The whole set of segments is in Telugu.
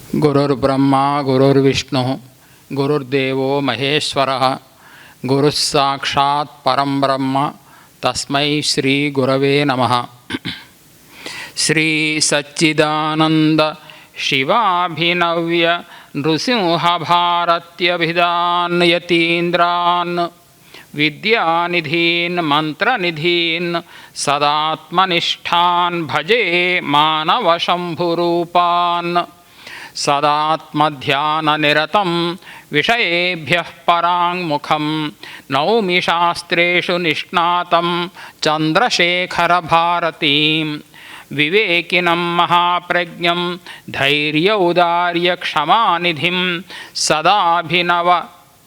గురుర్బ్రహ్మ గురుర్విష్ణు గురుర్దేవో మహేశ్వరః గురుః సాక్షాత్ పరం బ్రహ్మ తస్మై శ్రీ గురవే నమః. శ్రీ సచ్చిదానంద శివాభినవ్య నృసింహ భారత్యభిదాన్ యతీంద్రాన్ విద్యానిధీన్ మంత్రనిధీన్ సదాత్మనిష్టాన్ భజే మానవ శంభురూపాన్. సదాత్మధ్యాననిరతం విషయేభ్యః పరాంగుఖం నౌమి శాస్త్రేషు నిష్ణాతం చంద్రశేఖరభారతీం. వివేకినం మహాప్రజ్ఞం ధైర్యౌదార్యక్షమానిధిం సదాభినవ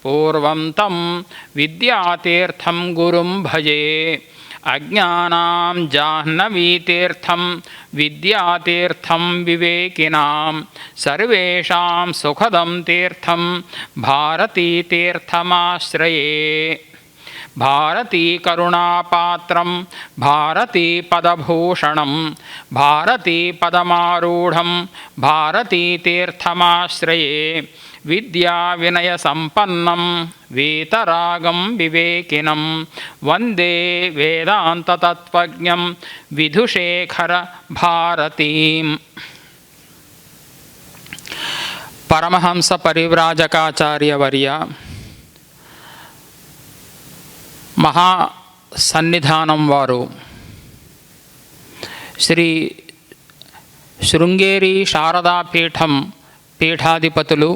పూర్వం తం విద్యాతీర్థం గురుం భజే. అజ్ఞానాం జాహ్నవీతీర్థం విద్యాతీర్థం వివేకినాం సర్వేషాం సుఖదం తీర్థం భారతీతీర్థమాశ్రయే. భారతీకరుణాపాత్రం భారతీపదభూషణం భారతీపదమారూఢం భారతీతీర్థమాశ్రయే. విద్యావినయసంపన్నం వీతరాగం వివేకినం వందే వేదాంతతత్వజ్ఞం విధుశేఖర భారతీం. పరమహంస పరివ్రాజకాచార్యవర్య మహాసన్నిధానం వారు శ్రీ శృంగేరి శారదాపీఠం పీఠాధిపతులు,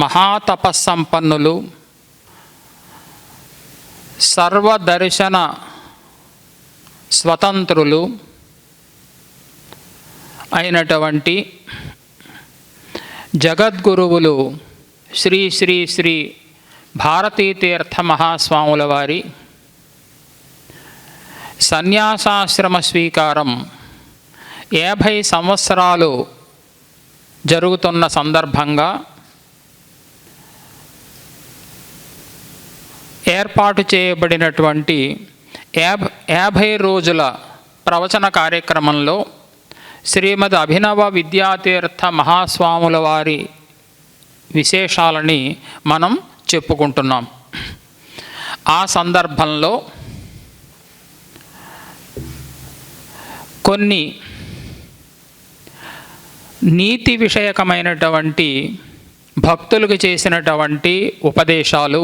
మహాతపస్సంపన్నులు, సర్వదర్శన స్వతంత్రులు అయినటువంటి జగద్గురువులు శ్రీ శ్రీ శ్రీ భారతీతీర్థ మహాస్వాముల వారి సన్యాసాశ్రమ స్వీకారం 50 సంవత్సరాలు జరుగుతున్న సందర్భంగా ఏర్పాటు చేయబడినటువంటి 50 రోజుల ప్రవచన కార్యక్రమంలో శ్రీమద్ అభినవ విద్యాతీర్థ మహాస్వాముల వారి విశేషాలని మనం చెప్పుకుంటున్నాం. ఆ సందర్భంలో కొన్ని నీతి విషయకమైనటువంటి భక్తులకు చేసినటువంటి ఉపదేశాలు,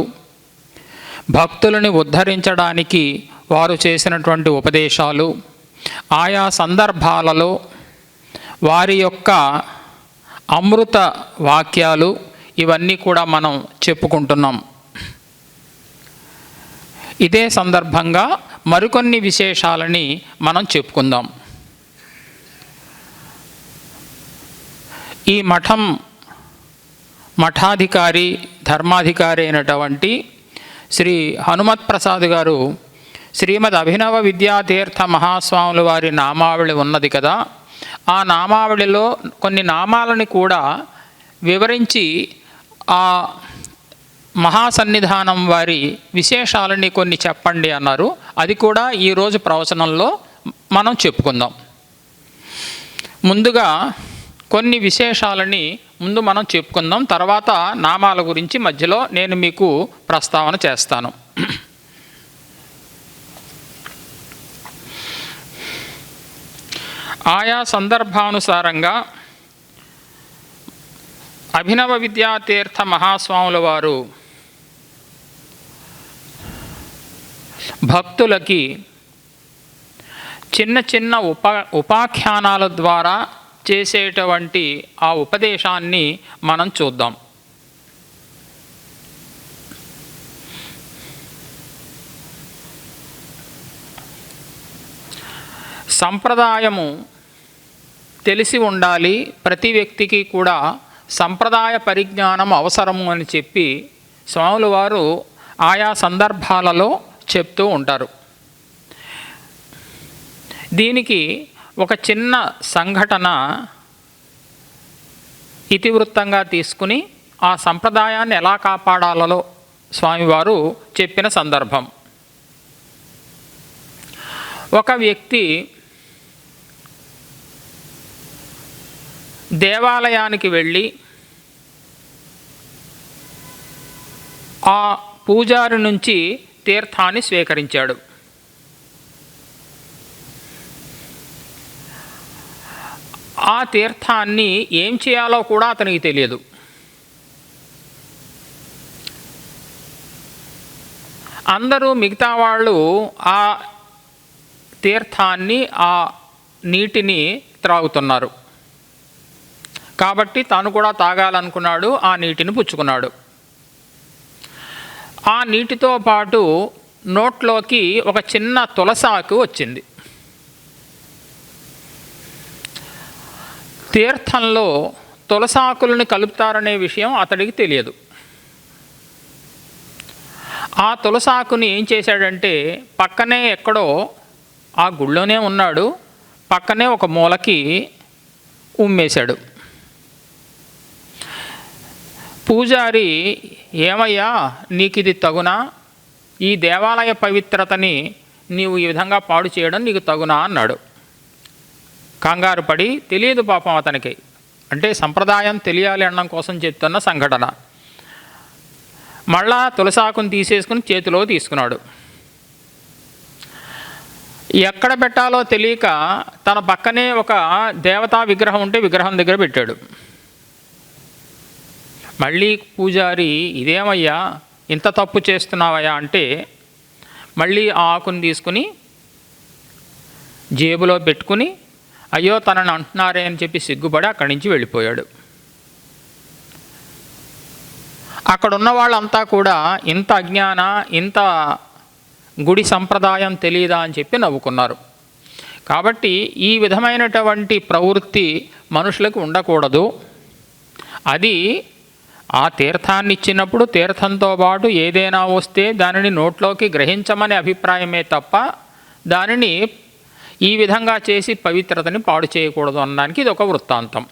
భక్తులని ఉద్ధరించడానికి వారు చేసినటువంటి ఉపదేశాలు, ఆయా సందర్భాలలో వారి యొక్క అమృత వాక్యాలు ఇవన్నీ కూడా మనం చెప్పుకుంటున్నాం. ఇదే సందర్భంగా మరికొన్ని విశేషాలని మనం చెప్పుకుందాం. ఈ మఠాధికారి ధర్మాధికారి అయినటువంటి శ్రీ హనుమత్ ప్రసాద్ గారు శ్రీమద్ అభినవ విద్యాతీర్థ మహాస్వాముల వారి నామావళి ఉన్నది కదా, ఆ నామావళిలో కొన్ని నామాలని కూడా వివరించి ఆ మహాసన్నిధానం వారి విశేషాలని కొన్ని చెప్పండి అన్నారు. అది కూడా ఈరోజు ప్రవచనంలో మనం చెప్పుకుందాం. ముందుగా కొన్ని విశేషాలని మనం చెప్పుకుందాం. తర్వాత నామాల గురించి మధ్యలో నేను మీకు ప్రస్తావన చేస్తాను. ఆయా సందర్భానుసారంగా అభినవ విద్యాతీర్థ మహాస్వాముల వారు భక్తులకి చిన్న చిన్న ఉపాఖ్యానాల ద్వారా చేసేటువంటి ఆ ఉపదేశాన్ని మనం చూద్దాం. సంప్రదాయము తెలిసి ఉండాలి, ప్రతి వ్యక్తికి కూడా సంప్రదాయ పరిజ్ఞానం అవసరము అని చెప్పి స్వాముల వారు ఆయా సందర్భాలలో చెప్తూ ఉంటారు. దీనికి ఒక చిన్న సంఘటన ఇతివృత్తంగా తీసుకుని ఆ సంప్రదాయాన్ని ఎలా కాపాడాలో స్వామివారు చెప్పిన సందర్భం. ఒక వ్యక్తి దేవాలయానికి వెళ్ళి ఆ పూజారి నుంచి తీర్థాన్ని స్వీకరించాడు. ఆ తీర్థాన్ని ఏం చేయాలో కూడా అతనికి తెలియదు. అందరూ మిగతా వాళ్ళు ఆ తీర్థాన్ని, ఆ నీటిని త్రాగుతున్నారు కాబట్టి తాను కూడా తాగాలనుకున్నాడు. ఆ నీటిని పుచ్చుకున్నాడు. ఆ నీటితో పాటు నోట్లోకి ఒక చిన్న తులసాకు వచ్చింది. తీర్థంలో తులసాకులను కలుపుతారనే విషయం అతడికి తెలియదు. ఆ తులసాకుని ఏం చేశాడంటే పక్కనే ఎక్కడో, ఆ గుళ్ళోనే ఉన్నాడు, పక్కనే ఒక మూలకి ఉమ్మేశాడు. పూజారి, ఏమయ్యా నీకు ఇది తగునా? ఈ దేవాలయ పవిత్రతని నీవు ఈ విధంగా పాడు చేయడం నీకు తగునా అన్నాడు. కంగారు పడి, తెలియదు పాపం అతనికి, అంటే సంప్రదాయం తెలియాలి అనడం కోసం చెప్తున్న సంఘటన. మళ్ళా తులసాకుని తీసేసుకుని చేతిలో తీసుకున్నాడు. ఎక్కడ పెట్టాలో తెలియక తన పక్కనే ఒక దేవతా విగ్రహం ఉంటే విగ్రహం దగ్గర పెట్టాడు. మళ్ళీ పూజారి, ఇదేమయ్యా ఇంత తప్పు చేస్తున్నావయ్యా అంటే మళ్ళీ ఆ ఆకుని తీసుకుని జేబులో పెట్టుకుని, అయ్యో తనని అంటున్నారే అని చెప్పి సిగ్గుపడి అక్కడి నుంచి వెళ్ళిపోయాడు. అక్కడున్న వాళ్ళంతా కూడా ఇంత అజ్ఞాన, ఇంత గుడి సంప్రదాయం తెలియదా అని చెప్పి నవ్వుకున్నారు. కాబట్టి ఈ విధమైనటువంటి ప్రవృత్తి మనుషులకు ఉండకూడదు. అది ఆ తీర్థాన్ని ఇచ్చినప్పుడు తీర్థంతో పాటు ఏదైనా వస్తే దానిని నోట్లోకి గ్రహించమనే అభిప్రాయమే తప్ప దానిని ఈ విధంగా చేసి పవిత్రతని పాడు చేయకూడదు అనడానికి ఇది ఒక వృత్తాంతం.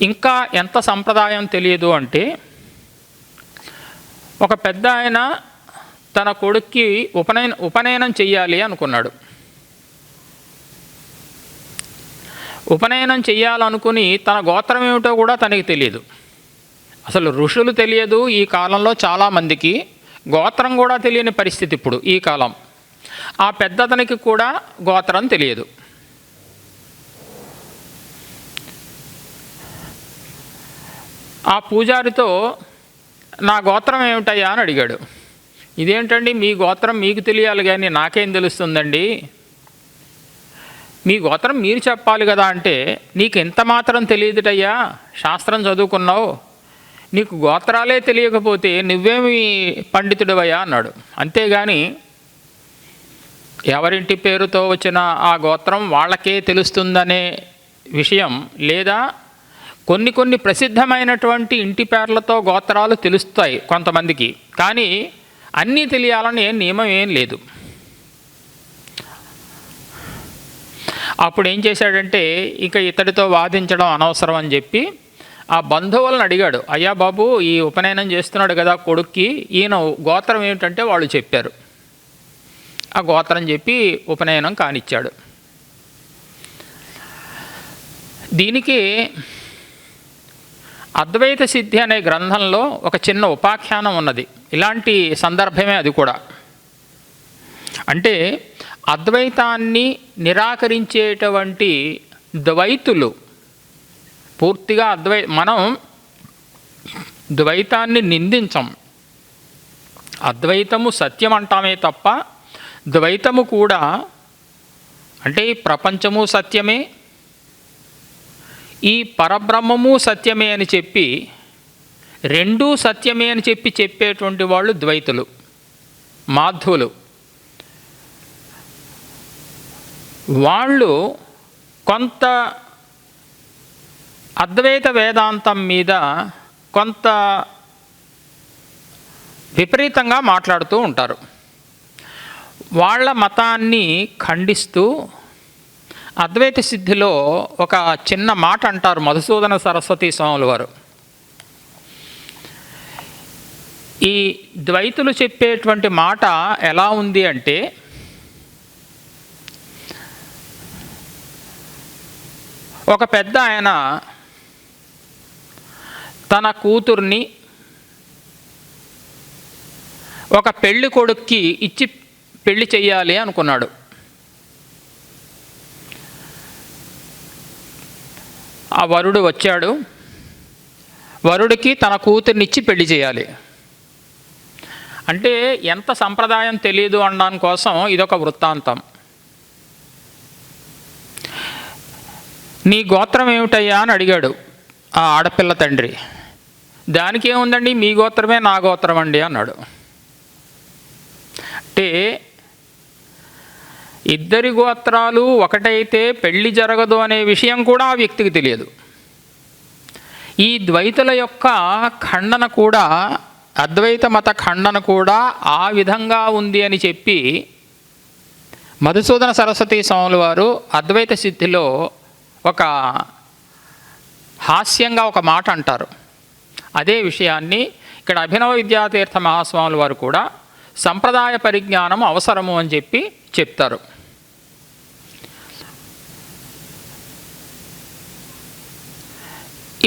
ఇంకా ఎంత సంప్రదాయం తెలియదు అంటే, ఒక పెద్ద ఆయన తన కొడుక్కి ఉపనయనం చెయ్యాలి అనుకున్నాడు. ఉపనయనం చెయ్యాలనుకుని తన గోత్రం ఏమిటో కూడా తనకి తెలియదు. అసలు ఋషులు తెలియదు ఈ కాలంలో చాలామందికి, గోత్రం కూడా తెలియని పరిస్థితి ఇప్పుడు ఈ కాలం. ఆ పెద్దతనికి కూడా గోత్రం తెలియదు. ఆ పూజారితో, నా గోత్రం ఏమిటయ్యా అని అడిగాడు. ఇదేంటండి మీ గోత్రం మీకు తెలియాలి కానీ నాకేం తెలుస్తుందండి, మీ గోత్రం మీరు చెప్పాలి కదా అంటే, నీకు ఎంత మాత్రం తెలియదుటయ్యా, శాస్త్రం చదువుకున్నావు, నీకు గోత్రాలే తెలియకపోతే నువ్వేమి పండితుడివయ్యా అన్నాడు. అంతేగాని ఎవరింటి పేరుతో వచ్చిన ఆ గోత్రం వాళ్ళకే తెలుస్తుందనే విషయం లేదా, కొన్ని ప్రసిద్ధమైనటువంటి ఇంటి పేర్లతో గోత్రాలు తెలుస్తాయి కొంతమందికి, కానీ అన్నీ తెలియాలని నియమం ఏం లేదు. అప్పుడు ఏం చేశాడంటే, ఇక ఇతడితో వాదించడం అనవసరం అని చెప్పి ఆ బంధువులను అడిగాడు. అయ్యా బాబు, ఈ ఉపనయనం చేస్తున్నాడు కదా కొడుక్కి, ఈయన గోత్రం ఏమిటంటే వాళ్ళు చెప్పారు. ఆ గోత్రం చెప్పి ఉపనయనం కానిచ్చాడు. దీనికి అద్వైత సిద్ధి అనే గ్రంథంలో ఒక చిన్న ఉపాఖ్యానం ఉన్నది. ఇలాంటి సందర్భమే అది కూడా. అంటే అద్వైతాన్ని నిరాకరించేటువంటి ద్వైతులు పూర్తిగా మనం ద్వైతాన్ని నిందించం. అద్వైతము సత్యం అంటామే తప్ప ద్వైతము కూడా, అంటే ఈ ప్రపంచము సత్యమే, ఈ పరబ్రహ్మము సత్యమే అని చెప్పి, రెండూ సత్యమే అని చెప్పేటువంటి వాళ్ళు ద్వైతులు, మాధ్వులు. వాళ్ళు కొంత అద్వైత వేదాంతం మీద కొంత విపరీతంగా మాట్లాడుతూ ఉంటారు. వాళ్ళ మతాన్ని ఖండిస్తూ అద్వైత సిద్ధిలో ఒక చిన్న మాట అంటారు మధుసూదన సరస్వతి స్వాముల వారు. ఈ ద్వైతులు చెప్పేటువంటి మాట ఎలా ఉంది అంటే, ఒక పెద్ద ఆయన తన కూతుర్ని ఒక పెళ్లి కొడుక్కి ఇచ్చి పెళ్లి చెయ్యాలి అనుకున్నాడు. ఆ వరుడు వచ్చాడు. వరుడికి తన కూతుర్నిచ్చి పెళ్లి చేయాలి అంటే ఎంత సంప్రదాయం తెలియదు అనడానికి కోసం ఇదొక వృత్తాంతం. నీ గోత్రం ఏమిటయ్యా అని అడిగాడు ఆ ఆడపిల్ల తండ్రి. దానికి ఏముందండి, మీ గోత్రమే నా గోత్రం అండి అన్నాడు. అంటే ఇద్దరి గోత్రాలు ఒకటైతే పెళ్ళి జరగదు అనే విషయం కూడా ఆ వ్యక్తికి తెలియదు. ఈ ద్వైతుల యొక్క ఖండన కూడా, అద్వైత మత ఖండన కూడా ఆ విధంగా ఉంది అని చెప్పి మధుసూదన సరస్వతి స్వాముల వారు అద్వైత సిద్ధిలో ఒక హాస్యంగా ఒక మాట అంటారు. అదే విషయాన్ని ఇక్కడ అభినవ విద్యాతీర్థ మహాస్వాముల వారు కూడా సంప్రదాయ పరిజ్ఞానం అవసరము అని చెప్పి చెప్తారు.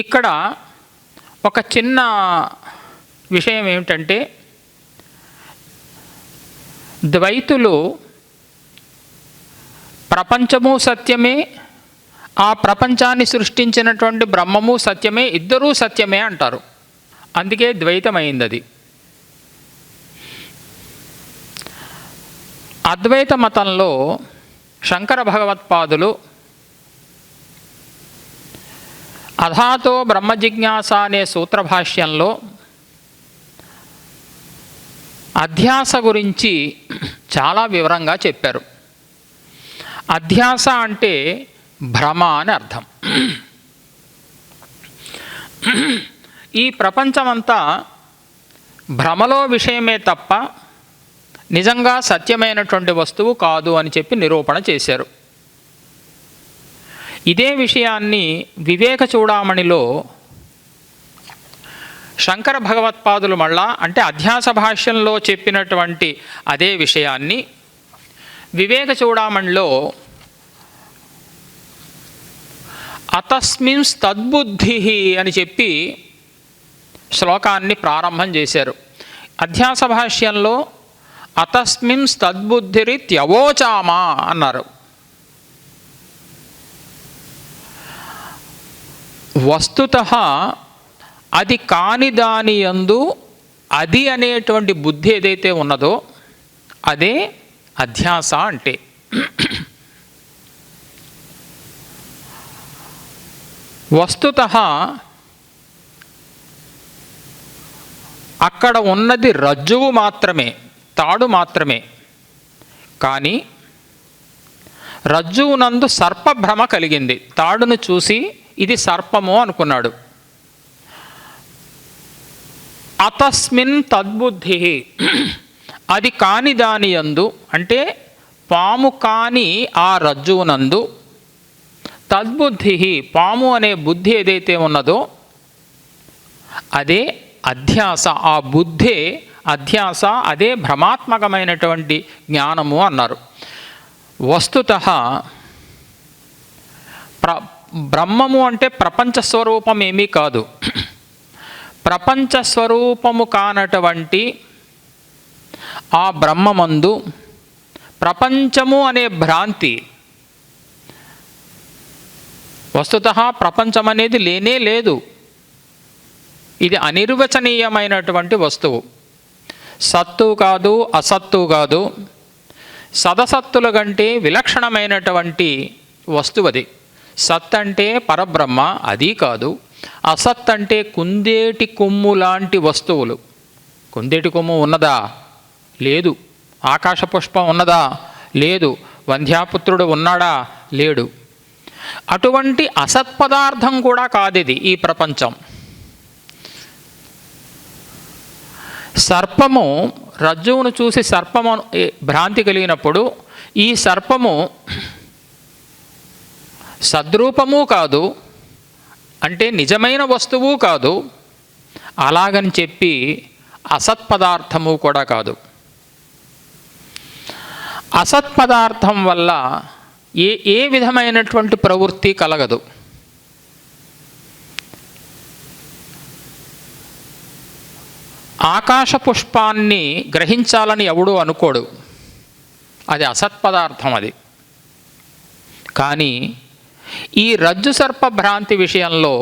ఇక్కడ ఒక చిన్న విషయం ఏమిటంటే, ద్వైతులు ప్రపంచము సత్యమే, ఆ ప్రపంచాన్ని సృష్టించినటువంటి బ్రహ్మము సత్యమే, ఇద్దరూ సత్యమే అంటారు. అందుకే ద్వైతమైంది అది. అద్వైత మతంలో శంకర భగవత్పాదులు అథాతో బ్రహ్మ జిజ్ఞాస అనే సూత్రభాష్యంలో అధ్యాస గురించి చాలా వివరంగా చెప్పారు. అధ్యాస అంటే భ్రమ అని అర్థం. ఈ ప్రపంచమంతా భ్రమలో విషయమే తప్ప నిజంగా సత్యమైనటువంటి వస్తువు కాదు అని చెప్పి నిరూపణ చేశారు. ఇదే విషయాన్ని వివేక చూడామణిలో శంకర భగవత్పాదులు మళ్ళా అంటే అధ్యాస భాష్యంలో చెప్పినటువంటి అదే విషయాన్ని వివేక చూడామణిలో అతస్మిన్ తద్బుద్ధి అని చెప్పి శ్లోకాన్ని ప్రారంభం చేశారు. అధ్యాస భాష్యంలో అతస్మిన్ తద్బుద్ధిరిత్యవోచామా అన్నారు. వస్తుతః అది కాని దాని యందు అది అనేటువంటి బుద్ధి ఏదైతే ఉన్నదో అదే అధ్యాస అంటే. వస్తుతః అక్కడ ఉన్నది రజ్జువు మాత్రమే, తాడు మాత్రమే. కానీ రజ్జువునందు సర్పభ్రమ కలిగింది. తాడును చూసి ఇది సర్పము అనుకున్నాడు. అతస్మిన్ తద్బుద్ధి అది కాని దాని యందు అంటే పాము కాని ఆ రజ్జువునందు తద్బుద్ధి పాము అనే బుద్ధి ఏదైతే ఉన్నదో అదే అధ్యాస. ఆ బుద్ధే అధ్యాస, అదే భ్రమాత్మకమైనటువంటి జ్ఞానము అన్నారు. వస్తుతః బ్రహ్మము అంటే ప్రపంచ స్వరూపం ఏమీ కాదు. ప్రపంచ స్వరూపము కానటువంటి ఆ బ్రహ్మమందు ప్రపంచము అనే భ్రాంతి, వస్తుతః ప్రపంచం అనేది లేనే లేదు. ఇది అనిర్వచనీయమైనటువంటి వస్తువు. సత్తు కాదు, అసత్తు కాదు, సదసత్తుల కంటే విలక్షణమైనటువంటి వస్తువు అది. సత్ అంటే పరబ్రహ్మ, అది కాదు. అసత్ అంటే కుందేటి కొమ్ము లాంటి వస్తువులు. కుందేటి కొమ్ము ఉన్నదా? లేదు. ఆకాశ పుష్పం ఉన్నదా? లేదు. వంధ్యాపుత్రుడు ఉన్నాడా? లేడు. అటువంటి అసత్పదార్థం కూడా కాదిది ఈ ప్రపంచం. సర్పము రజ్జువును చూసి సర్పము భ్రాంతి కలిగినప్పుడు ఈ సర్పము సద్రూపము కాదు, అంటే నిజమైన వస్తువు కాదు, అలాగని చెప్పి అసత్పదార్థము కూడా కాదు. అసత్పదార్థం వల్ల ఏ విధమైనటువంటి ప్రవృత్తి కలగదు. ఆకాశ పుష్పాన్ని గ్రహించాలని ఎవడూ అనుకోడు, అది అసత్పదార్థం అది. కానీ ఈ రజ్జు సర్ప భ్రాంతి విషయంలో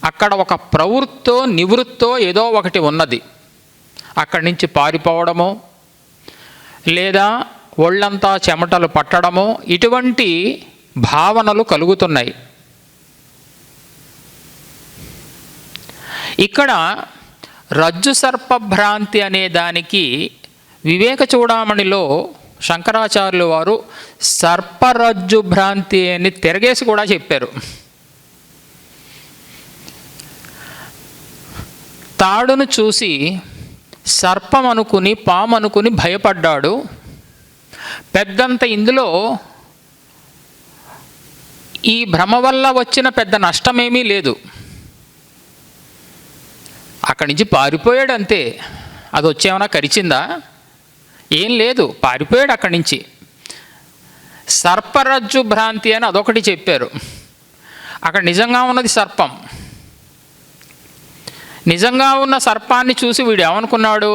అక్కడ ఒక ప్రవృత్తో నివృత్తో ఏదో ఒకటి ఉన్నది. అక్కడి నుంచి పారిపోవడమో లేదా ఒళ్ళంతా చెమటలు పట్టడమో ఇటువంటి భావనలు కలుగుతున్నాయి. ఇక్కడ రజ్జు సర్ప భ్రాంతి అనే దానికి వివేక చూడామణిలో శంకరాచార్యులు వారు సర్పరజ్జు భ్రాంతి అని తిరగేసి కూడా చెప్పారు. తాడును చూసి సర్పం అనుకుని పాము అనుకుని భయపడ్డాడు. పెద్దంత ఇందులో ఈ భ్రమ వల్ల వచ్చిన పెద్ద నష్టమేమీ లేదు. అక్కడి నుంచి పారిపోయాడు అంతే. అది వచ్చేమన్నా కరిచిందా? ఏం లేదు, పారిపోయాడు అక్కడి నుంచి. సర్పరజ్జు భ్రాంతి అని అదొకటి చెప్పారు. అక్కడ నిజంగా ఉన్నది సర్పం. నిజంగా ఉన్న సర్పాన్ని చూసి వీడు ఏమనుకున్నాడు?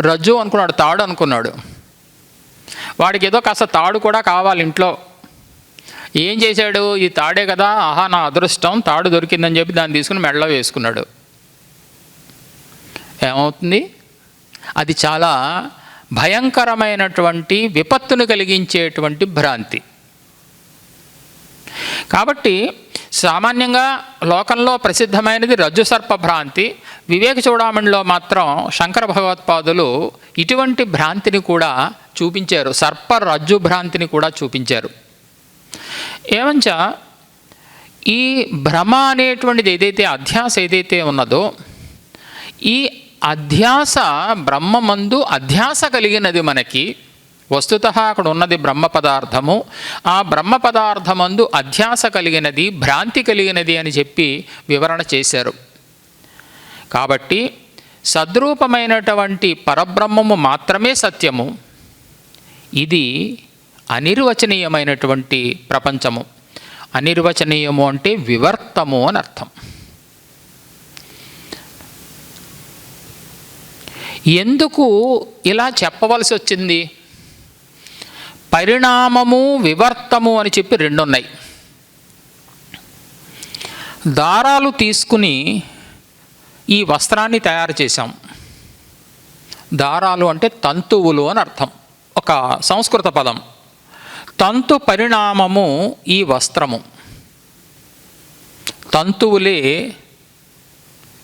రజ్జు అనుకున్నాడు, తాడు అనుకున్నాడు. వాడికి ఏదో కాస్త తాడు కూడా కావాలి ఇంట్లో. ఏం చేశాడు? ఈ తాడే కదా, ఆహా నా అదృష్టం, తాడు దొరికిందని చెప్పి దాన్ని తీసుకుని మెడలో వేసుకున్నాడు. ఏమవుతుంది? అది చాలా భయంకరమైనటువంటి విపత్తును కలిగించేటువంటి భ్రాంతి. కాబట్టి సామాన్యంగా లోకంలో ప్రసిద్ధమైనది రజ్జు సర్ప భ్రాంతి. వివేక చూడామణిలో మాత్రం శంకర భగవత్పాదులు ఇటువంటి భ్రాంతిని కూడా చూపించారు, సర్ప రజ్జు భ్రాంతిని కూడా చూపించారు. ఏమంచ ఈ భ్రమ అనేటువంటిది ఏదైతే అధ్యాస ఏదైతే ఉన్నదో, ఈ అధ్యాస బ్రహ్మమందు అధ్యాస కలిగినది. మనకి వస్తుతః అక్కడ ఉన్నది బ్రహ్మ పదార్థము. ఆ బ్రహ్మ పదార్థమందు అధ్యాస కలిగినది, భ్రాంతి కలిగినది అని చెప్పి వివరణ చేశారు. కాబట్టి సద్రూపమైనటువంటి పరబ్రహ్మము మాత్రమే సత్యము. ఇది అనిర్వచనీయమైనటువంటి ప్రపంచము. అనిర్వచనీయము అంటే వివర్తము అని అర్థం. ఎందుకు ఇలా చెప్పవలసి వచ్చింది? పరిణామము వివర్తము అని చెప్పి రెండు ఉన్నాయి. దారాలు తీసుకుని ఈ వస్త్రాన్ని తయారు చేశాం. దారాలు అంటే తంతువులు అని అర్థం, ఒక సంస్కృత పదం. తంతు పరిణామము ఈ వస్త్రము. తంతువులే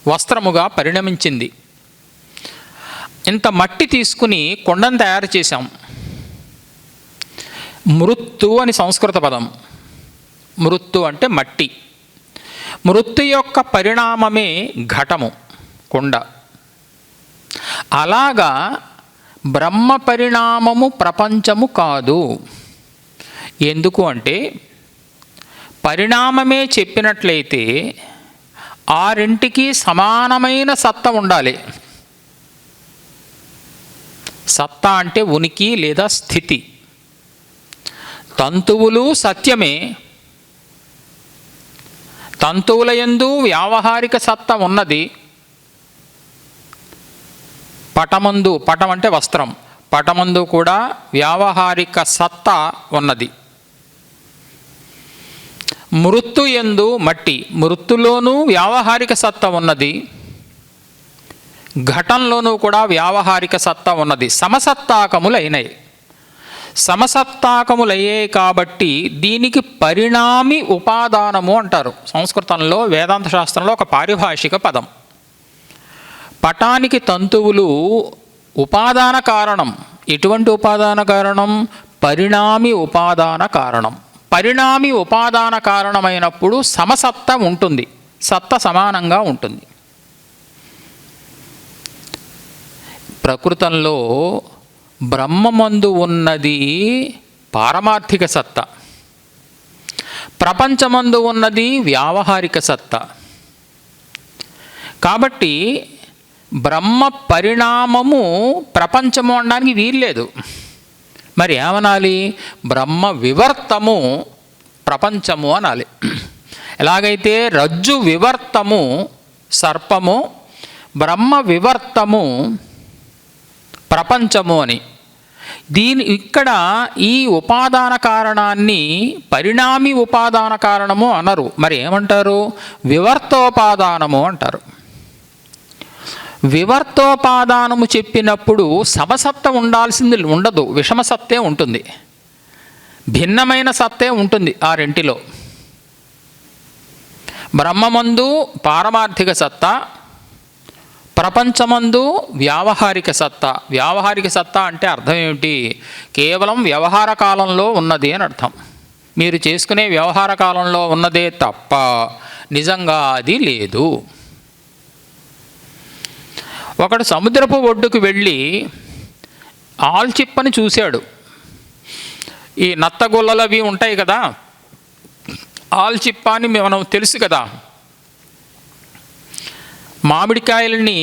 వస్త్రముగా పరిణమించింది. ఇంత మట్టి తీసుకుని కొండను తయారు చేశాం. మృత్తు అని సంస్కృత పదం. మృత్తు అంటే మట్టి. మృత్తు యొక్క పరిణామమే ఘటము, కొండ. అలాగా బ్రహ్మ పరిణామము ప్రపంచము కాదు. ఎందుకు అంటే పరిణామమే చెప్పినట్లయితే ఆరింటికి సమానమైన సత్తా ఉండాలి. సత్తా అంటే ఉనికి లేదా స్థితి. తంతువులు సత్యమే. తంతువుల యందు వ్యావహారిక సత్తా ఉన్నది. పటమందు, పటం అంటే వస్త్రం, పటమందు కూడా వ్యావహారిక సత్తా ఉన్నది. మృత్తు యందు మట్టి, మృత్తులోనూ వ్యావహారిక సత్తా ఉన్నది. ఘటంలోనూ కూడా వ్యావహారిక సత్తా ఉన్నది. సమసత్తాకములైనవి. సమసత్తాకములయ్యాయి కాబట్టి దీనికి పరిణామి ఉపాదానము అంటారు. సంస్కృతంలో వేదాంత శాస్త్రంలో ఒక పారిభాషిక పదం. పటానికి తంతువులు ఉపాదాన కారణం. ఎటువంటి ఉపాదాన కారణం? పరిణామి ఉపాదాన కారణం. పరిణామి ఉపాదాన కారణమైనప్పుడు సమసత్త ఉంటుంది, సత్త సమానంగా ఉంటుంది. ప్రకృతంలో బ్రహ్మమందు ఉన్నది పారమార్థిక సత్తా, ప్రపంచమందు ఉన్నది వ్యావహారిక సత్తా. కాబట్టి బ్రహ్మ పరిణామము ప్రపంచము అనడానికి వీల్లేదు. మరి ఏమనాలి? బ్రహ్మ వివర్తము ప్రపంచము అనాలి. ఎలాగైతే రజ్జు వివర్తము సర్పము, బ్రహ్మ వివర్తము ప్రపంచము అని. ఇక్కడ ఈ ఉపాదాన కారణాన్ని పరిణామి ఉపాదాన కారణము అనరు, మరి ఏమంటారు? వివర్తోపాదానము అంటారు. వివర్తోపాదానము చెప్పినప్పుడు సమసత్త ఉండాల్సింది ఉండదు, విషమసత్తే ఉంటుంది, భిన్నమైన సత్తే ఉంటుంది ఆ రెంటిలో. బ్రహ్మమందు పారమార్థిక సత్తా, ప్రపంచమందు వ్యావహారిక సత్తా. వ్యావహారిక సత్తా అంటే అర్థం ఏమిటి? కేవలం వ్యవహార కాలంలో ఉన్నది అని అర్థం. మీరు చేసుకునే వ్యవహార కాలంలో ఉన్నదే తప్ప నిజంగా అది లేదు. ఒకడు సముద్రపు ఒడ్డుకు వెళ్ళి ఆల్చిప్పని చూశాడు. ఈ నత్తగొల్లలు అవి ఉంటాయి కదా, ఆల్చిప్ప అని మనం తెలుసు కదా. మామిడికాయలని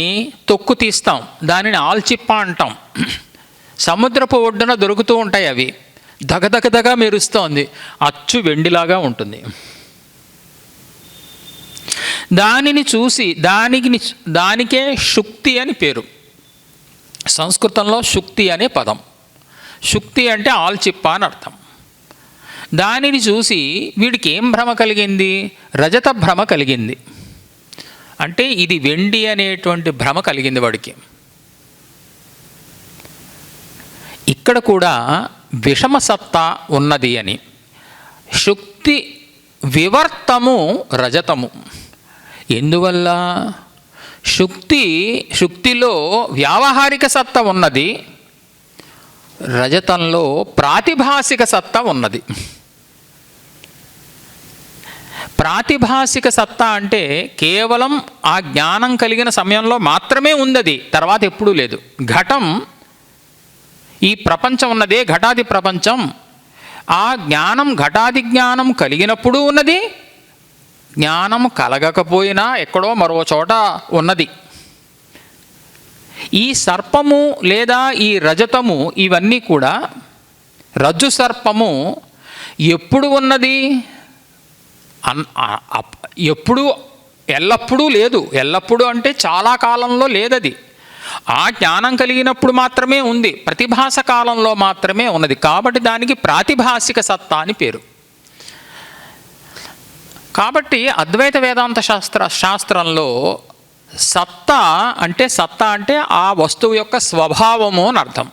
తొక్కు తీస్తాం, దానిని ఆల్చిప్ప అంటాం. సముద్రపు ఒడ్డున దొరుకుతూ ఉంటాయి అవి, దగదగదగా మెరుస్తోంది, అచ్చు వెండిలాగా ఉంటుంది. దానిని చూసి దానికే శుక్తి అని పేరు. సంస్కృతంలో శుక్తి అనే పదం. శుక్తి అంటే ఆల్చిప్ప అని అర్థం. దానిని చూసి వీడికి ఏం భ్రమ కలిగింది? రజత భ్రమ కలిగింది. అంటే ఇది వెండి అనేటువంటి భ్రమ కలిగింది వాడికి. ఇక్కడ కూడా విషమసత్తా ఉన్నది అని. శుక్తి వివర్తము రజతము. ఎందువల్ల? శుక్తిలో వ్యావహారిక సత్తా ఉన్నది, రజతంలో ప్రాతిభాసిక సత్తా ఉన్నది. ప్రాతిభాసిక సత్తా అంటే కేవలం ఆ జ్ఞానం కలిగిన సమయంలో మాత్రమే ఉంది, తర్వాత ఎప్పుడూ లేదు. ఘటం, ఈ ప్రపంచం ఉన్నదే ఘటాది ప్రపంచం, ఆ జ్ఞానం ఘటాది జ్ఞానం కలిగినప్పుడు ఉన్నది, జ్ఞానం కలగకపోయినా ఎక్కడో మరో చోట ఉన్నది. ఈ సర్పము లేదా ఈ రజతము ఇవన్నీ కూడా, రజ్జు సర్పము ఎప్పుడు ఉన్నది? ఎప్పుడు, ఎల్లప్పుడూ లేదు. ఎల్లప్పుడూ అంటే చాలా కాలంలో లేదది. ఆ జ్ఞానం కలిగినప్పుడు మాత్రమే ఉంది, ప్రతిభాస కాలంలో మాత్రమే ఉన్నది. కాబట్టి దానికి ప్రాతిభాసిక సత్తా అని పేరు. కాబట్టి అద్వైత వేదాంత శాస్త్రంలో సత్తా అంటే ఆ వస్తువు యొక్క స్వభావము అని అర్థం.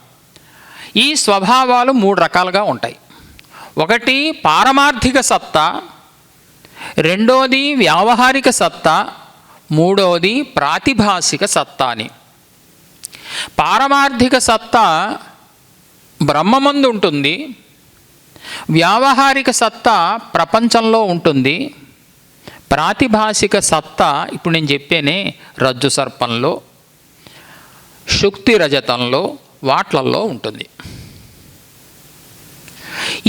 ఈ స్వభావాలు 3 రకాలుగా ఉంటాయి. ఒకటి పారమార్థిక సత్తా, రెండోది వ్యావహారిక సత్తా, మూడవది ప్రాతిభాసిక సత్తా అని. పారమార్థిక సత్తా బ్రహ్మమందు ఉంటుంది, వ్యావహారిక సత్తా ప్రపంచంలో ఉంటుంది, ప్రాతిభాసిక సత్తా ఇప్పుడు నేను చెప్పేనే రజ్జు సర్పంలో, శుక్తి రజతంలో, వాట్లల్లో ఉంటుంది.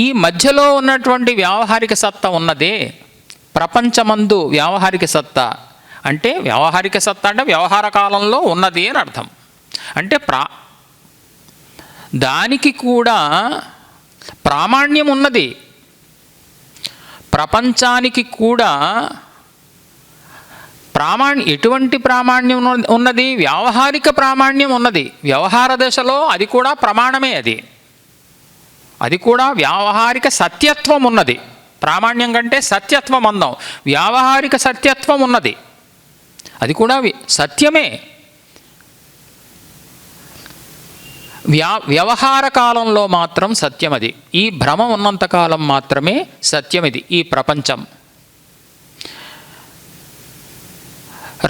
ఈ మధ్యలో ఉన్నటువంటి వ్యావహారిక సత్తా ఉన్నదే ప్రపంచమందు వ్యావహారిక సత్తా. అంటే వ్యావహారిక సత్తా అంటే వ్యవహార కాలంలో ఉన్నది అని అర్థం. అంటే దానికి కూడా ప్రామాణ్యం ఉన్నది. ప్రపంచానికి కూడా ఎటువంటి ప్రామాణ్యం ఉన్నది? వ్యావహారిక ప్రామాణ్యం ఉన్నది. వ్యవహార దశలో అది కూడా ప్రమాణమే. అది కూడా వ్యావహారిక సత్యత్వం ఉన్నది. ప్రామాణ్యం కంటే సత్యత్వం అందాం. వ్యావహారిక సత్యత్వం ఉన్నది, అది కూడా సత్యమే. వ్యవహార కాలంలో మాత్రం సత్యం అది. ఈ భ్రమ ఉన్నంతకాలం మాత్రమే సత్యం ఇది, ఈ ప్రపంచం.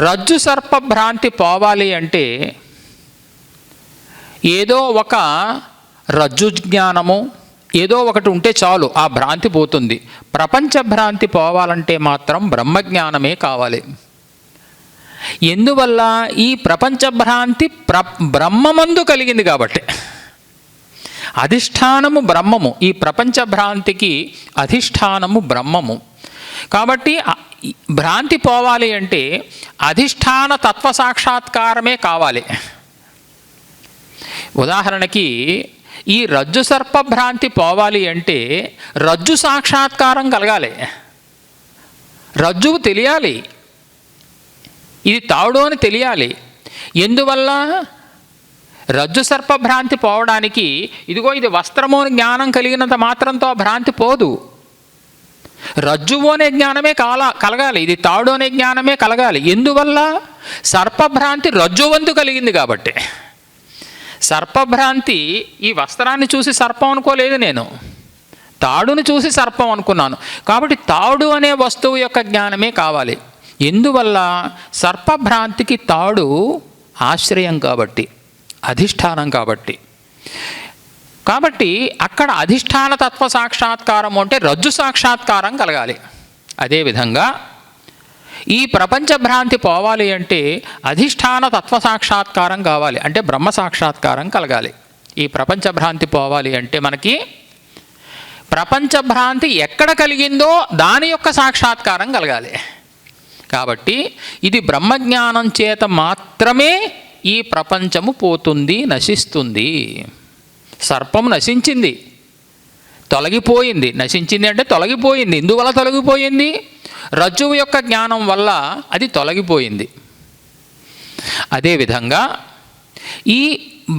రజ్జు సర్ప భ్రాంతి పోవాలి అంటే ఏదో ఒక రజ్జు జ్ఞానము ఏదో ఒకటి ఉంటే చాలు, ఆ భ్రాంతి పోతుంది. ప్రపంచ భ్రాంతి పోవాలంటే మాత్రం బ్రహ్మజ్ఞానమే కావాలి. ఎందువల్ల? ఈ ప్రపంచ భ్రాంతి బ్రహ్మమందు కలిగింది కాబట్టి. అధిష్టానము బ్రహ్మము, ఈ ప్రపంచ భ్రాంతికి అధిష్టానము బ్రహ్మము. కాబట్టి భ్రాంతి పోవాలి అంటే అధిష్టాన తత్వ సాక్షాత్కారమే కావాలి. ఉదాహరణకి ఈ రజ్జు సర్ప భ్రాంతి పోవాలి అంటే రజ్జు సాక్షాత్కారం కలగాలి, రజ్జువు తెలియాలి, ఇది తాడు అని తెలియాలి. ఎందువల్ల? రజ్జు సర్పభ్రాంతి పోవడానికి ఇదిగో ఇది వస్త్రము అని జ్ఞానం కలిగినంత మాత్రంతో ఆ భ్రాంతి పోదు. రజ్జువు అనే జ్ఞానమే కలగాలి, ఇది తాడు అనే జ్ఞానమే కలగాలి. ఎందువల్ల? సర్పభ్రాంతి రజ్జువంతు కలిగింది కాబట్టి. సర్పభ్రాంతి ఈ వస్త్రాన్ని చూసి సర్పం అనుకోలేదు, నేను తాడును చూసి సర్పం అనుకున్నాను. కాబట్టి తాడు అనే వస్తువు యొక్క జ్ఞానమే కావాలి. ఎందువల్ల? సర్పభ్రాంతికి తాడు ఆశ్రయం కాబట్టి, అధిష్టానం కాబట్టి. కాబట్టి అక్కడ అధిష్టాన తత్వ సాక్షాత్కారం అంటే రజ్జు సాక్షాత్కారం కలగాలి. అదేవిధంగా ఈ ప్రపంచ భ్రాంతి పోవాలి అంటే అధిష్టాన తత్వ సాక్షాత్కారం కావాలి, అంటే బ్రహ్మ సాక్షాత్కారం కలగాలి. ఈ ప్రపంచ భ్రాంతి పోవాలి అంటే మనకి ప్రపంచ భ్రాంతి ఎక్కడ కలిగిందో దాని యొక్క సాక్షాత్కారం కలగాలి. కాబట్టి ఇది బ్రహ్మజ్ఞానం చేత మాత్రమే ఈ ప్రపంచము పోతుంది, నశిస్తుంది. సర్పం నశించింది, తొలగిపోయింది. నశించింది అంటే తొలగిపోయింది. ఎందువల్ల తొలగిపోయింది? రజ్జువు యొక్క జ్ఞానం వల్ల అది తొలగిపోయింది. అదేవిధంగా ఈ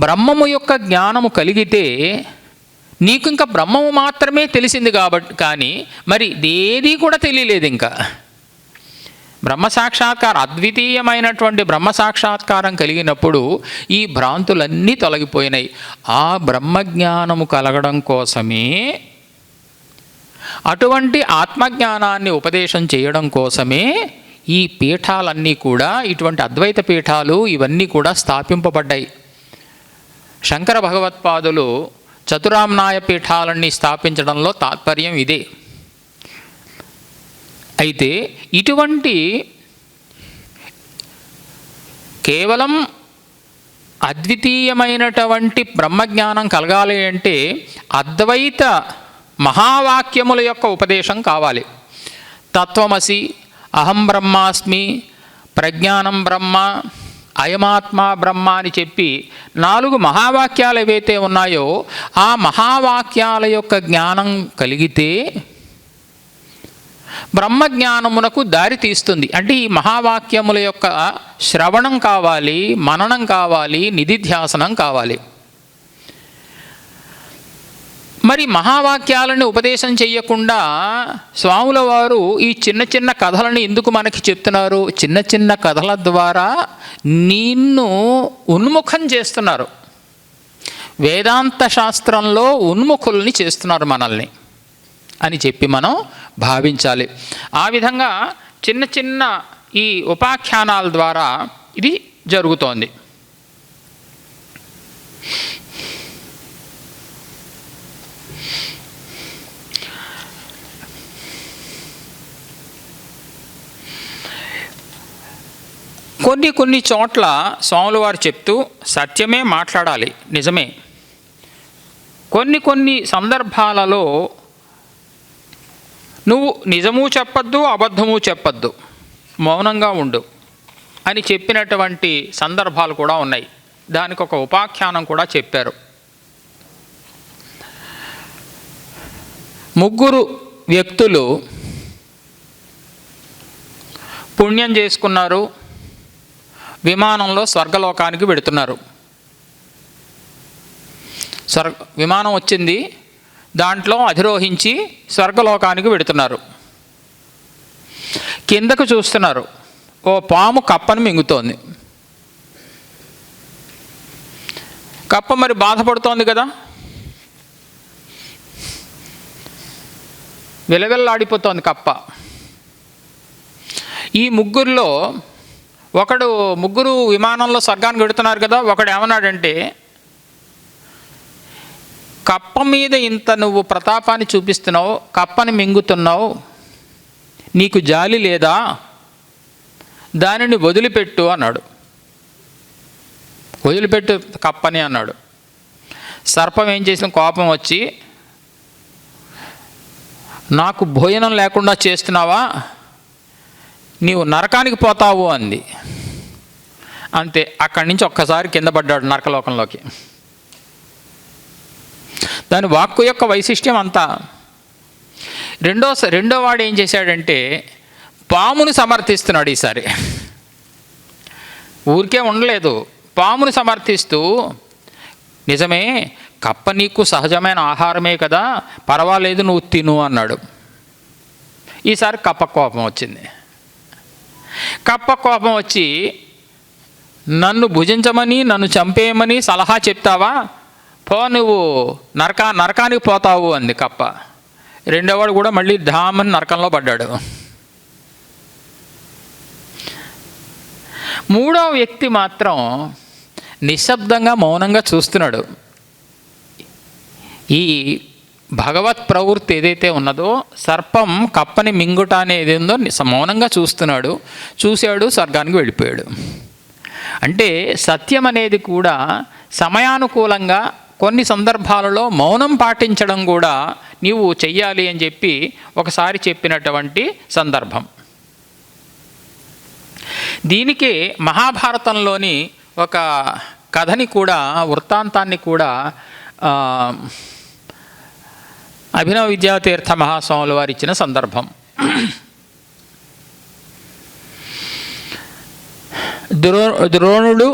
బ్రహ్మము యొక్క జ్ఞానము కలిగితే నీకు ఇంకా బ్రహ్మము మాత్రమే తెలిసింది కాబట్టి, కానీ మరి ఏదీ కూడా తెలియలేదు. ఇంకా బ్రహ్మ సాక్షాత్కారం, అద్వితీయమైనటువంటి బ్రహ్మ సాక్షాత్కారం కలిగినప్పుడు ఈ భ్రాంతులన్నీ తొలగిపోయినాయి. ఆ బ్రహ్మజ్ఞానము కలగడం కోసమే, అటువంటి ఆత్మజ్ఞానాన్ని ఉపదేశం చేయడం కోసమే ఈ పీఠాలన్నీ కూడా, ఇటువంటి అద్వైత పీఠాలు ఇవన్నీ కూడా స్థాపింపబడ్డాయి. శంకర భగవత్పాదులు చతురామ్నాయ పీఠాలన్నీ స్థాపించడంలో తాత్పర్యం ఇదే. అయితే ఇటువంటి కేవలం అద్వితీయమైనటువంటి బ్రహ్మజ్ఞానం కలగాలి అంటే అద్వైత మహావాక్యముల యొక్క ఉపదేశం కావాలి. తత్వమసి, అహం బ్రహ్మాస్మి, ప్రజ్ఞానం బ్రహ్మ, అయమాత్మ బ్రహ్మ అని చెప్పి 4 మహావాక్యాలు ఏవైతే ఉన్నాయో ఆ మహావాక్యాల యొక్క జ్ఞానం కలిగితే బ్రహ్మజ్ఞానమునకు దారి తీస్తుంది. అంటే ఈ మహావాక్యముల యొక్క శ్రవణం కావాలి, మననం కావాలి, నిధిధ్యాసనం కావాలి. మరి మహావాక్యాలను ఉపదేశం చేయకుండా స్వాముల వారు ఈ చిన్న చిన్న కథలను ఎందుకు మనకి చెప్తున్నారు? చిన్న చిన్న కథల ద్వారా నిన్ను ఉన్ముఖం చేస్తున్నారు. వేదాంత శాస్త్రంలో ఉన్ముఖుల్ని చేస్తున్నారు మనల్ని అని చెప్పి మనం భావించాలి. ఆ విధంగా చిన్న చిన్న ఈ ఉపాఖ్యానాల ద్వారా ఇది జరుగుతోంది. కొన్ని చోట్ల స్వాముల వారు చెప్తూ సత్యమే మాట్లాడాలి, నిజమే. కొన్ని సందర్భాలలో నువ్వు నిజము చెప్పద్దు, అబద్ధము చెప్పద్దు, మౌనంగా ఉండు అని చెప్పినటువంటి సందర్భాలు కూడా ఉన్నాయి. దానికి ఒక ఉపాఖ్యానం కూడా చెప్పారు. 3 వ్యక్తులు పుణ్యం చేసుకున్నారు, విమానంలో స్వర్గలోకానికి వెడుతున్నారు. విమానం వచ్చింది, దాంట్లో అధిరోహించి స్వర్గలోకానికి వెడుతున్నారు. కిందకు చూస్తున్నారు, ఓ పాము కప్పను మింగుతోంది. కప్ప మరి బాధపడుతోంది కదా, విలవిల్లాడిపోతోంది కప్ప. ఈ ముగ్గురులో ముగ్గురు విమానంలో స్వర్గానికి వెడుతున్నారు కదా, ఒకడు ఏమన్నాడంటే, కప్ప మీద ఇంత నువ్వు ప్రతాపాన్ని చూపిస్తున్నావు, కప్పని మింగుతున్నావు, నీకు జాలి లేదా, దానిని వదిలిపెట్టు అన్నాడు. వదిలిపెట్టు కప్పని అన్నాడు. సర్పం ఏం చేసిన, కోపం వచ్చి, నాకు భోజనం లేకుండా చేస్తున్నావా, నీవు నరకానికి పోతావు అంది. అంతే, అక్కడి నుంచి ఒక్కసారి కింద పడ్డాడు నరకలోకంలోకి. దాని వాక్కు యొక్క వైశిష్ట్యం అంతా. రెండో వాడు ఏం చేశాడంటే పామును సమర్థిస్తున్నాడు ఈసారి. ఊరికే ఉండలేదు, పామును సమర్థిస్తూ నిజమే, కప్ప నీకు సహజమైన ఆహారమే కదా, పర్వాలేదు నువ్వు తిను అన్నాడు. ఈసారి కప్ప కోపం వచ్చింది. కప్ప కోపం వచ్చి నన్ను భుజించమని నన్ను చంపేయమని సలహా చెప్తావా, పో నువ్వు నరకానికి పోతావు అంది కప్ప. రెండోవాడు కూడా మళ్ళీ ధామని నరకంలో పడ్డాడు. మూడవ వ్యక్తి మాత్రం నిశ్శబ్దంగా మౌనంగా చూస్తున్నాడు. ఈ భగవత్ ప్రవృత్తి ఏదైతే ఉన్నదో, సర్పం కప్పని మింగుట అనేది ఉందో మౌనంగా చూస్తున్నాడు. చూశాడు, స్వర్గానికి వెళ్ళిపోయాడు. అంటే సత్యం అనేది కూడా సమయానుకూలంగా కొన్ని సందర్భాలలో మౌనం పాటించడం కూడా నీవు చెయ్యాలి అని చెప్పి ఒకసారి చెప్పినటువంటి సందర్భం. దీనికి మహాభారతంలోని ఒక కథని కూడా, వృత్తాంతాన్ని కూడా అభినవ విద్యాతీర్థ మహాస్వాముల వారు ఇచ్చిన సందర్భం. ద్రోణుడు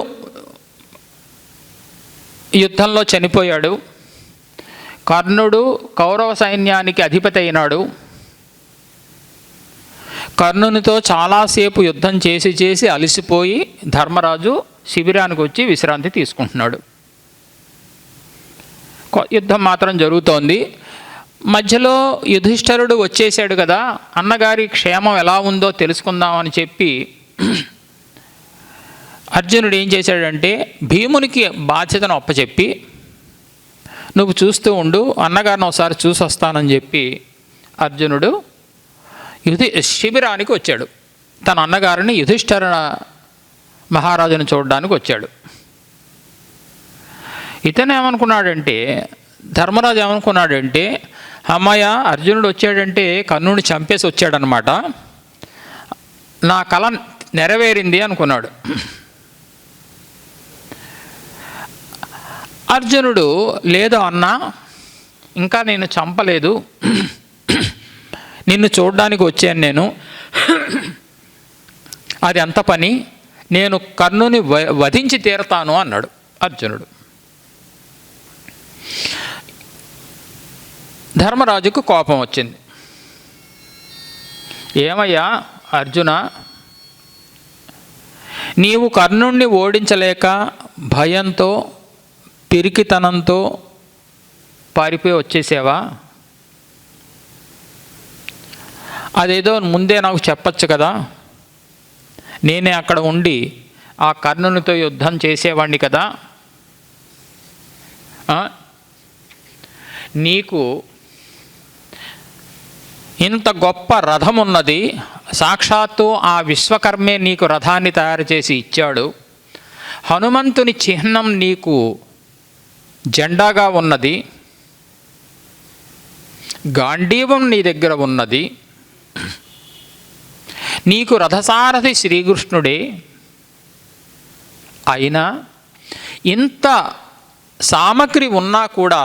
యుద్ధంలో చనిపోయాడు. కర్ణుడు కౌరవ సైన్యానికి అధిపతి అయినాడు. కర్ణునితో చాలాసేపు యుద్ధం చేసి అలసిపోయి ధర్మరాజు శిబిరానికి వచ్చి విశ్రాంతి తీసుకుంటున్నాడు. యుద్ధం మాత్రం జరుగుతోంది. మధ్యలో యుధిష్ఠిరుడు వచ్చేసాడు కదా, అన్నగారి క్షేమం ఎలా ఉందో తెలుసుకుందామని చెప్పి అర్జునుడు ఏం చేశాడంటే భీమునికి బాధ్యతను అప్పచెప్పి నువ్వు చూస్తూ ఉండు, అన్నగారిని ఒకసారి చూసి వస్తానని చెప్పి అర్జునుడు శిబిరానికి వచ్చాడు. తన అన్నగారిని యుధిష్ఠిర మహారాజుని చూడడానికి వచ్చాడు. ఇతను ఏమనుకున్నాడంటే, ధర్మరాజు ఏమనుకున్నాడంటే, అమ్మాయ అర్జునుడు వచ్చాడంటే కర్ణుడిని చంపేసి వచ్చాడనమాట, నా కల నెరవేరింది అనుకున్నాడు. అర్జునుడు లేదు అన్నా, ఇంకా నేను చంపలేదు, నిన్ను చూడడానికి వచ్చాను నేను, అది ఎంత పని, నేను కర్ణుని వధించి తీరతాను అన్నాడు అర్జునుడు. ధర్మరాజుకు కోపం వచ్చింది. ఏమయ్యా అర్జున, నీవు కర్ణుణ్ణి ఓడించలేక భయంతో పిరికితనంతో పారిపోయి వచ్చేసావా? అదేదో ముందే నాకు చెప్పచ్చు కదా, నేనే అక్కడ ఉండి ఆ కర్ణునితో యుద్ధం చేసేవాడిని కదా. నీకు ఇంత గొప్ప రథం ఉన్నది, సాక్షాత్తు ఆ విశ్వకర్మే నీకు రథాన్ని తయారు చేసి ఇచ్చాడు, హనుమంతుని చిహ్నం నీకు జెండాగా ఉన్నది, గాంధీవం నీ దగ్గర ఉన్నది, నీకు రథసారథి శ్రీకృష్ణుడే, అయినా ఇంత సామగ్రి ఉన్నా కూడా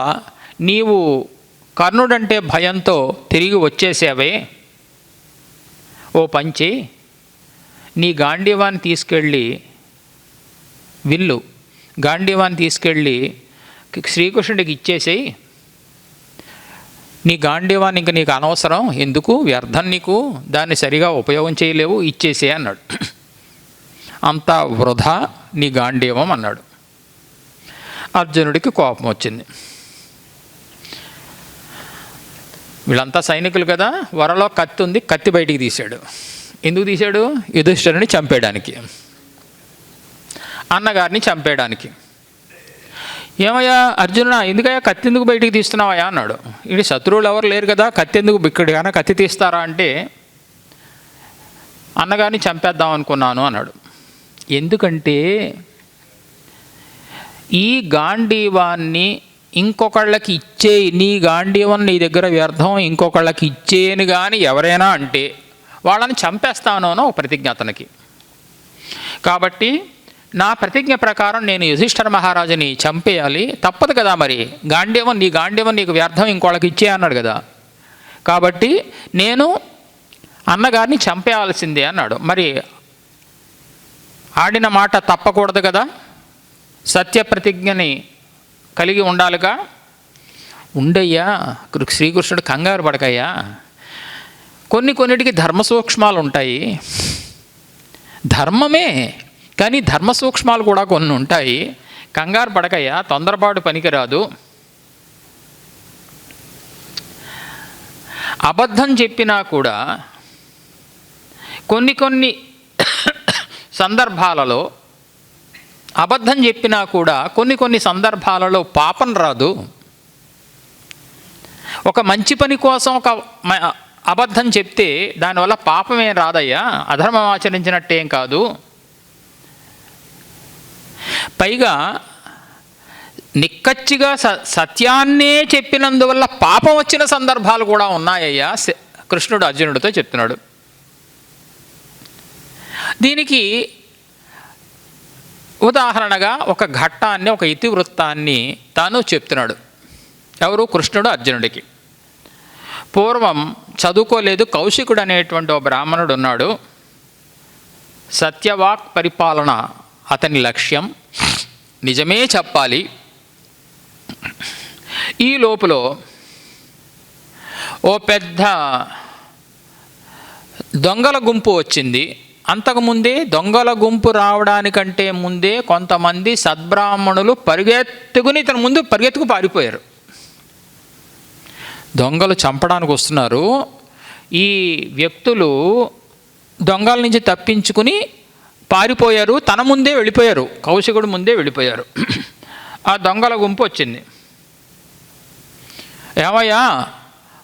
నీవు కర్ణుడంటే భయంతో తిరిగి వచ్చేసావే. ఓ పంచి, నీ గాంధీవాన్ని తీసుకెళ్ళి గాంధీవాన్ని తీసుకెళ్ళి శ్రీకృష్ణుడికి ఇచ్చేసేయి, నీ గాంధీవాన్ని ఇంక నీకు అనవసరం, ఎందుకు వ్యర్థం, నీకు దాన్ని సరిగా ఉపయోగం చేయలేవు, ఇచ్చేసే అన్నాడు. అంతా వృధా నీ గాంధీవం అన్నాడు. అర్జునుడికి కోపం వచ్చింది. వీళ్ళంతా సైనికులు కదా, వరలో కత్తి ఉంది, కత్తి బయటికి తీశాడు. ఎందుకు తీశాడు? యుధిష్ఠిరుని చంపేయడానికి, అన్నగారిని చంపేయడానికి. ఏమయ్యా అర్జునుడా, ఎందుకయ్యా కత్తి ఎందుకు బయటికి తీస్తున్నావయ్యా అన్నాడు. ఇది శత్రువులు ఎవరు లేరు కదా, కత్తి ఎందుకు ఇక్కడికైనా కత్తి తీస్తారా అంటే, అన్నగారిని చంపేద్దాం అనుకున్నాను అన్నాడు. ఎందుకంటే ఈ గాంధీవాన్ని ఇంకొకళ్ళకి ఇచ్చేయి, నీ గాంధీవం నీ దగ్గర వ్యర్థం, ఇంకొకళ్ళకి ఇచ్చేయని కానీ ఎవరైనా అంటే వాళ్ళని చంపేస్తాను అని ఒక ప్రతిజ్ఞ అతనికి. కాబట్టి నా ప్రతిజ్ఞ ప్రకారం నేను యుధిష్ఠిర మహారాజుని చంపేయాలి, తప్పదు కదా, మరి నీ గాంధీవం నీకు వ్యర్థం, ఇంకోళ్ళకి ఇచ్చే అన్నాడు కదా, కాబట్టి నేను అన్నగారిని చంపేయాల్సిందే అన్నాడు. మరి ఆడిన మాట తప్పకూడదు కదా, సత్య ప్రతిజ్ఞని కలిగి ఉండాలిగా. ఉండయ్యా, శ్రీకృష్ణుడు కంగారు పడకయ్యా, కొన్నిటికి ధర్మ సూక్ష్మాలు ఉంటాయి. ధర్మమే కానీ ధర్మ సూక్ష్మాలు కూడా కొన్ని ఉంటాయి. కంగారు పడకయ్యా, తొందరపాటు పనికిరాదు. అబద్ధం చెప్పినా కూడా కొన్ని సందర్భాలలో, అబద్ధం చెప్పినా కూడా కొన్ని సందర్భాలలో పాపం రాదు. ఒక మంచి పని కోసం ఒక అబద్ధం చెప్తే దానివల్ల పాపమేం రాదయ్యా, అధర్మం ఆచరించినట్టేం కాదు. పైగా నిక్కచ్చిగా సత్యాన్నే చెప్పినందువల్ల పాపం వచ్చిన సందర్భాలు కూడా ఉన్నాయ్యా, కృష్ణుడు అర్జునుడితో చెప్తున్నాడు. దీనికి ఉదాహరణగా ఒక ఘట్టాన్ని, ఒక ఇతివృత్తాన్ని తాను చెప్తున్నాడు. ఎవరు? కృష్ణుడు అర్జునుడికి. పూర్వం చదువుకోలేదు, కౌశికుడు అనేటువంటి ఓ బ్రాహ్మణుడు ఉన్నాడు. సత్యవాక్ పరిపాలన అతని లక్ష్యం, నిజమే చెప్పాలి. ఈ లోపల ఓ పెద్ద దొంగల గుంపు వచ్చింది. అంతకుముందే దొంగల గుంపు రావడానికంటే ముందే కొంతమంది సద్బ్రాహ్మణులు ఇతని ముందు పరిగెత్తుకు పారిపోయారు. దొంగలు చంపడానికి వస్తున్నారు, ఈ వ్యక్తులు దొంగల నుంచి తప్పించుకుని పారిపోయారు, తన ముందే వెళ్ళిపోయారు, కౌశికుడు ముందే వెళ్ళిపోయారు. ఆ దొంగల గుంపు వచ్చింది. ఏమయ్యా,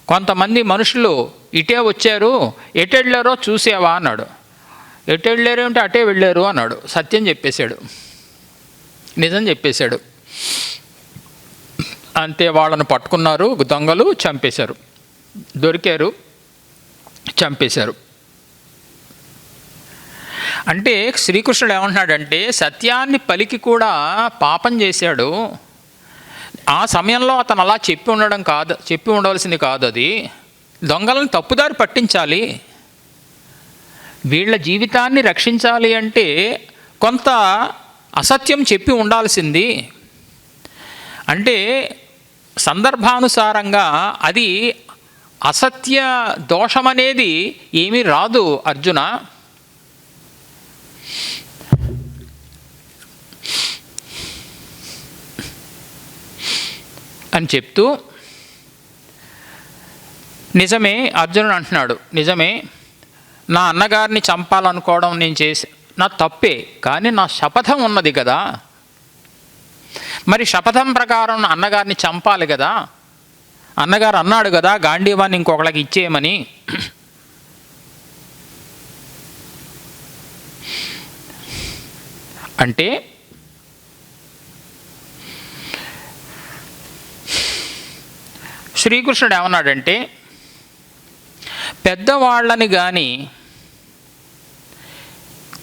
కొంతమంది మనుషులు ఇటే వచ్చారు, ఎటు వెళ్ళారో చూసావా అన్నాడు. ఎటు వెళ్ళారు అంటే అటే వెళ్ళారు అన్నాడు. సత్యం చెప్పేశాడు, నిజం చెప్పేశాడు. అంతే, వాళ్ళను పట్టుకున్నారు దొంగలు, చంపేశారు. దొరికారు, చంపేశారు. అంటే శ్రీకృష్ణుడు ఏమంటున్నాడంటే, సత్యాన్ని పలికి కూడా పాపం చేశాడు. ఆ సమయంలో అతను అలా చెప్పి ఉండవలసింది కాదు. అది దొంగలను తప్పుదారి పట్టించాలి. వీళ్ళ జీవితాన్ని రక్షించాలి అంటే కొంత అసత్యం చెప్పి ఉండాల్సింది. అంటే సందర్భానుసారంగా అది అసత్య దోషమనేది ఏమీ రాదు అర్జున. అని చెప్తూ, నిజమే అర్జునుడు అంటున్నాడు, నిజమే, నా అన్నగారిని చంపాలనుకోవడం నేను నా తప్పే, కానీ నా శపథం ఉన్నది కదా, మరి శపథం ప్రకారం అన్నగారిని చంపాలి కదా. అన్నగారు అన్నాడు కదా గాంధీవాన్ని ఇంకొకళ్ళకి ఇచ్చేయమని. అంటే శ్రీకృష్ణుడు ఏమన్నాడంటే, పెద్దవాళ్ళని కానీ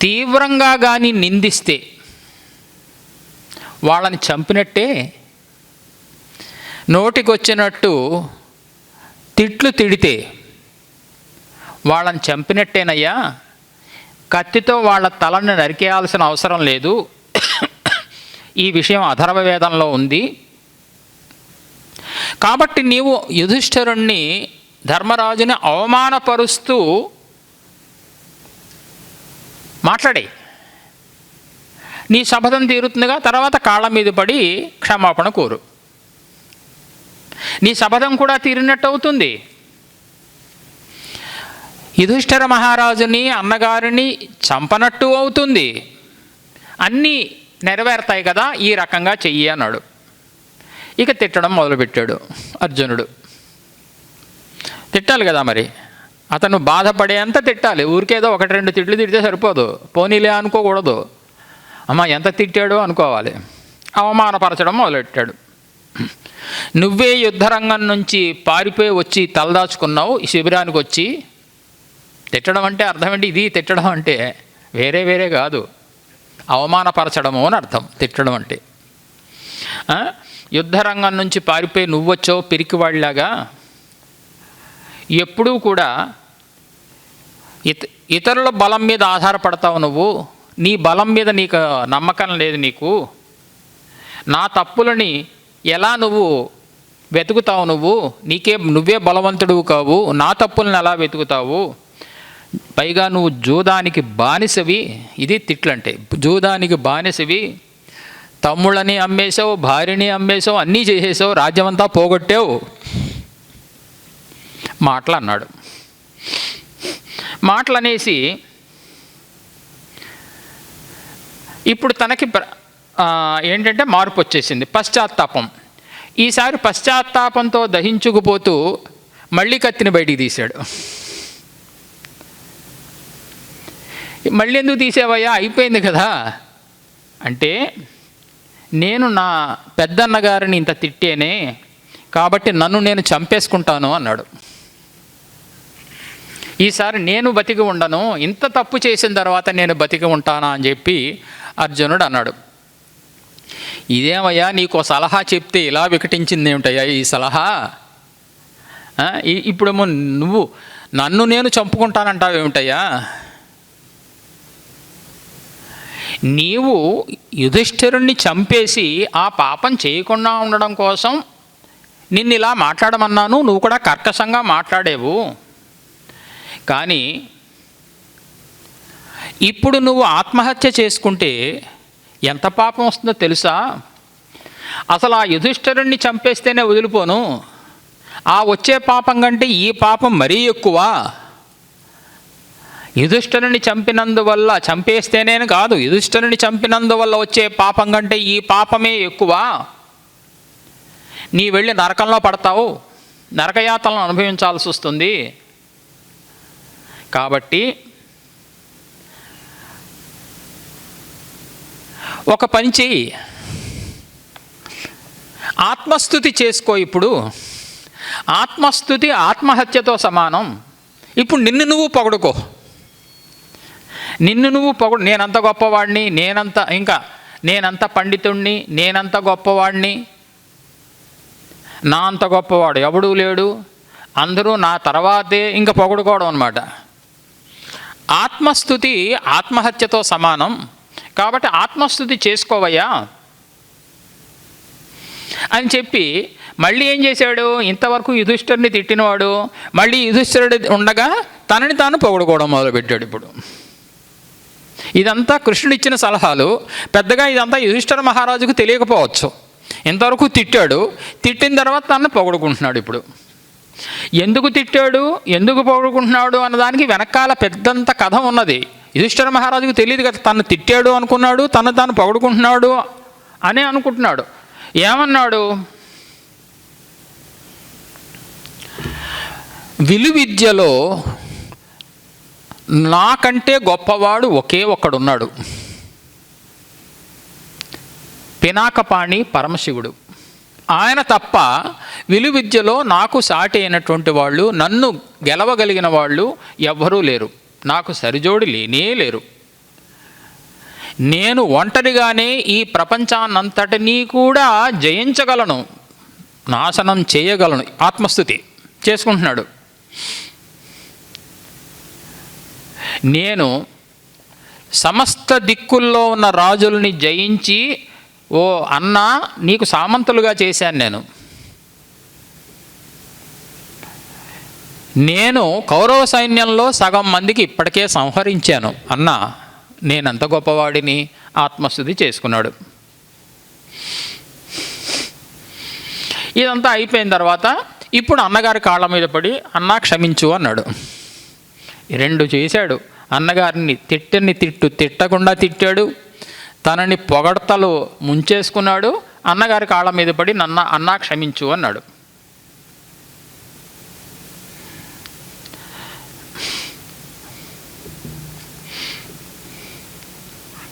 తీవ్రంగా కానీ నిందిస్తే వాళ్ళని చంపినట్టే, నోటికొచ్చినట్టు తిట్లు తిడితే వాళ్ళని చంపినట్టేనయ్యా. కత్తితో వాళ్ళ తలని నరికేయాల్సిన అవసరం లేదు. ఈ విషయం అథర్వవేదంలో ఉంది. కాబట్టి నీవు యుధిష్ఠిరుణ్ణి, ధర్మరాజుని అవమానపరుస్తూ మాట్లాడే, నీ శపథం తీరుతుందిగా, తర్వాత కాళ్ళ మీద పడి క్షమాపణ కోరు, నీ శపథం కూడా తీరినట్టు అవుతుంది. యుధిష్ఠిర మహారాజుని, అన్నగారిని చంపనట్టు అవుతుంది, అన్నీ నెరవేరుతాయి కదా, ఈ రకంగా చెయ్యి అన్నాడు. ఇక తిట్టడం మొదలుపెట్టాడు అర్జునుడు. తిట్టాలి కదా మరి, అతను బాధపడేంత తిట్టాలి. ఊరికేదో 1-2 తిట్లు తిడితే సరిపోదు, పోనీలే అనుకోకూడదు. అమ్మ ఎంత తిట్టాడో అనుకోవాలి. అవమానపరచడం మొదలెట్టాడు. నువ్వే యుద్ధరంగం నుంచి పారిపోయి వచ్చి తలదాచుకున్నావు ఈ శిబిరానికి వచ్చి. తిట్టడం అంటే అర్థం ఏంటి? ఇది తిట్టడం అంటే వేరే కాదు, అవమానపరచడము అని అర్థం తిట్టడం అంటే. యుద్ధరంగం నుంచి పారిపోయి నువ్వొచ్చావు పిరికివాడిలాగా. ఎప్పుడూ కూడా ఇతరుల బలం మీద ఆధారపడతావు నువ్వు, నీ బలం మీద నీకు నమ్మకం లేదు, నీకు నా తప్పులని ఎలా నువ్వు వెతుకుతావు, నువ్వే బలవంతుడువు కావు, నా తప్పులను ఎలా వెతుకుతావు, పైగా నువ్వు జూదానికి బానిసవి. ఇది తిట్లంటే, జూదానికి బానిసవి, తమ్ముళ్ళని అమ్మేశావు, భార్యని అమ్మేశావు, అన్నీ చేసేసావు, రాజ్యమంతా పోగొట్టావు మాటలు అన్నాడు. మాటలు అనేసి ఇప్పుడు తనకి ఏంటంటే మార్పు వచ్చేసింది, పశ్చాత్తాపం. ఈసారి పశ్చాత్తాపంతో దహించుకుపోతూ మళ్ళీ కత్తిని బయటికి తీశాడు. మళ్ళీ ఎందుకు తీసేవయ్యా, అయిపోయింది కదా అంటే, నేను నా పెద్దన్నగారిని ఇంత తిట్టేనే, కాబట్టి నన్ను నేను చంపేసుకుంటాను అన్నాడు. ఈసారి నేను బతికి ఉండను, ఇంత తప్పు చేసిన తర్వాత నేను బతికి ఉంటానా అని చెప్పి అర్జునుడు అన్నాడు. ఇదేమయ్యా, నీకు సలహా చెప్తే ఇలా వికటించింది ఏమిటయ్యా ఈ సలహా? ఇప్పుడేమో నువ్వు నన్ను నేను చంపుకుంటానంటావు ఏమిటయ్యా? నీవు యుధిష్ఠిరుణ్ణి చంపేసి ఆ పాపం చేయకుండా ఉండడం కోసం నిన్ను ఇలా మాట్లాడమన్నాను, నువ్వు కూడా కర్కశంగా మాట్లాడేవు. కానీ ఇప్పుడు నువ్వు ఆత్మహత్య చేసుకుంటే ఎంత పాపం వస్తుందో తెలుసా? అసలు ఆ యుధిష్ఠిరుణ్ణి చంపేస్తేనే వదిలిపోను, ఆ వచ్చే పాపం కంటే ఈ పాపం మరీ ఎక్కువ. యుధిష్ఠిరుని చంపేస్తేనే కాదు, యుధిష్ఠిరుని చంపినందువల్ల వచ్చే పాపం కంటే ఈ పాపమే ఎక్కువ. నీ వెళ్ళి నరకంలో పడతావు, నరకయాతలను అనుభవించాల్సి వస్తుంది. కాబట్టి ఒక పని చెయ్యి, ఆత్మస్తుతి చేసుకో. ఇప్పుడు ఆత్మస్తుతి ఆత్మహత్యతో సమానం. ఇప్పుడు నిన్ను నువ్వు పొగడుకో, నేనంత గొప్పవాడిని, నేనంత పండితుణ్ణి, నేనంత గొప్పవాడిని, నా అంత గొప్పవాడు ఎవడూ లేడు, అందరూ నా తర్వాతే ఇంకా పొగడుకోవడం అన్నమాట. ఆత్మస్తుతి ఆత్మహత్యతో సమానం. కాబట్టి ఆత్మస్తుతి చేసుకోవయ్యా అని చెప్పి మళ్ళీ ఏం చేశాడు, ఇంతవరకు యుధిష్ఠిరుని తిట్టినవాడు మళ్ళీ యుధిష్ఠిరుడు ఉండగా తనని తాను పొగడుకోవడం మొదలుపెట్టాడు. ఇప్పుడు ఇదంతా కృష్ణుడు ఇచ్చిన సలహాలు. పెద్దగా ఇదంతా యుధిష్ఠిర మహారాజుకు తెలియకపోవచ్చు. ఇంతవరకు తిట్టాడు, తిట్టిన తర్వాత తనను పొగడుకుంటున్నాడు. ఇప్పుడు ఎందుకు తిట్టాడు, ఎందుకు పొగడుకుంటున్నాడు అన్నదానికి వెనకాల పెద్దంత కథ ఉన్నది. యుధిష్ఠిర మహారాజుకు తెలియదు కదా, తను తిట్టాడు అనుకున్నాడు, తాను పొగడుకుంటున్నాడు అని అనుకుంటున్నాడు. ఏమన్నాడు, విలువిద్యలో నాకంటే గొప్పవాడు ఒకే ఒక్కడున్నాడు, పినాకపాణి పరమశివుడు. ఆయన తప్ప విలువిద్యలో నాకు సాటి అయినటువంటి వాళ్ళు, నన్ను గెలవగలిగిన వాళ్ళు ఎవ్వరూ లేరు, నాకు సరిజోడి లేనే లేరు. నేను ఒంటరిగానే ఈ ప్రపంచాన్నంతటినీ కూడా జయించగలను, నాశనం చేయగలను. ఆత్మస్తుతి చేసుకుంటున్నాడు. నేను సమస్త దిక్కుల్లో ఉన్న రాజుల్ని జయించి, ఓ అన్నా నీకు సామంతులుగా చేశాను. నేను కౌరవ సైన్యంలో సగం మందికి ఇప్పటికే సంహరించాను అన్నా, నేనంత గొప్పవాడిని. ఆత్మస్తుతి చేసుకున్నాడు. ఇదంతా అయిపోయిన తర్వాత ఇప్పుడు అన్నగారి కాళ్ళ మీద పడి అన్నా క్షమించు అన్నాడు. రెండు చేశాడు. అన్నగారిని తిట్టకుండా తిట్టాడు, తనని పొగడ్తలు ముంచేసుకున్నాడు. అన్నగారి కాళ్ళ మీద పడి అన్నా క్షమించు అన్నాడు.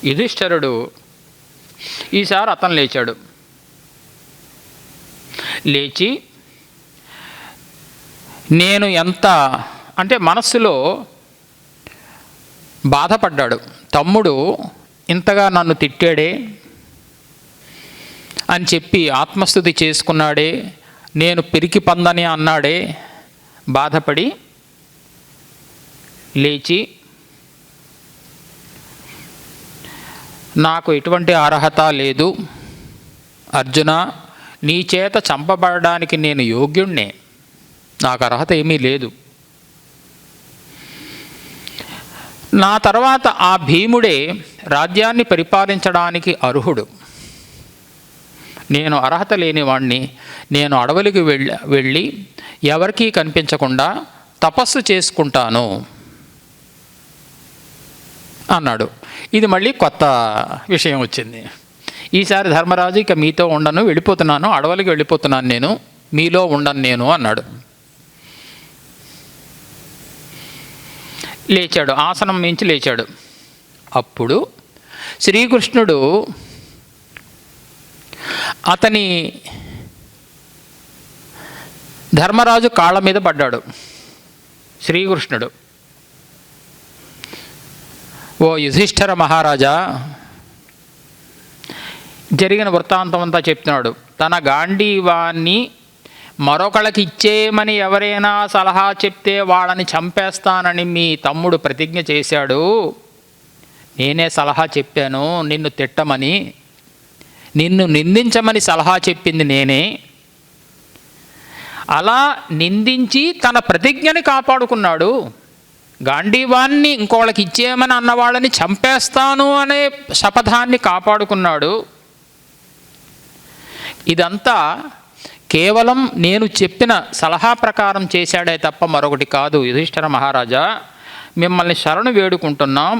యుధిష్ఠిరుడు ఈసారి అతను లేచాడు. లేచి నేను ఎంత అంటే మనస్సులో బాధపడ్డాడు. తమ్ముడు ఇంతగా నన్ను తిట్టాడే అని చెప్పి ఆత్మస్తుతి చేసుకున్నాడే, నేను పిరికి పందని అన్నాడే, బాధపడి లేచి నాకు ఎటువంటి అర్హత లేదు అర్జున, నీ చేత చంపబడడానికి నేను యోగ్యుణ్ణే, నాకు అర్హత ఏమీ లేదు. నా తర్వాత ఆ భీముడే రాజ్యాన్ని పరిపాలించడానికి అర్హుడు. నేను అర్హత లేనివాణ్ణి. నేను అడవులకు వెళ్ళి ఎవరికీ కనిపించకుండా తపస్సు చేసుకుంటాను అన్నాడు. ఇది మళ్ళీ కొత్త విషయం వచ్చింది. ఈసారి ధర్మరాజు, ఇక మీతో ఉండను, వెళ్ళిపోతున్నాను, అడవులకి వెళ్ళిపోతున్నాను, నేను మీలో ఉండను నేను అన్నాడు. లేచాడు, ఆసనం మించి లేచాడు. అప్పుడు శ్రీకృష్ణుడు అతని ధర్మరాజు కాళ్ళ మీద పడ్డాడు. శ్రీకృష్ణుడు, ఓ యుధిష్ఠిర మహారాజా, జరిగిన వృత్తాంతం అంతా చెప్తున్నాడు. తన గాంధీవాన్ని మరొకళ్ళకి ఇచ్చేయమని ఎవరైనా సలహా చెప్తే వాళ్ళని చంపేస్తానని మీ తమ్ముడు ప్రతిజ్ఞ చేశాడు. నేనే సలహా చెప్పాను నిన్ను తిట్టమని, నిన్ను నిందించమని సలహా చెప్పింది నేనే. అలా నిందించి తన ప్రతిజ్ఞని కాపాడుకున్నాడు. గాంధీవాన్ని ఇంకోళ్ళకి ఇచ్చేయమని అన్నవాళ్ళని చంపేస్తాను అనే శపథాన్ని కాపాడుకున్నాడు. ఇదంతా కేవలం నేను చెప్పిన సలహా ప్రకారం చేశాడే తప్ప మరొకటి కాదు. యుధిష్ఠిర మహారాజా, మిమ్మల్ని శరణు వేడుకుంటున్నాం,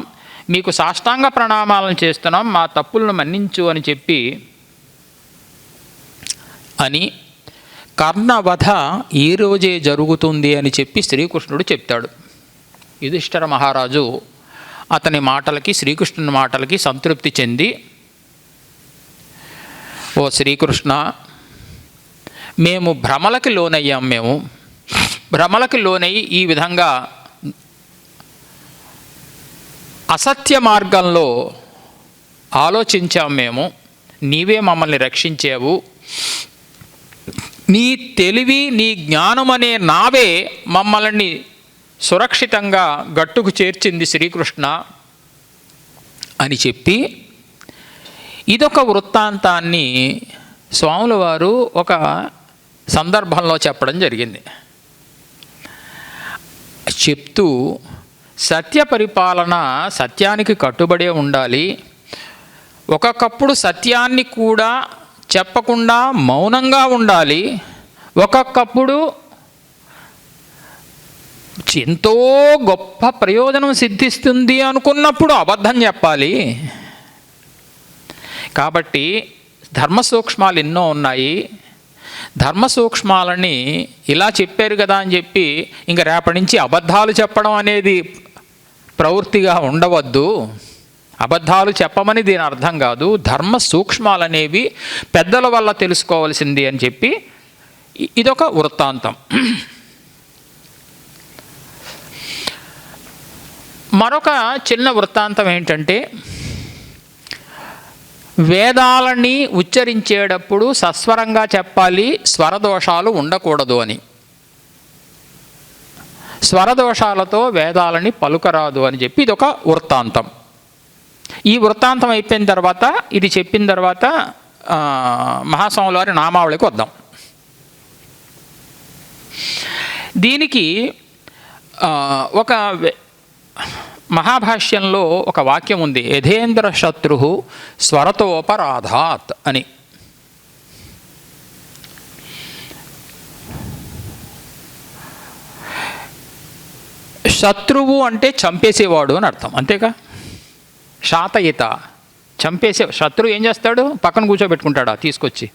మీకు సాష్టాంగ ప్రణామాలను చేస్తున్నాం, మా తప్పులను మన్నించు అని చెప్పి అని కర్ణవధ ఈ రోజే జరుగుతుంది అని చెప్పి శ్రీకృష్ణుడు చెప్తాడు. యుధిష్ఠిర మహారాజు అతని మాటలకి, శ్రీకృష్ణుని మాటలకి సంతృప్తి చెంది, ఓ శ్రీకృష్ణ, మేము భ్రమలకి లోనయ్యాం, మేము భ్రమలకి లోనయ్యి ఈ విధంగా అసత్య మార్గంలో ఆలోచించాం మేము. నీవే మమ్మల్ని రక్షించావు. నీ తెలివి, నీ జ్ఞానం అనే నావే మమ్మల్ని సురక్షితంగా గట్టుకు చేర్చింది శ్రీకృష్ణ అని చెప్పి ఇదొక వృత్తాంతాన్ని స్వాముల వారు ఒక సందర్భంలో చెప్పడం జరిగింది. చెప్తూ సత్య పరిపాలన సత్యానికి కట్టుబడే ఉండాలి. ఒక్కొక్కప్పుడు సత్యాన్ని కూడా చెప్పకుండా మౌనంగా ఉండాలి. ఒక్కొక్కప్పుడు ఎంతో గొప్ప ప్రయోజనం సిద్ధిస్తుంది అనుకున్నప్పుడు అబద్ధం చెప్పాలి. కాబట్టి ధర్మ సూక్ష్మాలు ఎన్నో ఉన్నాయి. ధర్మ సూక్ష్మాలని ఇలా చెప్పారు కదా అని చెప్పి ఇంకా రేపటి నుంచి అబద్ధాలు చెప్పడం అనేది ప్రవృత్తిగా ఉండవద్దు. అబద్ధాలు చెప్పమని దీని అర్థం కాదు. ధర్మ సూక్ష్మాలు అనేవి పెద్దల వల్ల తెలుసుకోవాల్సింది అని చెప్పి ఇదొక వృత్తాంతం. మరొక చిన్న వృత్తాంతం ఏంటంటే, వేదాలని ఉచ్చరించేటప్పుడు సస్వరంగా చెప్పాలి, స్వరదోషాలు ఉండకూడదు అని. స్వరదోషాలతో వేదాలని పలుకరాదు అని చెప్పి ఇదొక వృత్తాంతం. ఈ వృత్తాంతం అయిపోయిన తర్వాత, ఇది చెప్పిన తర్వాత మహాస్వాముల వారి నామావళికి వద్దాం. దీనికి ఒక మహాభాష్యంలో ఒక వాక్యం ఉంది, యథేంద్ర శత్రు స్వరతోపరాధాత్ అని. శత్రువు అంటే చంపేసేవాడు అని అర్థం, అంతేగా. శాతయిత, చంపేసే. శత్రువు ఏం చేస్తాడు? పక్కన కూర్చోబెట్టుకుంటాడా తీసుకొచ్చి?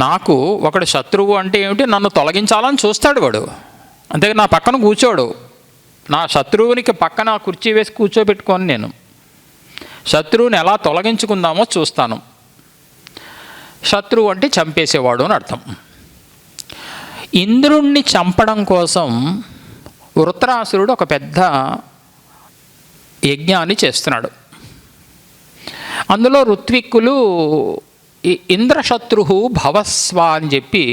నాకు ఒకడు శత్రువు అంటే ఏమిటి? నన్ను తొలగించాలని చూస్తాడు వాడు, అంతేగా. నా పక్కన కూర్చోడు. నా శత్రువునికి పక్కన కుర్చీ వేసి కూర్చోబెట్టుకొని నేను శత్రువుని ఎలా తొలగించుకుందామో చూస్తాను. శత్రువు అంటే చంపేసేవాడు అని అర్థం. ఇంద్రుణ్ణి చంపడం కోసం వృత్రాసురుడు ఒక పెద్ద యజ్ఞాన్ని చేస్తున్నాడు. అందులో ఋత్విక్కులు ఇంద్రశత్రు భవస్వ అని చెప్పి,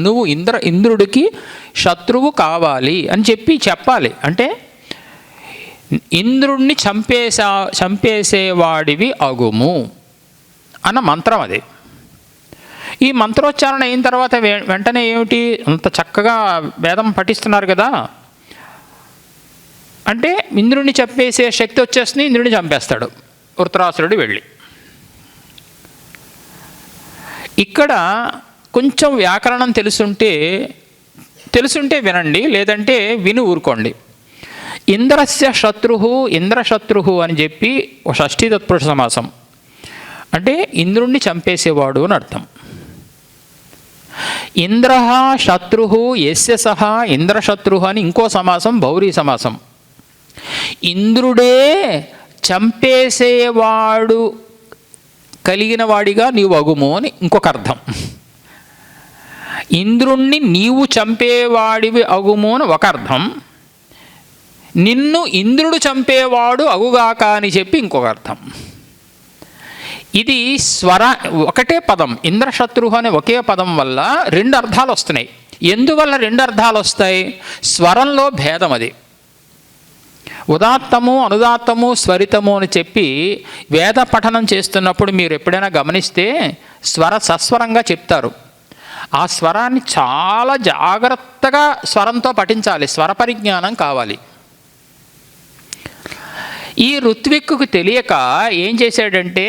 నువ్వు ఇంద్రుడికి శత్రువు కావాలి అని చెప్పాలి. అంటే ఇంద్రుణ్ణి చంపేసేవాడివి అగుము అన్న మంత్రం అది. ఈ మంత్రోచ్చారణ అయిన తర్వాత వెంటనే ఏమిటి, అంత చక్కగా వేదం పఠిస్తున్నారు కదా, అంటే ఇంద్రుడిని చంపేసే శక్తి వచ్చేస్తుంది, ఇంద్రుడిని చంపేస్తాడు వృత్రాసురుడు వెళ్ళి. ఇక్కడ కొంచెం వ్యాకరణం తెలుసుంటే వినండి, లేదంటే విని ఊరుకోండి. ఇంద్రస్య ఇంద్రశత్రు అని చెప్పి ఒక షష్ఠీ తత్పురుష సమాసం, అంటే ఇంద్రుణ్ణి చంపేసేవాడు అని అర్థం. ఇంద్ర శత్రు యస్య సహ ఇంద్రశత్రు అని ఇంకో సమాసం బౌరీ సమాసం. ఇంద్రుడే చంపేసేవాడు కలిగిన వాడిగా నీవు అగుము అని ఇంకొక అర్థం. ఇంద్రుణ్ణి నీవు చంపేవాడివి అగుము అని ఒక అర్థం. నిన్ను ఇంద్రుడు చంపేవాడు అగుగాక అని చెప్పి ఇంకొక అర్థం. ఇది ఒకటే పదం, ఇంద్రశత్రు అనే ఒకే పదం వల్ల రెండు అర్థాలు వస్తున్నాయి. ఎందువల్ల రెండు అర్థాలు వస్తాయి? స్వరంలో భేదం అది. ఉదాత్తము, అనుదాత్తము, స్వరితము అని చెప్పి వేద పఠనం చేస్తున్నప్పుడు మీరు ఎప్పుడైనా గమనిస్తే సస్వరంగా చెప్తారు. ఆ స్వరాన్ని చాలా జాగ్రత్తగా స్వరంతో పఠించాలి, స్వర పరిజ్ఞానం కావాలి. ఈ ఋత్విక్కుకు తెలియక ఏం చేశాడంటే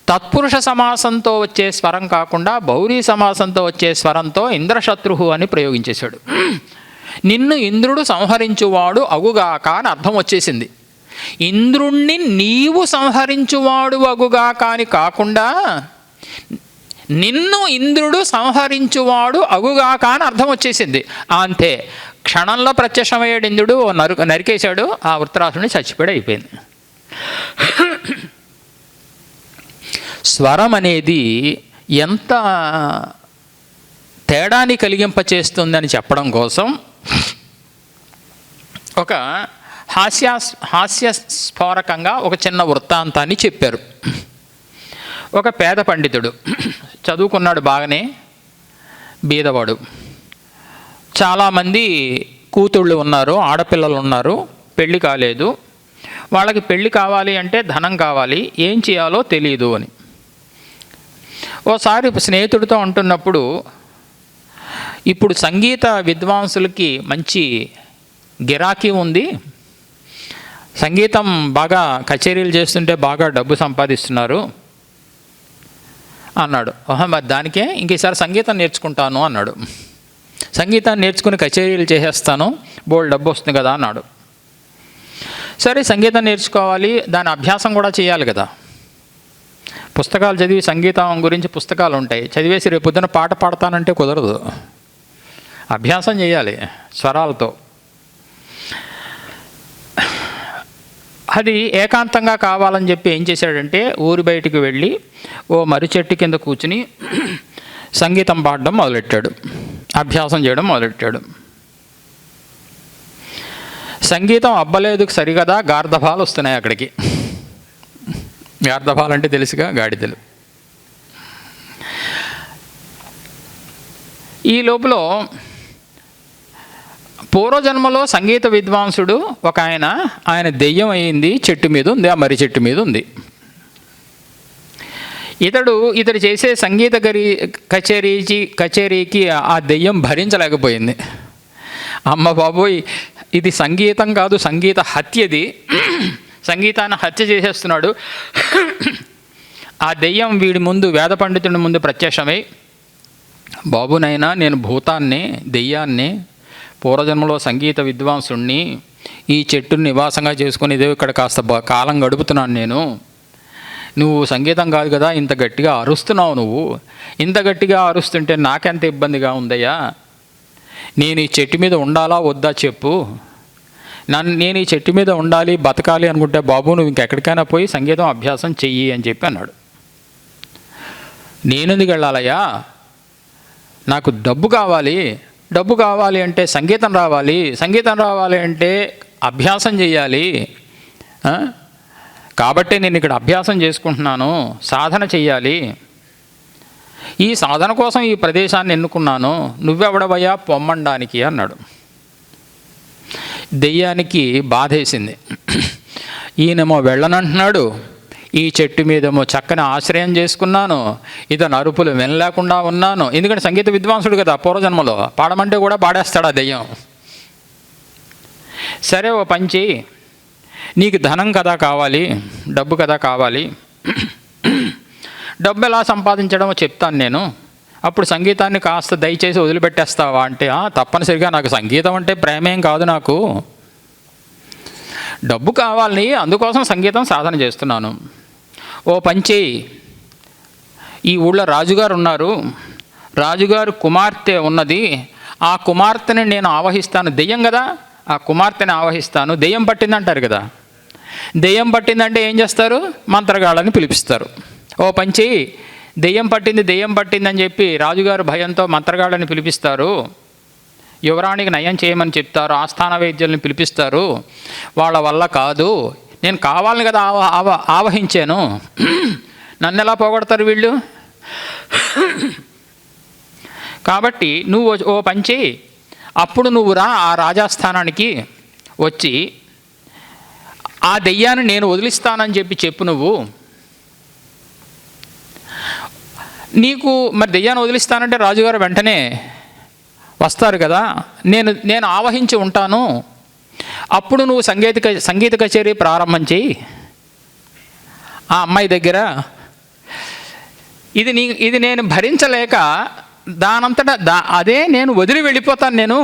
తత్పురుష సమాసంతో వచ్చే స్వరం కాకుండా బౌరీ సమాసంతో వచ్చే స్వరంతో ఇంద్రశత్రు అని ప్రయోగించేశాడు. నిన్ను ఇంద్రుడు సంహరించువాడు అగుగాక అని అర్థం వచ్చేసింది. ఇంద్రుణ్ణి నీవు సంహరించువాడు అగుగాక అని కాకుండా నిన్ను ఇంద్రుడు సంహరించువాడు అగుగాక అని అర్థం వచ్చేసింది. అంతే, క్షణంలో ప్రత్యక్షమయ్యాడు ఇంద్రుడు, నరికేశాడు, ఆ వృత్రాసురుడిని చచ్చిపోయాడు, అయిపోయింది. స్వరం అనేది ఎంత తేడాన్ని కలిగింపచేస్తుందని చెప్పడం కోసం ఒక హాస్యస్ఫోరకంగా ఒక చిన్న వృత్తాంతాన్ని చెప్పారు. ఒక పేద పండితుడు, చదువుకున్నాడు బాగానే, బీదవాడు. చాలామంది కూతుళ్ళు ఉన్నారు, ఆడపిల్లలు ఉన్నారు, పెళ్ళి కాలేదు. వాళ్ళకి పెళ్ళి కావాలి అంటే ధనం కావాలి, ఏం చేయాలో తెలియదు అని. ఓసారి స్నేహితుడితో అంటున్నప్పుడు, ఇప్పుడు సంగీత విద్వాంసులకి మంచి గిరాకీ ఉంది, సంగీతం బాగా కచేరీలు చేస్తుంటే బాగా డబ్బు సంపాదిస్తున్నారు అన్నాడు. మరి దానికే ఇంకేసారి సంగీతం నేర్చుకుంటాను అన్నాడు. సంగీతాన్ని నేర్చుకుని కచేరీలు చేసేస్తాను, బోల్డ్ డబ్బు వస్తుంది కదా అన్నాడు. సరే, సంగీతం నేర్చుకోవాలి, దాని అభ్యాసం కూడా చేయాలి కదా. పుస్తకాలు చదివి సంగీతం గురించి పుస్తకాలు ఉంటాయి, చదివేసి రేపు పొద్దున పాట పాడతానంటే కుదరదు, అభ్యాసం చేయాలి స్వరాలతో. అది ఏకాంతంగా కావాలని చెప్పి ఏం చేశాడంటే ఊరి బయటికి వెళ్ళి ఓ మర్రి చెట్టు కింద కూర్చుని సంగీతం పాడడం మొదలెట్టాడు, అభ్యాసం చేయడం మొదలెట్టాడు. సంగీతం అబ్బలేదు సరిగదా, గార్ధభాలు వస్తున్నాయి అక్కడికి. గార్ధభాలు అంటే తెలుసుగా, గాడిదలు. ఈ లోపల పూర్వజన్మలో సంగీత విద్వాంసుడు ఒక ఆయన దెయ్యం అయింది, చెట్టు మీద ఉంది, ఆ మర్రి చెట్టు మీద ఉంది. ఇతడు చేసే సంగీత కచేరీకి ఆ దెయ్యం భరించలేకపోయింది. అమ్మ బాబోయ్, ఇది సంగీతం కాదు, సంగీత హత్యది, సంగీతాన్ని హత్య చేసేస్తున్నాడు. ఆ దెయ్యం వీడి ముందు, వేద పండితుడి ముందు ప్రత్యక్షమై, బాబునైనా నేను భూతాన్ని, దెయ్యాన్ని, పూర్వజన్మలో సంగీత విద్వాంసుణ్ణి, ఈ చెట్టుని నివాసంగా చేసుకుని ఇదే ఇక్కడ కాస్త కాలం గడుపుతున్నాను నేను. నువ్వు సంగీతం కాదు కదా ఇంత గట్టిగా అరుస్తున్నావు, నువ్వు ఇంత గట్టిగా అరుస్తుంటే నాకెంత ఇబ్బందిగా ఉందయ్యా. నేను ఈ చెట్టు మీద ఉండాలా వద్దా చెప్పు. నేను ఈ చెట్టు మీద ఉండాలి, బతకాలి అనుకుంటే బాబు నువ్వు ఇంకెక్కడికైనా పోయి సంగీతం అభ్యాసం చెయ్యి అని చెప్పి అన్నాడు. నేనెందుకు వెళ్ళాలయ్యా, నాకు డబ్బు కావాలి అంటే సంగీతం రావాలి అంటే అభ్యాసం చెయ్యాలి. కాబట్టి నేను ఇక్కడ అభ్యాసం చేసుకుంటున్నాను, సాధన చెయ్యాలి. ఈ సాధన కోసం ఈ ప్రదేశాన్ని ఎన్నుకున్నాను, నువ్వెవడవయ్యా పొమ్మండానికి అన్నాడు. దెయ్యానికి బాధేసింది. ఈయనేమో వెళ్ళనంటున్నాడు, ఈ చెట్టు మీదేమో చక్కని ఆశ్రయం చేసుకున్నాను, ఇతను అరుపులు వినలేకుండా ఉన్నాను. ఎందుకంటే సంగీత విద్వాంసుడు కదా, పూర్వజన్మలో పాడమంటే కూడా పాడేస్తాడు ఆ దెయ్యం. సరే ఓ పంచి, నీకు ధనం కదా కావాలి, డబ్బు కదా కావాలి, డబ్బు ఎలా సంపాదించడమో చెప్తాను నేను, అప్పుడు సంగీతాన్ని కాస్త దయచేసి వదిలిపెట్టేస్తావా అంటే, తప్పనిసరిగా నాకు సంగీతం అంటే ప్రేమేం కాదు, నాకు డబ్బు కావాలి, అందుకోసం సంగీతం సాధన చేస్తున్నాను. ఓ పంచి, ఈ ఊళ్ళో రాజుగారు ఉన్నారు, రాజుగారు కుమార్తె ఉన్నది, ఆ కుమార్తెని నేను ఆవహిస్తాను. దెయ్యం కదా, ఆ కుమార్తెని ఆవహిస్తాను. దెయ్యం పట్టిందంటారు కదా, దెయ్యం పట్టిందంటే ఏం చేస్తారు? మంత్రగాళ్ళని పిలిపిస్తారు. ఓ పంచి, దెయ్యం పట్టిందని చెప్పి రాజుగారు భయంతో మంత్రగాళ్ళని పిలిపిస్తారు, యువరాణికి నయం చేయమని చెప్తారు, ఆస్థాన వైద్యుల్ని పిలిపిస్తారు. వాళ్ళ వల్ల కాదు, నేను కావాలని కదా ఆవహించాను, నన్ను ఎలా పోగొడతారు వీళ్ళు? కాబట్టి నువ్వు ఓ పంచి, అప్పుడు నువ్వు రా ఆ రాజాస్థానానికి వచ్చి ఆ దెయ్యాన్ని నేను వదిలిస్తానని చెప్పు నువ్వు. నీకు మరి దెయ్యాన్ని వదిలిస్తానంటే రాజుగారు వెంటనే వస్తారు కదా, నేను ఆవహించి ఉంటాను, అప్పుడు నువ్వు సంగీత కచేరీ ప్రారంభం చేయి ఆ అమ్మాయి దగ్గర. ఇది నేను భరించలేక దానంతటా అదే నేను వదిలి వెళ్ళిపోతాను, నేను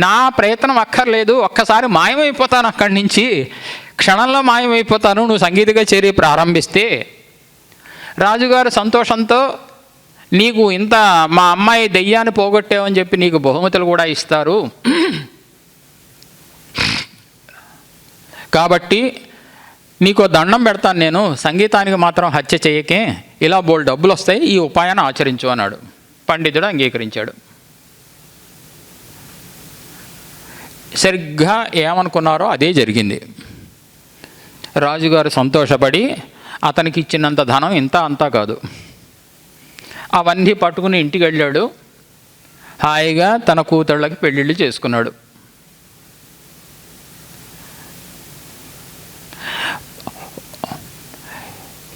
నా ప్రయత్నం అక్కర్లేదు, ఒక్కసారి మాయమైపోతాను, అక్కడి నుంచి క్షణంలో మాయమైపోతాను నువ్వు సంగీత కచేరీ ప్రారంభిస్తే. రాజుగారు సంతోషంతో నీకు ఇంత మా అమ్మాయి దెయ్యాన్ని పోగొట్టావని చెప్పి నీకు బహుమతులు కూడా ఇస్తారు. కాబట్టి నీకు దండం పెడతాను, నేను సంగీతానికి మాత్రం హత్య చేయకే, ఇలా బోల్ డబ్బులు వస్తాయి, ఈ ఉపాయాన్ని ఆచరించు అన్నాడు. పండితుడు అంగీకరించాడు. సరిగ్గా ఏమనుకున్నారో అదే జరిగింది. రాజుగారు సంతోషపడి అతనికి ఇచ్చినంత ధనం ఇంత అంతా కాదు, అవన్నీ పట్టుకుని ఇంటికి వెళ్ళాడు. హాయిగా తన కూతుళ్ళకి పెళ్ళిళ్ళు చేసుకున్నాడు.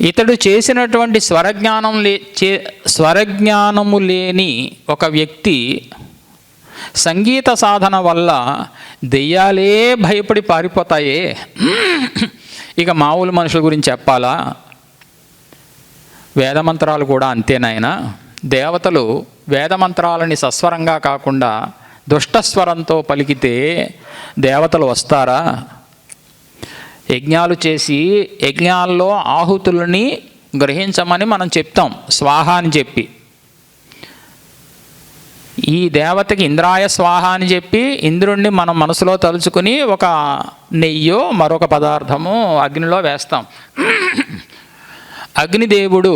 ఇతడు చేసినటువంటి స్వరజ్ఞానము లేని ఒక వ్యక్తి సంగీత సాధన వల్ల దెయ్యాలే భయపడి పారిపోతాయే, ఇక మామూలు మనుషుల గురించి చెప్పాలా? వేదమంత్రాలు కూడా అంతేనాయన. దేవతలు వేదమంత్రాలని సస్వరంగా కాకుండా దుష్టస్వరంతో పలికితే దేవతలు వస్తారా? యజ్ఞాలు చేసి యజ్ఞాల్లో ఆహుతులని గ్రహించమని మనం చెప్తాం, స్వాహ అని చెప్పి. ఈ దేవతకి ఇంద్రాయ స్వాహ అని చెప్పి ఇంద్రుణ్ణి మనం మనసులో తలుచుకుని ఒక నెయ్యో మరొక పదార్థము అగ్నిలో వేస్తాం. అగ్నిదేవుడు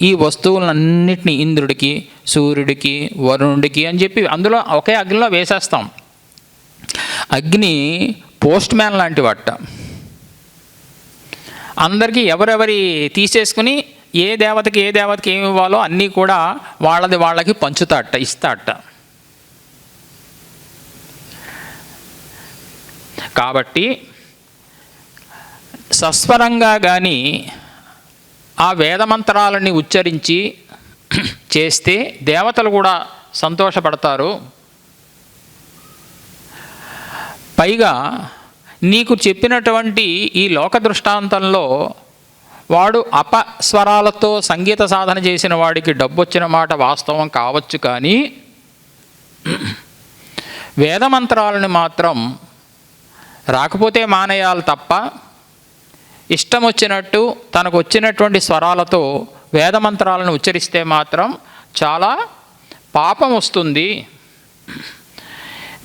ఈ వస్తువులన్నిటినీ ఇంద్రుడికి, సూర్యుడికి, వరుణుడికి అని చెప్పి అందులో ఒకే అగ్నిలో వేసేస్తాం. అగ్ని పోస్ట్ మ్యాన్ లాంటి వాట, అందరికీ ఎవరెవరి తీసేసుకుని ఏ దేవతకి ఏమి ఇవ్వాలో అన్నీ కూడా వాళ్ళకి పంచుతాట, ఇస్తాట. కాబట్టి సస్వరంగా కానీ ఆ వేదమంత్రాలని ఉచ్చరించి చేస్తే దేవతలు కూడా సంతోషపడతారు. పైగా నీకు చెప్పినటువంటి ఈ లోక దృష్టాంతంలో వాడు అపస్వరాలతో సంగీత సాధన చేసిన వాడికి డబ్బు వచ్చిన మాట వాస్తవం కావచ్చు, కానీ వేదమంత్రాలను మాత్రం రాకపోతే మానేయాలి తప్ప ఇష్టం వచ్చినట్టు తనకు వచ్చినటువంటి స్వరాలతో వేదమంత్రాలను ఉచ్చరిస్తే మాత్రం చాలా పాపం వస్తుంది.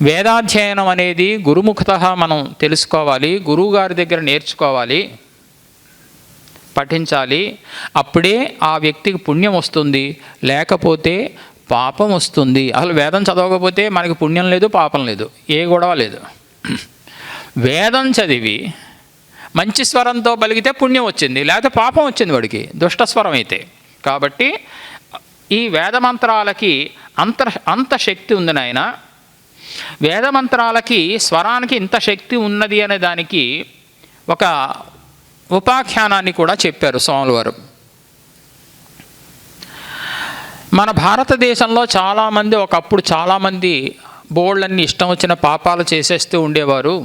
వేదాధ్యయనం అనేది గురుముఖతః మనం తెలుసుకోవాలి, గురువుగారి దగ్గర నేర్చుకోవాలి, పఠించాలి. అప్పుడే ఆ వ్యక్తికి పుణ్యం వస్తుంది, లేకపోతే పాపం వస్తుంది. అసలు వేదం చదవకపోతే మనకి పుణ్యం లేదు, పాపం లేదు, ఏ గొడవ లేదు. వేదం చదివి మంచి స్వరంతో పలికితే పుణ్యం వచ్చింది, లేకపోతే పాపం వచ్చింది వాడికి, దుష్టస్వరం అయితే. కాబట్టి ఈ వేదమంత్రాలకి అంత శక్తి ఉంది నాయన. వేదమంత్రాలకి స్వరానికి ఇంత శక్తి ఉన్నది అనే దానికి ఒక ఉపాఖ్యానాన్ని కూడా చెప్పారు స్వాముల వారు. మన భారతదేశంలో చాలామంది ఒకప్పుడు చాలామంది బోళ్ళన్ని ఇష్టం వచ్చిన పాపాలు చేసేస్తూ ఉండేవారు.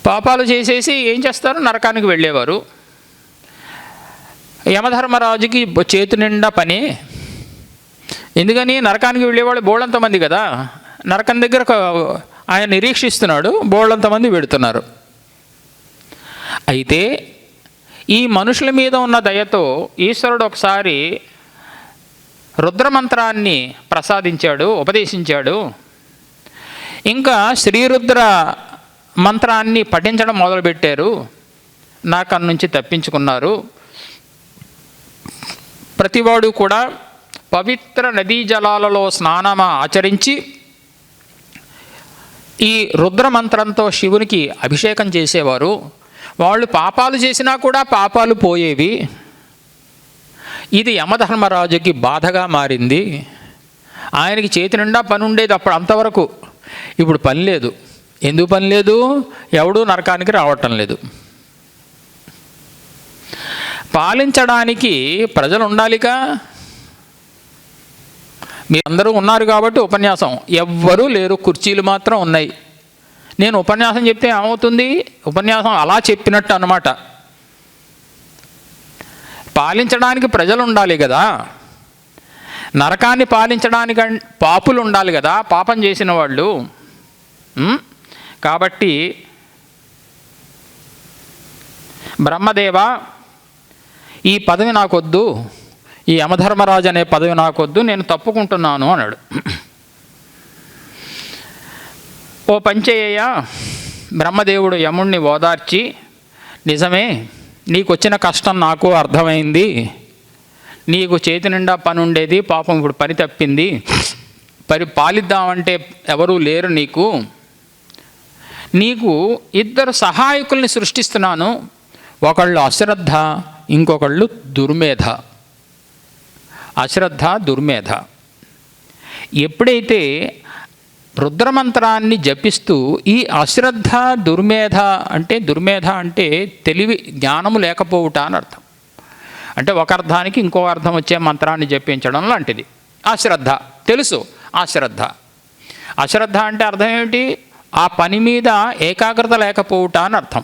పాపాలు చేసేసి ఏం చేస్తారు, నరకానికి వెళ్ళేవారు. యమధర్మరాజుకి చేతి నిండా పని. ఎందుకని, నరకానికి వెళ్ళేవాళ్ళు బోళ్ళంతమంది కదా, నరకం దగ్గర ఆయన నిరీక్షిస్తున్నాడు, బోళ్ళంతమంది పెడుతున్నారు. అయితే ఈ మనుషుల మీద ఉన్న దయతో ఈశ్వరుడు ఒకసారి రుద్రమంత్రాన్ని ప్రసాదించాడు, ఉపదేశించాడు. ఇంకా శ్రీరుద్ర మంత్రాన్ని పఠించడం మొదలుపెట్టారు, నరకం నుంచి తప్పించుకున్నారు. ప్రతివాడు కూడా పవిత్ర నదీ జలాలలో స్నానం ఆచరించి ఈ రుద్రమంత్రంతో శివునికి అభిషేకం చేసేవారు. వాళ్ళు పాపాలు చేసినా కూడా పాపాలు పోయేవి. ఇది యమధర్మరాజుకి బాధగా మారింది. ఆయనకి చేతి నిండా పని ఉండేది అప్పుడు అంతవరకు. ఇప్పుడు పని లేదు. ఎందుకు పని లేదు? ఎవడూ నరకానికి రావటం లేదు. పాలించడానికి ప్రజలు ఉండాలిగా. మీరందరూ ఉన్నారు కాబట్టి ఉపన్యాసం, ఎవ్వరూ లేరు, కుర్చీలు మాత్రం ఉన్నాయి. నేను ఉపన్యాసం చెప్తే ఏమవుతుంది? ఉపన్యాసం అలా చెప్పినట్టు అన్నమాట. పాలించడానికి ప్రజలు ఉండాలి కదా, నరకాన్ని పాలించడానికి పాపులు ఉండాలి కదా, పాపం చేసిన వాళ్ళు. కాబట్టి బ్రహ్మదేవ, ఈ పదవి నాకొద్దు, ఈ యమధర్మరాజు అనే పదవి నాకొద్దు, నేను తప్పుకుంటున్నాను అన్నాడు. ఓ పంచేయ్య, బ్రహ్మదేవుడు యముణ్ణి ఓదార్చి, నిజమే, నీకు వచ్చిన కష్టం నాకు అర్థమైంది. నీకు చేతి నిండా పని ఉండేది, పాపం ఇప్పుడు పని తప్పింది. పాలిద్దామంటే ఎవరూ లేరు నీకు. నీకు ఇద్దరు సహాయకుల్ని సృష్టిస్తున్నాను. ఒకళ్ళు అశ్రద్ధ, ఇంకొకళ్ళు దుర్మేధ. అశ్రద్ధ, దుర్మేధ. ఎప్పుడైతే రుద్రమంత్రాన్ని జపిస్తూ ఈ అశ్రద్ధ దుర్మేధ అంటే తెలివి జ్ఞానము లేకపోవుట అని అర్థం. అంటే ఒక అర్థానికి ఇంకో అర్థం వచ్చే మంత్రాన్ని జపించడం లాంటిది. అశ్రద్ధ తెలుసు, అశ్రద్ధ. అశ్రద్ధ అంటే అర్థం ఏమిటి? ఆ పని మీద ఏకాగ్రత లేకపోవుట అని అర్థం.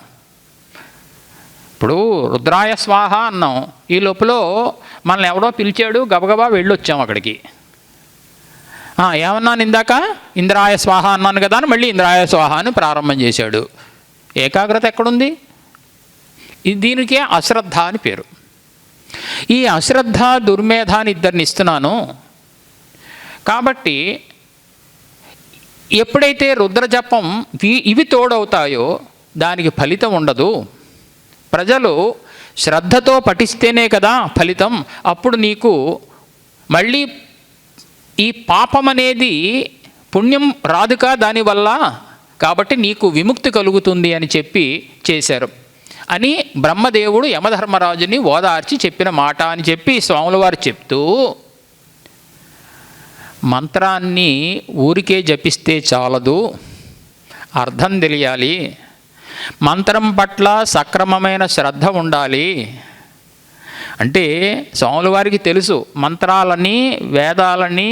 ఇప్పుడు రుద్రాయ స్వాహ అన్నాం, ఈ లోపల మనల్ని ఎవడో పిలిచాడు, గబగబా వెళ్ళొచ్చాం అక్కడికి. ఏమన్నాను ఇందాక? ఇంద్రాయ స్వాహ అన్నాను కదా అని మళ్ళీ ఇంద్రాయ స్వాహ అని ప్రారంభం చేశాడు. ఏకాగ్రత ఎక్కడుంది? దీనికే అశ్రద్ధ అని పేరు. ఈ అశ్రద్ధ దుర్మేధాన్ని ఇద్దరిని ఇస్తున్నాను. కాబట్టి ఎప్పుడైతే రుద్రజపం ఇవి తోడవుతాయో దానికి ఫలితం ఉండదు. ప్రజలు శ్రద్ధతో పఠిస్తేనే కదా ఫలితం. అప్పుడు నీకు మళ్ళీ ఈ పాపం అనేది పుణ్యం రాదుగా దానివల్ల, కాబట్టి నీకు విముక్తి కలుగుతుంది అని చెప్పి చేశారు అని బ్రహ్మదేవుడు యమధర్మరాజుని ఓదార్చి చెప్పిన మాట అని చెప్పి స్వాముల వారు చెప్తూ, మంత్రాన్ని ఊరికే జపిస్తే చాలదు, అర్థం తెలియాలి, మంత్రం పట్ల సక్రమమైన శ్రద్ధ ఉండాలి. అంటే స్వాముల వారికి తెలుసు, మంత్రాలని వేదాలని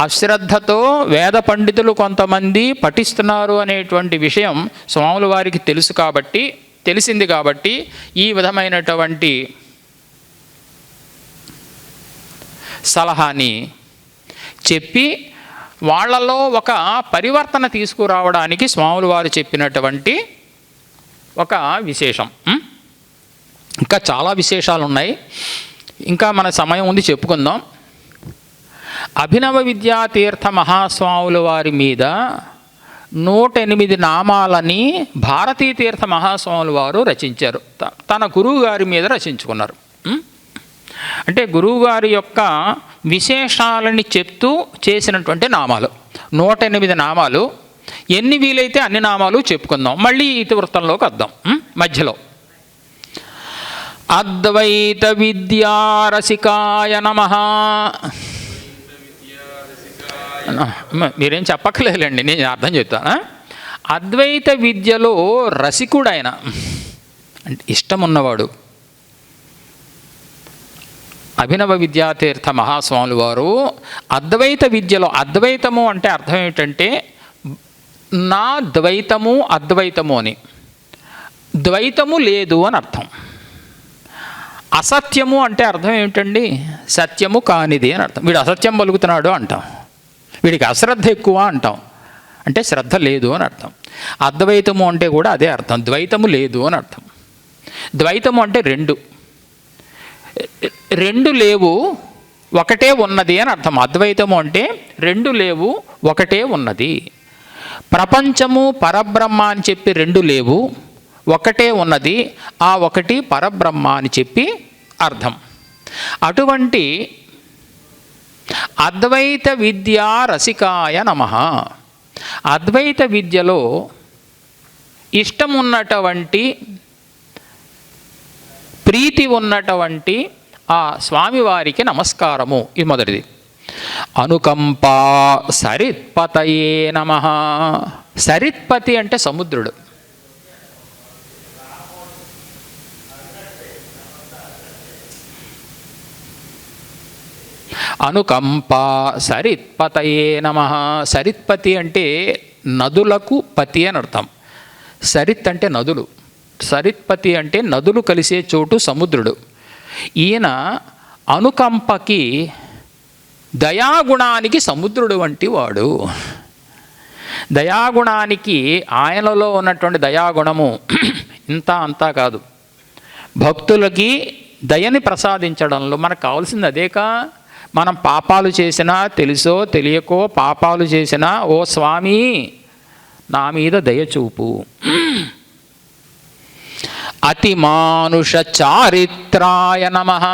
అశ్రద్ధతో వేద పండితులు కొంతమంది పఠిస్తున్నారు అనేటువంటి విషయం స్వాముల వారికి తెలిసింది కాబట్టి ఈ విధమైనటువంటి సలహాని చెప్పి వాళ్ళలో ఒక పరివర్తన తీసుకురావడానికి స్వాముల వారు చెప్పినటువంటి ఒక విశేషం. ఇంకా చాలా విశేషాలు ఉన్నాయి, ఇంకా మన సమయం ఉంది, చెప్పుకుందాం. అభినవ విద్యాతీర్థ మహాస్వాముల వారి మీద 108 నామాలని భారతీతీర్థ మహాస్వాముల వారు రచించారు. తన గురువు గారి మీద రచించుకున్నారు. అంటే గురువుగారి యొక్క విశేషాలని చెప్తూ చేసినటువంటి నామాలు 108 నామాలు. ఎన్ని వీలైతే అన్ని నామాలు చెప్పుకుందాం. మళ్ళీ ఇతివృత్తంలోకి వద్దాం మధ్యలో. అద్వైత విద్యారసికాయ నమః. మీరేం చెప్పక్కర్లేదండి, నేను అర్థం చెప్తాను. అద్వైత విద్యలో రసికుడైన అంటే ఇష్టం ఉన్నవాడు. అభినవ విద్యాతీర్థ మహాస్వాములు వారు అద్వైత విద్యలో, అద్వైతము అంటే అర్థం ఏమిటంటే నా ద్వైతము అద్వైతము అని, ద్వైతము లేదు అని అర్థం. అసత్యము అంటే అర్థం ఏమిటండి? సత్యము కానిది అని అర్థం. వీడు అసత్యం పలుకుతున్నాడు అంటాం, వీడికి అశ్రద్ధ ఎక్కువ అంటాం, అంటే శ్రద్ధ లేదు అని అర్థం. అద్వైతము అంటే కూడా అదే అర్థం, ద్వైతము లేదు అని అర్థం. ద్వైతము అంటే రెండు లేవు ఒకటే ఉన్నది అని అర్థం. అద్వైతము అంటే రెండు లేవు ఒకటే ఉన్నది. ప్రపంచము పరబ్రహ్మ అని చెప్పి రెండు లేవు ఒకటే ఉన్నది, ఆ ఒకటి పరబ్రహ్మ అని చెప్పి అర్థం. అటువంటి అద్వైత విద్యా రసికాయ నమః. అద్వైత విద్యలో ఇష్టం ఉన్నటువంటి, ప్రీతి ఉన్నటువంటి ఆ స్వామివారికి నమస్కారము. ఇది మొదటిది. అనుకంపా సరిత్పతయే నమః. సరిత్పతి అంటే సముద్రుడు. అనుకంపా సరిత్పతయే నమః. సరిత్పతి అంటే నదులకు పతి అని అర్థం. సరిత్ అంటే నదులు, సరిత్పతి అంటే నదులు కలిసే చోటు సముద్రుడు. ఈయన అనుకంపకి, దయాగుణానికి సముద్రుడు వంటి వాడు. దయాగుణానికి, ఆయనలో ఉన్నటువంటి దయాగుణము ఇంత అంతా కాదు, భక్తులకి దయని ప్రసాదించడంలో మనకు కావాల్సింది అదేకా. మనం పాపాలు చేసినా, తెలుసో తెలియకో పాపాలు చేసినా, ఓ స్వామి నా మీద దయచూపు. అతిమానుష చారిత్రాయ నమః.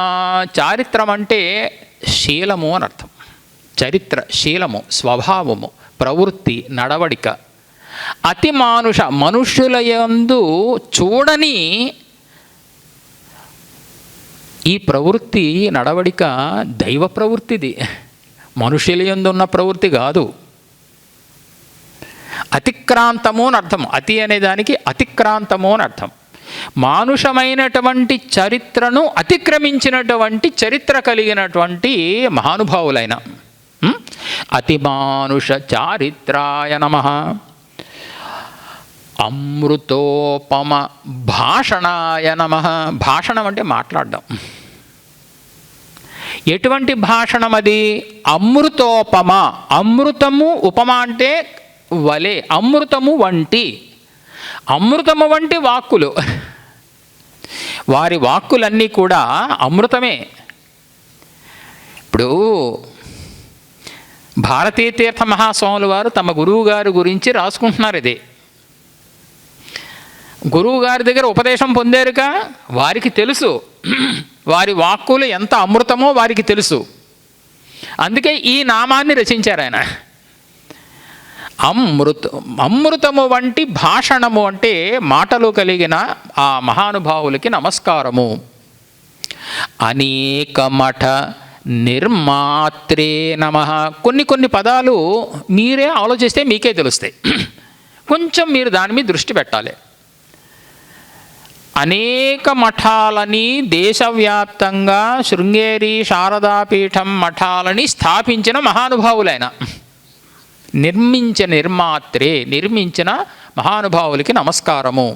చారిత్రం అంటే శీలము అని అర్థం. చరిత్ర శీలము, స్వభావము, ప్రవృత్తి, నడవడిక. అతిమానుష మనుష్యుల యందు చూడని ఈ ప్రవృత్తి, నడవడిక దైవ ప్రవృత్తిది, మనుష్యుల యందు ఉన్న ప్రవృత్తి కాదు. అతిక్రాంతము అని అర్థం. అతి అనే దానికి అతిక్రాంతము అని అర్థం. మానుషమైనటువంటి చరిత్రను అతిక్రమించినటువంటి చరిత్ర కలిగినటువంటి మహానుభావులైన అతిమానుష చారిత్రాయ నమః. అమృతోపమ భాషణాయ నమః. భాషణం అంటే మాట్లాడడం. ఎటువంటి భాషణం అది? అమృతోపమ. అమృతము, ఉపమ అంటే వలె, అమృతము వంటి. అమృతము వంటి వాక్కులు. వారి వాక్కులన్నీ కూడా అమృతమే. ఇప్పుడు భారతీ తీర్థ మహాస్వాములు వారు తమ గురువు గారి గురించి రాసుకుంటున్నారు. ఇది గురువు గారి దగ్గర ఉపదేశం పొందారుగా, వారికి తెలుసు వారి వాక్కులు ఎంత అమృతమో వారికి తెలుసు. అందుకే ఈ నామాన్ని రచించారు ఆయన. అమృతము వంటి భాషణము అంటే మాటలు కలిగిన ఆ మహానుభావులకి నమస్కారము. అనేక మఠ నిర్మాత్రే నమః. కొన్ని పదాలు మీరే ఆలోచిస్తే మీకే తెలుస్తాయి, కొంచెం మీరు దాని మీద దృష్టి పెట్టాలి. అనేక మఠాలని, దేశవ్యాప్తంగా శృంగేరి శారదాపీఠం మఠాలని స్థాపించిన మహానుభావులైన, నిర్మాత్రే నిర్మించిన మహానుభావులకి నమస్కారము.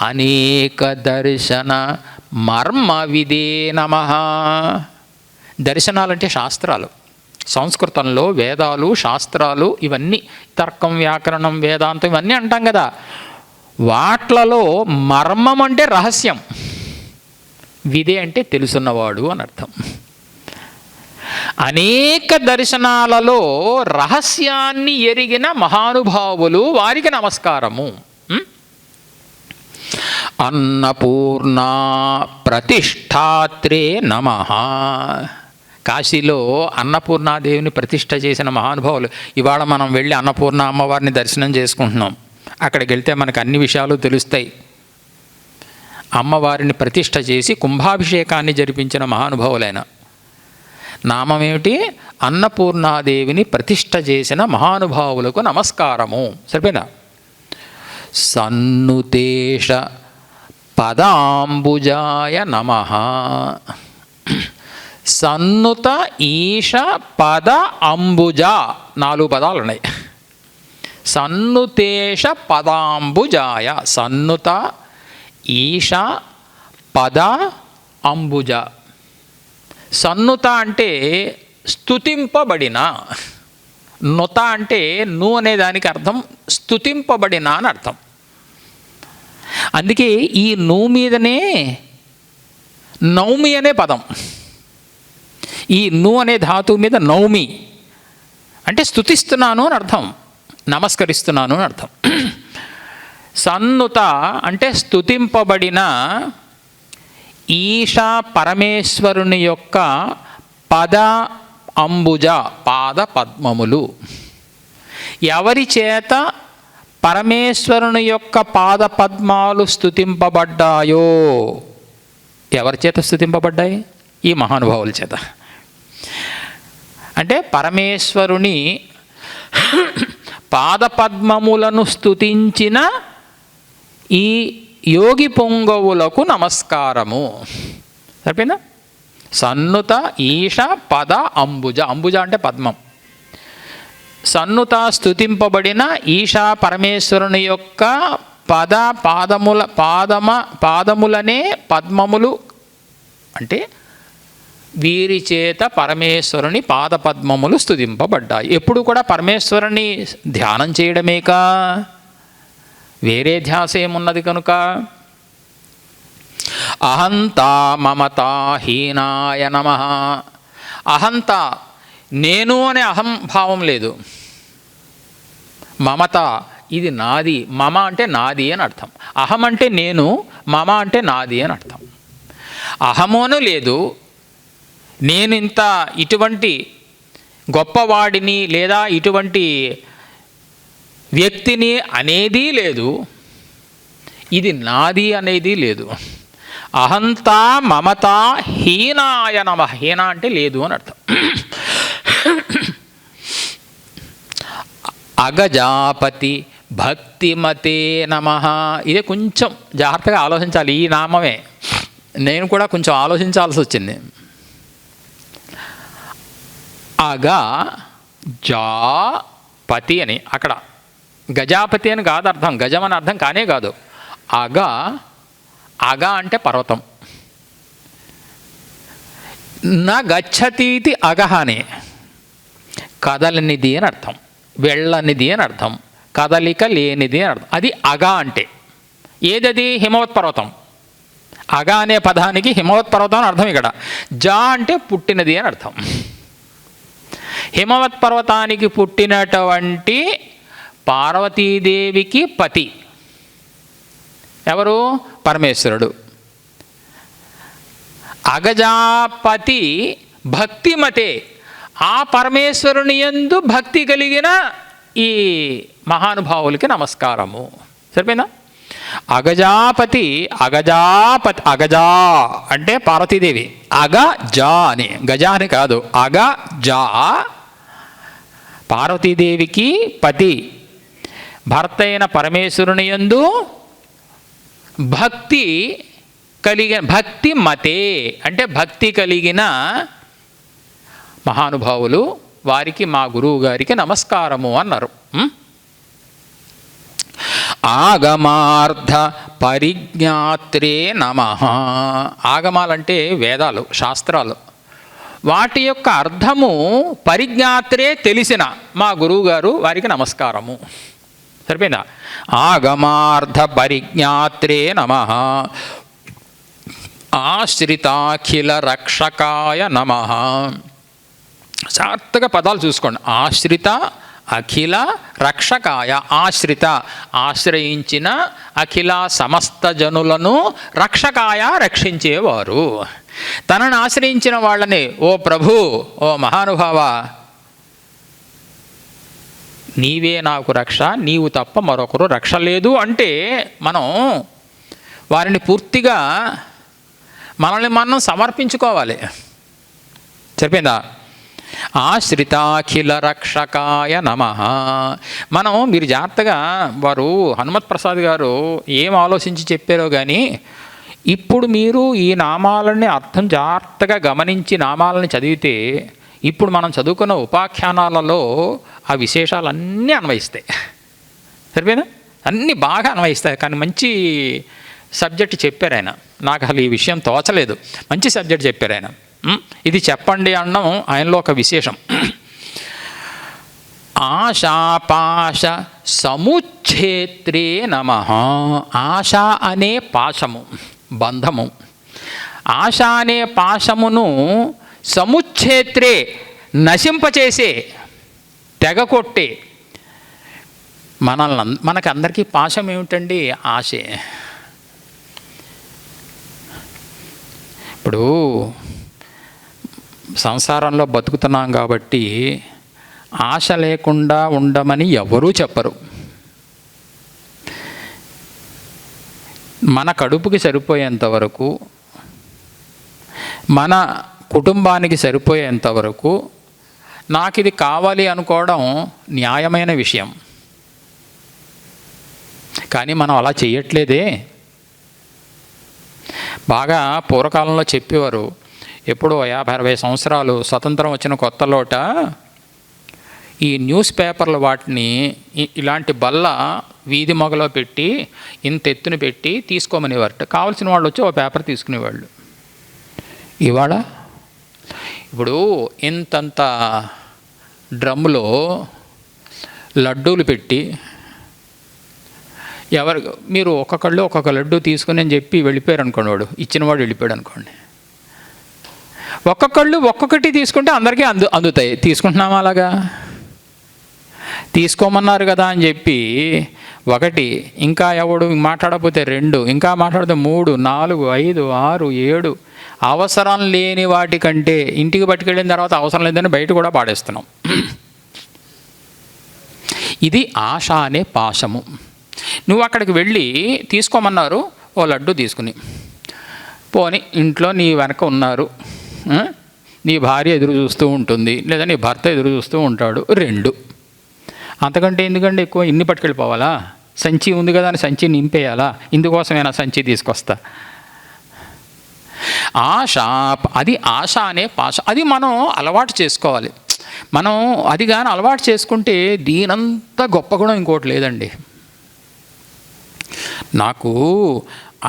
అనేక దర్శన మర్మ విదే నమః. దర్శనాలంటే శాస్త్రాలు. సంస్కృతంలో వేదాలు, శాస్త్రాలు ఇవన్నీ, తర్కం, వ్యాకరణం, వేదాంతం ఇవన్నీ అంటాం కదా. వాట్లలో మర్మం అంటే రహస్యం, విదే అంటే తెలుసున్నవాడు అని అర్థం. అనేక దర్శనాలలో రహస్యాన్ని ఎరిగిన మహానుభావులు, వారికి నమస్కారము. అన్నపూర్ణ ప్రతిష్టాత్రే నమః. కాశీలో అన్నపూర్ణాదేవిని ప్రతిష్ఠ చేసిన మహానుభావులు. ఇవాళ మనం వెళ్ళి అన్నపూర్ణ అమ్మవారిని దర్శనం చేసుకుంటున్నాం. అక్కడికి వెళ్తే మనకు అన్ని విషయాలు తెలుస్తాయి. అమ్మవారిని ప్రతిష్ఠ చేసి కుంభాభిషేకాన్ని జరిపించిన మహానుభావులైన. నామం ఏమిటి? అన్నపూర్ణాదేవిని ప్రతిష్ఠ చేసిన మహానుభావులకు నమస్కారము. సరిపోయినా? సన్నుతేష పదాంబుజాయ నమః. సన్నుత ఈశ పద అంబుజ 4 పదాలు ఉన్నాయి. సన్నుతేశ పదాంబుజాయ. సన్నుత ఈశ పద అంబుజ. సన్నుత అంటే స్తుతింపబడిన, నుత అంటే ను అనే దానికి అర్థం స్తుతింపబడిన అని అర్థం. అందుకే ఈ ను మీదనే నౌమి అనే పదం. ఈ ను అనే ధాతువు మీద నౌమి అంటే స్తుతిస్తున్నాను అని అర్థం, నమస్కరిస్తున్నాను అని అర్థం. సన్నుత అంటే స్తుతింపబడిన ఈశా పరమేశ్వరుని యొక్క పద అంబుజ పాద పద్మములు. ఎవరి చేత పరమేశ్వరుని యొక్క పాద పద్మాలు స్తుతింపబడ్డాయో, ఎవరి చేత స్తుతింపబడ్డాయి? ఈ మహానుభావుల చేత. అంటే పరమేశ్వరుని పాదపద్మములను స్తుతించిన ఈ యోగి పొంగవులకు నమస్కారము. సరిపోయిందా? సన్నుత ఈశ పద అంబుజ. అంబుజ అంటే పద్మం. సన్నుత స్తుతింపబడిన ఈశా పరమేశ్వరుని యొక్క పాదములనే పద్మములు అంటే వీరి చేత పరమేశ్వరుని పాదపద్మములు స్తుతింపబడ్డాయి. ఎప్పుడు కూడా పరమేశ్వరుని ధ్యానం చేయడమేకా, వేరే ధ్యాస ఏమున్నది కనుక. అహంత మమతా హీనాయ నమః. అహంత నేను అనే అహంభావం లేదు. మమత ఇది నాది. మమ అంటే నాది అని అర్థం. అహం అంటే నేను, మమ అంటే నాది అని అర్థం. అహమోను లేదు, నేను ఇంత ఇటువంటి గొప్పవాడిని లేదా ఇటువంటి వ్యక్తిని అనేది లేదు. ఇది నాది అనేది లేదు. అహంత మమత హీనాయ నమః. హీన అంటే లేదు అని అర్థం. అగజాపతి భక్తిమతే నమః. ఇదే కొంచెం జాగ్రత్తగా ఆలోచించాలి. ఈ నామమే నేను కూడా కొంచెం ఆలోచించాల్సి వచ్చింది. అగ జా పతి అని అక్కడ గజాపతి అని కాదు అర్థం, గజం అని అర్థం కానే కాదు. అగ అంటే పర్వతం. నా గచ్చతీతి అగహ అని కదలనిది అని అర్థం, వెళ్ళనిది అని అర్థం, కదలిక లేనిది అని అర్థం. అది అగ అంటే ఏదది? హిమవత్ పర్వతం. అగ అనే పదానికి హిమవత్ పర్వతం అని అర్థం. ఇక్కడ జా అంటే పుట్టినది అని అర్థం. హిమవత్ పర్వతానికి పుట్టినటువంటి పార్వతీదేవికి పతి ఎవరు? పరమేశ్వరుడు. అగజాపతి భక్తిమతే. ఆ పరమేశ్వరుని యందు భక్తి కలిగిన ఈ మహానుభావులకి నమస్కారము. సరిపోయిందా? అగజాపతి అగజా అంటే పార్వతీదేవి. అగజా అని, గజా అని కాదు, అగజా పార్వతీదేవికి పతి భర్త అయిన పరమేశ్వరుని యందు భక్తి కలిగిన, భక్తి మతే అంటే భక్తి కలిగిన మహానుభావులు, వారికి మా గురువు గారికి నమస్కారము అన్నారు. ఆగమార్థ పరిజ్ఞాత్రే నమః. ఆగమాలంటే వేదాలు, శాస్త్రాలు. వాటి యొక్క అర్థము పరిజ్ఞాత్రే తెలిసిన మా గురువుగారు వారికి నమస్కారము. సరిపోయిందా? ఆగమార్థ పరిజ్ఞాత్రే నమః. ఆశ్రితాఖిల రక్షకాయ నమః. జాగ్రత్తగా పదాలు చూసుకోండి. ఆశ్రిత అఖిల రక్షకాయ. ఆశ్రిత ఆశ్రయించిన, అఖిల సమస్త జనులను, రక్షకాయ రక్షించేవారు. తనను ఆశ్రయించిన వాళ్ళని, ఓ ప్రభు, ఓ మహానుభావ, నీవే నాకు రక్ష, నీవు తప్ప మరొకరు రక్ష లేదు అంటే మనం వారిని పూర్తిగా మనల్ని మనం సమర్పించుకోవాలి. సరిపోయిందా? ఆశ్రితాఖిల రక్షకాయ నమః. మనం మీరు జాగ్రత్తగా, వారు హనుమత్ ప్రసాద్ గారు ఏం ఆలోచించి చెప్పారో కానీ, ఇప్పుడు మీరు ఈ నామాలని అర్థం జాగ్రత్తగా గమనించి నామాలని చదివితే, ఇప్పుడు మనం చదువుకున్న ఉపాఖ్యానాలలో ఆ విశేషాలన్నీ అన్వయిస్తాయి. సరిపోయినా? అన్నీ బాగా అన్వయిస్తాయి. కానీ మంచి సబ్జెక్ట్ చెప్పారు ఆయన. నాకు అసలు ఈ విషయం తోచలేదు, మంచి సబ్జెక్ట్ చెప్పారు ఆయన. ఇది చెప్పండి అనడం ఆయనలో ఒక విశేషం. ఆశాపాశ సముచ్ఛేత్రే నమః. ఆశ అనే పాశము, బంధము. ఆశ అనే పాశమును సముచ్ఛేత్రే, నశింపచేసే, తెగకొట్టే. మనకందరికీ పాశం ఏమిటండి? ఆశే. ఇప్పుడు సంసారంలో బతుకుతున్నాం కాబట్టి ఆశ లేకుండా ఉండమని ఎవరూ చెప్పరు. మన కడుపుకి సరిపోయేంత వరకు, మన కుటుంబానికి సరిపోయేంత వరకు నాకు ఇది కావాలి అనుకోవడం న్యాయమైన విషయం. కానీ మనం అలా చేయట్లేదే. బాగా పూర్వకాలంలో చెప్పేవారు, ఎప్పుడో 50-60 సంవత్సరాలు స్వతంత్రం వచ్చిన కొత్తలోట ఈ న్యూస్ పేపర్లు వాటిని ఇలాంటి బల్ల వీధి మొగలో పెట్టి ఇంత ఎత్తున పెట్టి తీసుకోమనేవారట. కావాల్సిన వాళ్ళు వచ్చి ఓ పేపర్ తీసుకునేవాళ్ళు. ఇవాళ ఇప్పుడు ఇంతంత డ్రమ్ములో లడ్డూలు పెట్టి మీరు ఒక్కొక్క లడ్డు తీసుకుని అని చెప్పి వెళ్ళిపోయారు అనుకోండి, వాడు ఇచ్చినవాడు వెళ్ళిపోయాడు అనుకోండి. ఒక్కొక్కటి తీసుకుంటే అందరికీ అందుతాయి. తీసుకుంటున్నామా? అలాగా తీసుకోమన్నారు కదా అని చెప్పి ఒకటి, ఇంకా ఎవడు మాట్లాడకపోతే 2, ఇంకా మాట్లాడితే 3, 4, 5, 6, 7 అవసరం లేని వాటికంటే ఇంటికి పట్టుకెళ్ళిన తర్వాత అవసరం లేదని బయట కూడా పాడేస్తున్నాం. ఇది ఆశ అనే పాశము. నువ్వు అక్కడికి వెళ్ళి తీసుకోమన్నారు, ఓ లడ్డు తీసుకుని పోని, ఇంట్లో నీ వెనక ఉన్నారు, నీ భార్య ఎదురు చూస్తూ ఉంటుంది, లేదా నీ భర్త ఎదురు చూస్తూ ఉంటాడు, 2. అంతకంటే ఎందుకంటే ఎక్కువ ఇన్ని పట్టుకెళ్ళిపోవాలా? సంచి ఉంది కదా అని సంచి నింపేయాలా? ఇందుకోసమేనా సంచి తీసుకొస్తా? ఆశ, అది ఆశ అనే పాశ. అది మనం అలవాటు చేసుకోవాలి. మనం అది కానీ అలవాటు చేసుకుంటే దీనంత గొప్ప గుణం ఇంకోటి లేదండి.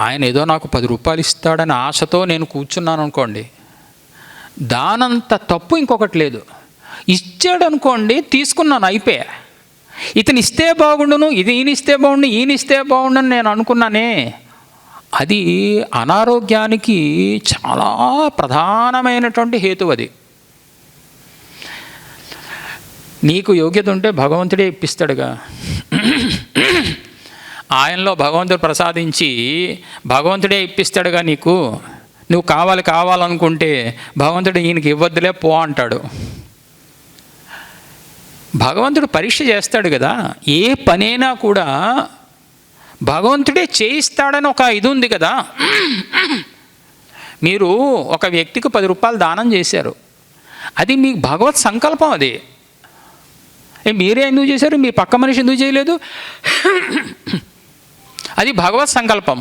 ఆయన ఏదో నాకు 10 రూపాయలు ఇస్తాడని ఆశతో నేను కూర్చున్నాను అనుకోండి, దానంత తప్పు ఇంకొకటి లేదు. ఇచ్చాడు అనుకోండి, తీసుకున్నాను, అయిపోయా. ఇతను ఇస్తే బాగుండును, ఈయన ఇస్తే బాగుండని నేను అనుకున్నానే, అది అనారోగ్యానికి చాలా ప్రధానమైనటువంటి హేతు. అది నీకు యోగ్యత ఉంటే భగవంతుడే ఇప్పిస్తాడుగా. ఆయనలో భగవంతుడు ప్రసాదించి భగవంతుడే ఇప్పిస్తాడుగా నీకు. నువ్వు కావాలనుకుంటే భగవంతుడు ఈయనకి ఇవ్వద్దులే పో అంటాడు. భగవంతుడు పరీక్ష చేస్తాడు కదా. ఏ పనైనా కూడా భగవంతుడే చేయిస్తాడని ఒక ఇది ఉంది కదా. మీరు ఒక వ్యక్తికి 10 రూపాయలు దానం చేశారు, అది మీకు భగవత్ సంకల్పం. అది మీరే ఎందుకు చేశారు? మీ పక్క మనిషి ఎందుకు చేయలేదు? అది భగవత్ సంకల్పం.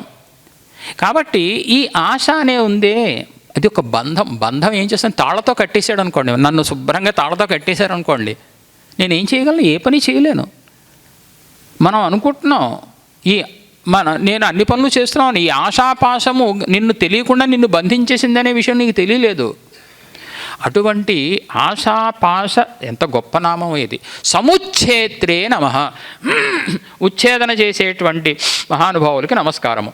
కాబట్టి ఈ ఆశ అనే ఉందే, అది ఒక బంధం ఏం చేస్తాను? తాళతో కట్టేశాడు అనుకోండి, నన్ను శుభ్రంగా తాళతో కట్టేశారు అనుకోండి, నేనేం చేయగలను? ఏ పని చేయలేను. మనం అనుకుంటున్నాం నేను అన్ని పనులు చేస్తున్నాను, ఈ ఆశాపాశము నిన్ను తెలియకుండా నిన్ను బంధించేసిందనే విషయం నీకు తెలియలేదు. అటువంటి ఆశాపాశ ఎంత గొప్ప నామం ఇది. సముచ్ఛేత్రే నమః. ఉచ్ఛేదన చేసేటువంటి మహానుభావులకి నమస్కారము.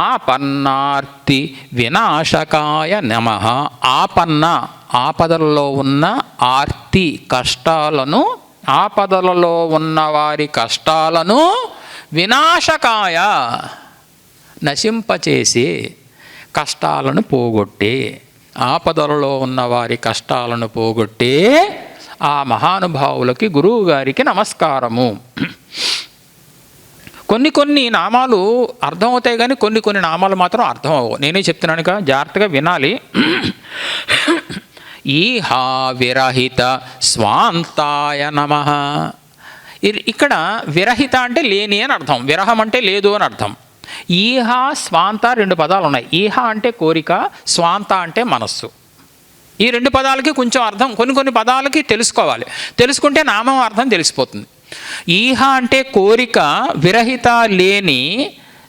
ఆపన్నార్తి వినాశకాయ నమః. ఆపదలలో ఉన్న ఆర్తి కష్టాలను, ఆపదలలో ఉన్న వారి కష్టాలను వినాశకాయ నశింపచేసి కష్టాలను పోగొట్టే, ఆపదలలో ఉన్న వారి కష్టాలను పోగొట్టే ఆ మహానుభావులకి గురువు గారికి నమస్కారము. కొన్ని నామాలు అర్థమవుతాయి కానీ కొన్ని నామాలు మాత్రం అర్థం అవ్వవు. నేనే చెప్తున్నాను కదా, జాగ్రత్తగా వినాలి. ఈహా విరహిత స్వాంతాయ నమః. ఇక్కడ విరహిత అంటే లేని అని అర్థం, విరహం అంటే లేదు అని అర్థం. ఈహ స్వాంత 2 పదాలు ఉన్నాయి. ఈహ అంటే కోరిక, స్వాంత అంటే మనస్సు. ఈ 2 పదాలకి కొంచెం అర్థం, కొన్ని పదాలకి తెలుసుకోవాలి. తెలుసుకుంటే నామం అర్థం తెలిసిపోతుంది. ఈహ అంటే కోరిక విరహిత లేని,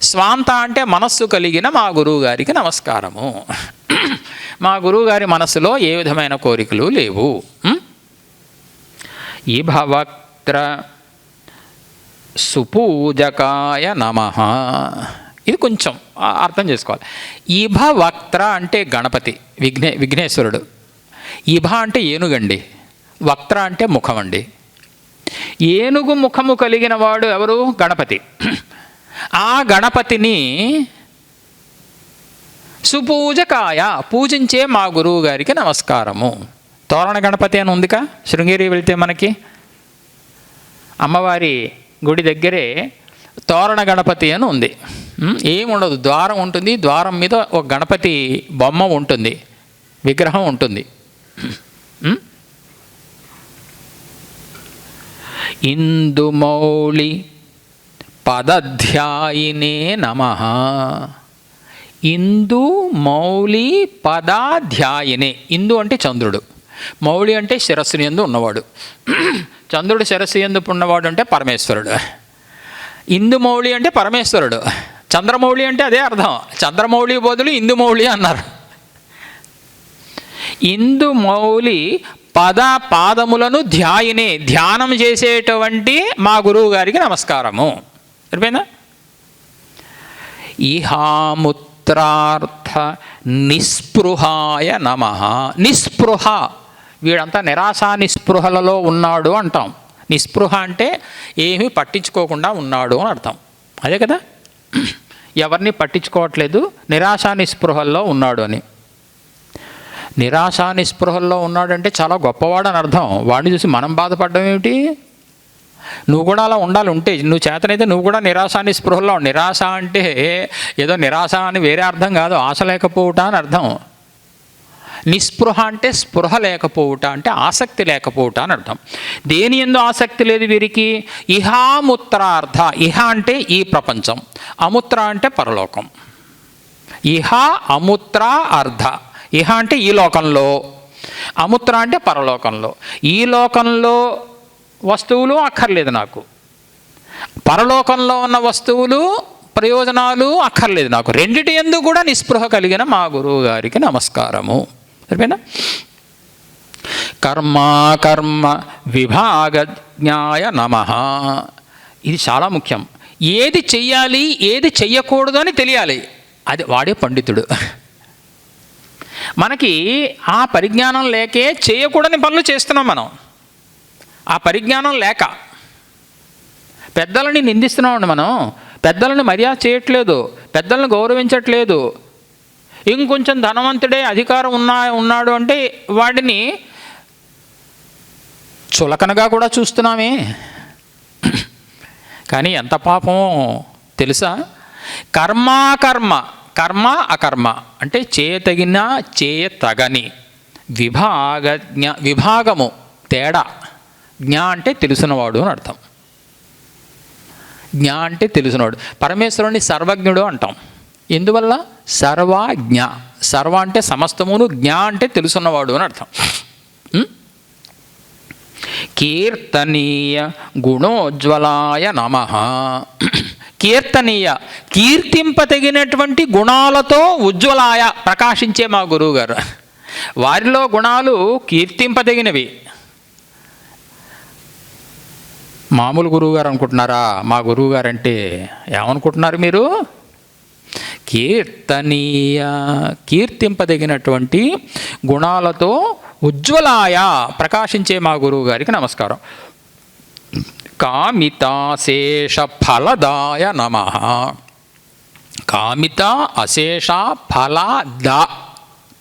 స్వాంత అంటే మనస్సు కలిగిన మా గురువుగారికి నమస్కారము. మా గురువుగారి మనస్సులో ఏ విధమైన కోరికలు లేవు. ఈభవక్త్ర సుపూజకాయ నమః. ఇది కొంచెం అర్థం చేసుకోవాలి. ఈభవక్త్ర అంటే గణపతి, విఘ్నేశ్వరుడు. ఈభ అంటే ఏనుగండి, వక్త్ర అంటే ముఖం అండి. ఏనుగు ముఖము కలిగిన వాడు ఎవరు? గణపతి. ఆ గణపతిని సుపూజకాయ పూజించే మా గురువు గారికి నమస్కారము. తోరణ గణపతి అని ఉందిగా, శృంగేరి వెళ్తే మనకి అమ్మవారి గుడి దగ్గరే తోరణ గణపతి అని ఉంది. ఏముండదు, ద్వారం ఉంటుంది, ద్వారం మీద ఒక గణపతి బొమ్మ ఉంటుంది, విగ్రహం ఉంటుంది. ఇందుమౌళి పదధ్యాయినే నమః. ఇందు మౌళి పదాధ్యాయినే. ఇందు అంటే చంద్రుడు, మౌళి అంటే శిరస్సుని యందు ఉన్నవాడు. చంద్రుడు శిరస్సు యందు ఉన్నవాడు అంటే పరమేశ్వరుడు. ఇందుమౌళి అంటే పరమేశ్వరుడు. చంద్రమౌళి అంటే అదే అర్థం. చంద్రమౌళి బదులు ఇందుమౌళి అన్నారు. ఇందుమౌళి పాదములను ధ్యాయినే, ధ్యానం చేసేటువంటి మా గురువు గారికి నమస్కారము. సరిపోయిందా? ఇహాముత్రార్థ నిస్పృహాయ నమః. నిస్పృహ, వీడంతా నిరాశా నిస్పృహలలో ఉన్నాడు అంటాం. నిస్పృహ అంటే ఏమీ పట్టించుకోకుండా ఉన్నాడు అని అర్థం. అదే కదా, ఎవరిని పట్టించుకోవట్లేదు, నిరాశా నిస్పృహల్లో ఉన్నాడు అని. నిరాశా నిస్పృహల్లో ఉన్నాడంటే చాలా గొప్పవాడు అని అర్థం. వాడిని చూసి మనం బాధపడడం ఏమిటి? నువ్వు కూడా అలా ఉండాలి. ఉంటే నువ్వు చేతనైతే నువ్వు కూడా నిరాశా నిస్పృహల్లో. నిరాశ అంటే ఏదో నిరాశ అని వేరే అర్థం కాదు, ఆశ లేకపోవుట అని అర్థం. నిస్పృహ అంటే స్పృహ లేకపోవుట, అంటే ఆసక్తి లేకపోవుట అని అర్థం. దేని యందు ఆసక్తి లేదు వీరికి? ఇహాముత్రార్థ. ఇహ అంటే ఈ ప్రపంచం, అముత్ర అంటే పరలోకం. ఇహ అముత్ర అర్ధ. ఇహ అంటే ఈ లోకంలో, అముత్ర అంటే పరలోకంలో. ఈ లోకంలో వస్తువులు అక్కర్లేదు నాకు, పరలోకంలో ఉన్న వస్తువులు ప్రయోజనాలు అక్కర్లేదు నాకు. రెండిటి యందు కూడా నిస్పృహ కలిగిన మా గురువు గారికి నమస్కారము. సరిపోయిందా? కర్మ విభాగజ్ఞాయ నమః. ఇది చాలా ముఖ్యం. ఏది చెయ్యాలి ఏది చెయ్యకూడదు అని తెలియాలి, అది వాడే పండితుడు. మనకి ఆ పరిజ్ఞానం లేకే చేయకూడని పనులు చేస్తున్నాం మనం. ఆ పరిజ్ఞానం లేక పెద్దలని నిందిస్తున్నామండి మనం. పెద్దలను మర్యాద చేయట్లేదు, పెద్దలను గౌరవించట్లేదు. ఇంకొంచెం ధనవంతుడే అధికారం ఉన్నాడు అంటే వాడిని చులకనగా కూడా చూస్తున్నామే. కానీ ఎంత పాపం తెలుసా? కర్మ అకర్మ అంటే చేయతగిన చేయతగని, విభాగము తేడా. జ్ఞా అంటే తెలుసునవాడు అని అర్థం. జ్ఞా అంటే తెలుసునవాడు. పరమేశ్వరుని సర్వజ్ఞుడు అంటాం. ఎందువల్ల? సర్వజ్ఞ. సర్వ అంటే సమస్తమును, జ్ఞా అంటే తెలుసున్నవాడు అని అర్థం. కీర్తనీయ గుణోజ్వలాయ నమః. కీర్తనీయ, కీర్తింపతగినటువంటి గుణాలతో ఉజ్వలాయ ప్రకాశించే మా గురువుగారు. వారిలో గుణాలు కీర్తింపదగినవి. మామూలు గురువుగారు అనుకుంటున్నారా? మా గురువుగారు అంటే ఏమనుకుంటున్నారు మీరు? కీర్తనీయ, కీర్తింపదగినటువంటి గుణాలతో ఉజ్వలాయ ప్రకాశించే మా గురువు గారికి నమస్కారం. కామితాశేష ఫలదాయ నమః. కామిత అశేష ఫలద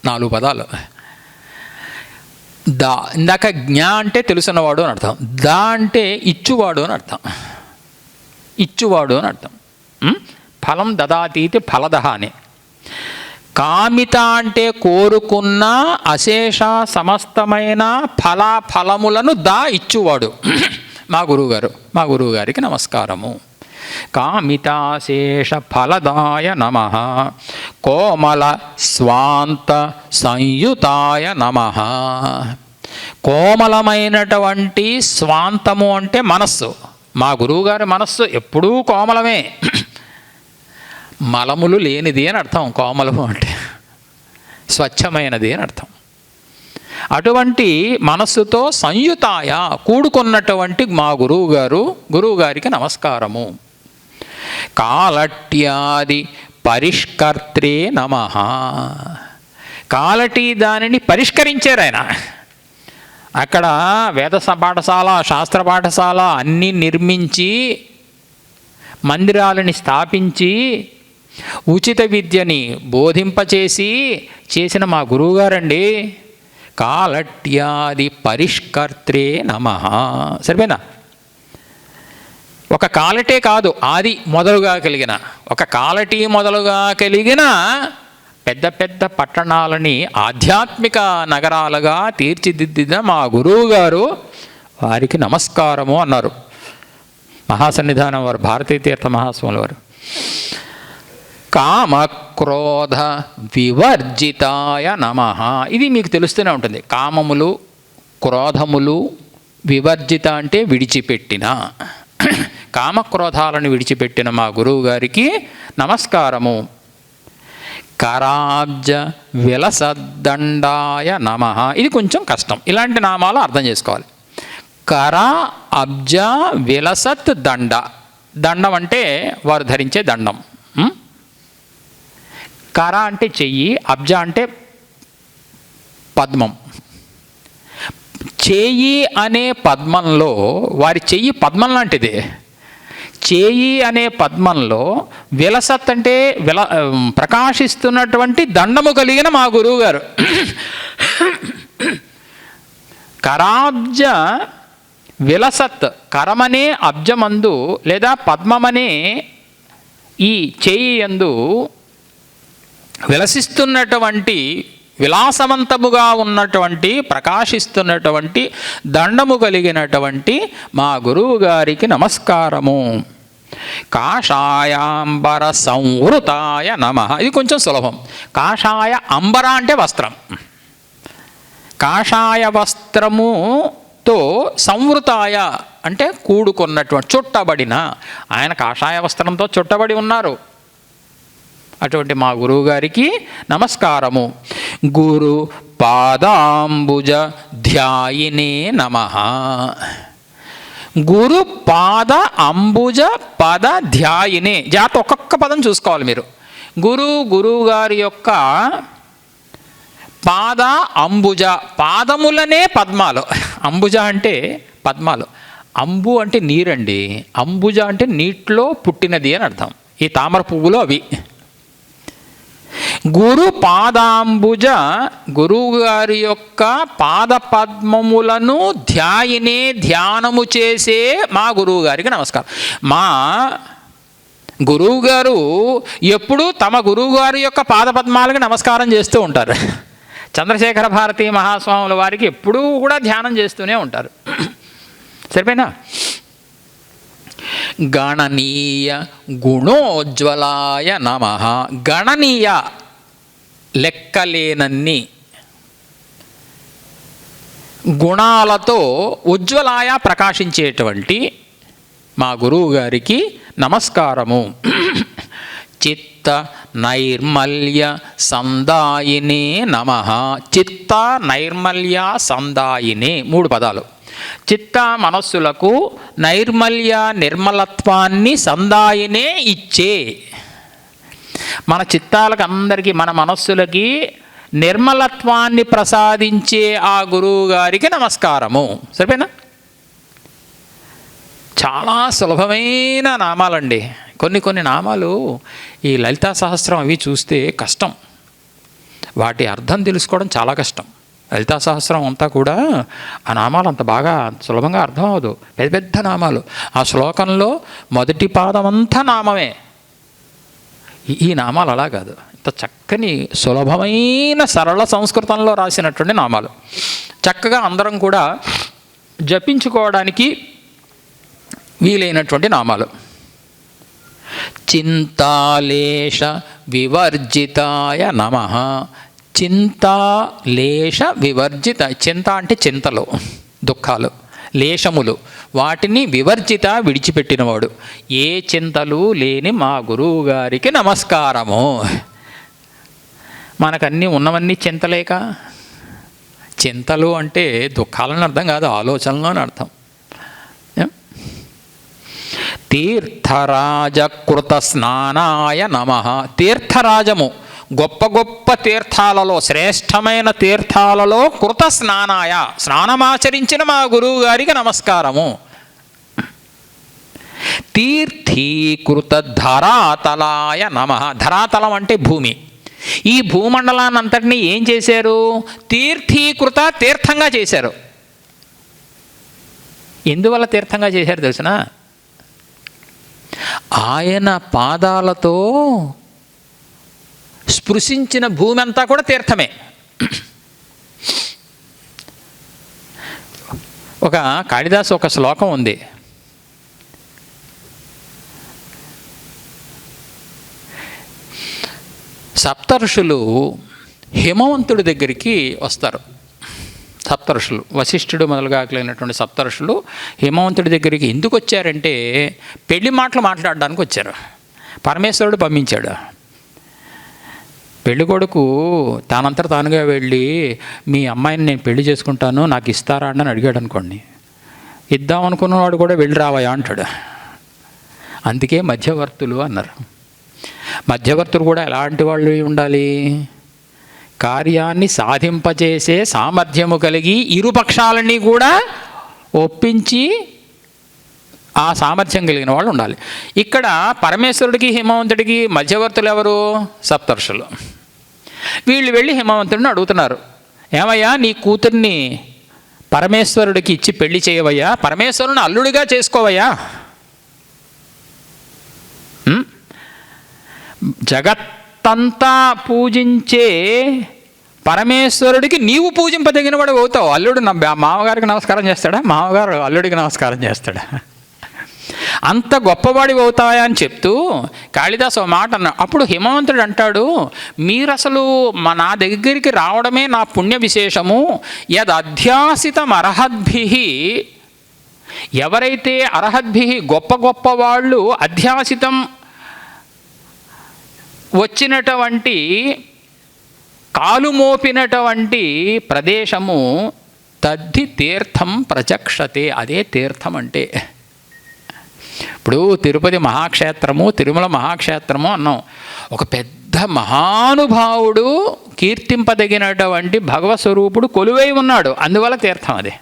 4 పదాలు. ద ఇందాక జ్ఞా అంటే తెలుసున్నవాడు అని అర్థం. ద అంటే ఇచ్చువాడు అని అర్థం. ఇచ్చువాడు అని అర్థం. ఫలం దదాతీతి ఫలదహ అని. కామిత అంటే కోరుకున్న అశేష సమస్తమైన ఫలములను ఇచ్చువాడు మా గురువుగారికి నమస్కారము. కామితాశేష ఫలదాయ నమః. కోమల స్వాంత సంయుతాయ నమః. కోమలమైనటువంటి స్వాంతము అంటే మనస్సు. మా గురువుగారి మనస్సు ఎప్పుడూ కోమలమే, మలములు లేనిది అని అర్థం. కోమలము అంటే స్వచ్ఛమైనది అని అర్థం. అటువంటి మనస్సుతో సంయుతాయ కూడుకున్నటువంటి మా గురువుగారికి నమస్కారము. కాలట్యాది పరిష్కర్త్రే నమః. కాలటి దానిని పరిష్కరించారు ఆయన. అక్కడ వేద పాఠశాల, శాస్త్ర పాఠశాల అన్నీ నిర్మించి, మందిరాలని స్థాపించి, ఉచిత విద్యని బోధింపచేసి చేసిన మా గురువుగారండి. కాలట్యాది పరిష్కర్త్రే నమః. సరిపోయినా? ఒక కాలటే కాదు, ఆది మొదలుగా కలిగిన, ఒక కాలటి మొదలుగా కలిగిన పెద్ద పెద్ద పట్టణాలని ఆధ్యాత్మిక నగరాలుగా తీర్చిదిద్దిన మా గురువుగారు వారికి నమస్కారము అన్నారు మహాసన్నిధానం వారు, భారతీ తీర్థ మహాస్వాముల వారు. కామక్రోధ వివర్జితాయ నమః. ఇది మీకు తెలుస్తూనే ఉంటుంది. కామములు, క్రోధములు, వివర్జిత అంటే విడిచిపెట్టిన, కామక్రోధాలను విడిచిపెట్టిన మా గురువుగారికి నమస్కారము. కరాబ్జ విలసద్దండాయ నమః. ఇది కొంచెం కష్టం, ఇలాంటి నామాలు అర్థం చేసుకోవాలి. కర అబ్జ విలసత్ దండ. దండం అంటే వారు ధరించే దండం. కర అంటే చెయ్యి, అబ్జ అంటే పద్మం. చేయి అనే పద్మంలో, వారి చెయ్యి పద్మం లాంటిది. చేయి అనే పద్మంలో విలసత్ అంటే ప్రకాశిస్తున్నటువంటి దండము కలిగిన మా గురువుగారు. కరాబ్జ విలసత్, కరమనే అబ్జమందు లేదా పద్మమనే ఈ చేయి యందు విలసిస్తున్నటువంటి, విలాసవంతముగా ఉన్నటువంటి, ప్రకాశిస్తున్నటువంటి దండము కలిగినటువంటి మా గురువుగారికి నమస్కారము. కాషాయాంబర సంవృతాయ నమః. ఇది కొంచెం సులభం. కాషాయ అంబర అంటే వస్త్రం. కాషాయ వస్త్రముతో సంవృతాయ అంటే కూడుకున్నటువంటి, చుట్టబడిన. ఆయన కాషాయ వస్త్రంతో చుట్టబడి ఉన్నారు. అటువంటి మా గురువుగారికి నమస్కారము. గురు పాదాంబుజ ధ్యాయినే నమః. గురు పాద అంబుజ పద ధ్యాయినే. జాగ్రత్త, ఒక్కొక్క పదం చూసుకోవాలి మీరు. గురువుగారి యొక్క పాద అంబుజ, పాదములనే పద్మాలు. అంబుజ అంటే పద్మాలు. అంబు అంటే నీరండి, అంబుజ అంటే నీటిలో పుట్టినది అని అర్థం. ఈ తామర పువ్వులు అవి. గురు పాదాంబుజ, గురువుగారి యొక్క పాద పద్మములను ధ్యాయినే ధ్యానము చేసే మా గురువుగారికి నమస్కారం. మా గురువుగారు ఎప్పుడూ తమ గురువుగారి యొక్క పాదపద్మాలకు నమస్కారం చేస్తూ ఉంటారు. చంద్రశేఖర భారతీ మహాస్వాముల వారికి ఎప్పుడూ కూడా ధ్యానం చేస్తూనే ఉంటారు. సరిపోయినా? గణనీయ గుణోజ్వలాయ నమః. గణనీయ లెక్కలేనన్ని గుణాలతో ఉజ్వలాయ ప్రకాశించేటువంటి మా గురువుగారికి నమస్కారము. చిత్త నైర్మల్య సందాయినే నమః. చిత్త నైర్మల్య సందాయినే 3 పదాలు. చిత్త మనస్సులకు నైర్మల్య నిర్మలత్వాన్ని సందాయినే ఇచ్చే, మన చిత్తాలకు అందరికీ, మన మనస్సులకి నిర్మలత్వాన్ని ప్రసాదించే ఆ గురువు గారికి నమస్కారము. సరిపోయినా? చాలా సులభమైన నామాలండి. కొన్ని నామాలు ఈ లలితా సహస్రం అవి చూస్తే కష్టం, వాటి అర్థం తెలుసుకోవడం చాలా కష్టం. లలితా సహస్రం అంతా కూడా ఆ నామాలు అంత బాగా సులభంగా అర్థం అవ్వదు. పెద్ద పెద్ద నామాలు. ఆ శ్లోకంలో మొదటి పాదం అంతా నామమే. ఈ నామాలు అలా కాదు, ఇంత చక్కని సులభమైన సరళ సంస్కృతంలో రాసినటువంటి నామాలు, చక్కగా అందరం కూడా జపించుకోవడానికి వీలైనటువంటి నామాలు. చింతాలేష వివర్జితాయ నమః. చింతాలేష వివర్జిత, చింత అంటే చింతలు, దుఃఖాలు, లేశములు, వాటిని వివర్జిత విడిచిపెట్టినవాడు. ఏ చింతలు లేని మా గురువు గారికి నమస్కారము. మనకన్నీ ఉన్నవన్నీ చింతలేక, చింతలు అంటే దుఃఖాలని అర్థం కాదు, ఆలోచనలు అని అర్థం. తీర్థరాజకృత స్నానాయ నమః. తీర్థరాజము, గొప్ప గొప్ప తీర్థాలలో, శ్రేష్టమైన తీర్థాలలో కృత స్నానాయ, స్నానమాచరించిన మా గురువు గారికి నమస్కారము. తీర్థీకృత ధరాతలాయ నమః. ధరాతలం అంటే భూమి. ఈ భూమండలాన్ని అంతటినీ ఏం చేశారు? తీర్థీకృత, తీర్థంగా చేశారు. ఎందువల్ల తీర్థంగా చేశారు తెలుసునా? ఆయన పాదాలతో స్పృశించిన భూమి అంతా కూడా తీర్థమే. ఒక కాళిదాసు ఒక శ్లోకం ఉంది, సప్తర్షులు హిమవంతుడి దగ్గరికి వస్తారు. సప్తర్షులు, వశిష్ఠుడు మొదలుగాకలేనటువంటి సప్తర్షులు హిమవంతుడి దగ్గరికి ఎందుకు వచ్చారంటే పెళ్లి మాటలు మాట్లాడడానికి వచ్చారు. పరమేశ్వరుడు పంపించాడు. పెళ్లి కొడుకు తానంతట తానుగా వెళ్ళి మీ అమ్మాయిని నేను పెళ్లి చేసుకుంటాను, నాకు ఇస్తారా అని అడిగాడు అనుకోండి, ఇద్దాం అనుకున్నవాడు కూడా వెళ్ళి రావయా అంటాడు. అందుకే మధ్యవర్తులు అన్నారు. మధ్యవర్తులు కూడా ఎలాంటి వాళ్ళు ఉండాలి? కార్యాన్ని సాధింపజేసే సామర్థ్యము కలిగి ఇరుపక్షాలన్నీ కూడా ఒప్పించి ఆ సామర్థ్యం కలిగిన వాళ్ళు ఉండాలి. ఇక్కడ పరమేశ్వరుడికి హిమవంతుడికి మధ్యవర్తులు ఎవరు? సప్తర్షులు. వీళ్ళు వెళ్ళి హిమవంతుడిని అడుగుతున్నారు, ఏమయ్యా నీ కూతుర్ని పరమేశ్వరుడికి ఇచ్చి పెళ్లి చేయవయ్యా, పరమేశ్వరుని అల్లుడిగా చేసుకోవయ్యా, జగత్తంతా పూజించే పరమేశ్వరుడికి నీవు పూజింపదగిన వాడు అవుతావు. అల్లుడు మామగారికి నమస్కారం చేస్తాడా? మామగారు అల్లుడికి నమస్కారం చేస్తాడా? అంత గొప్పవాడి అవుతాయా అని చెప్తూ కాళిదాసు ఒక మాట అన్నాడు. అప్పుడు హిమవంతుడు అంటాడు, మీరు అసలు నా దగ్గరికి రావడమే నా పుణ్య విశేషము. యద్ అధ్యాసితం అర్హద్భి, ఎవరైతే అర్హద్భి గొప్ప గొప్ప వాళ్ళు అధ్యాసితం వచ్చినటువంటి కాలు మోపినటువంటి ప్రదేశము తద్ధి తీర్థం ప్రచక్షతే, అదే తీర్థం అంటే. ఇప్పుడు తిరుపతి మహాక్షేత్రము, తిరుమల మహాక్షేత్రము అన్నాం. ఒక పెద్ద మహానుభావుడు, కీర్తింపదగినటువంటి భగవత్ స్వరూపుడు కొలువై ఉన్నాడు, అందువల్ల తీర్థం అదే.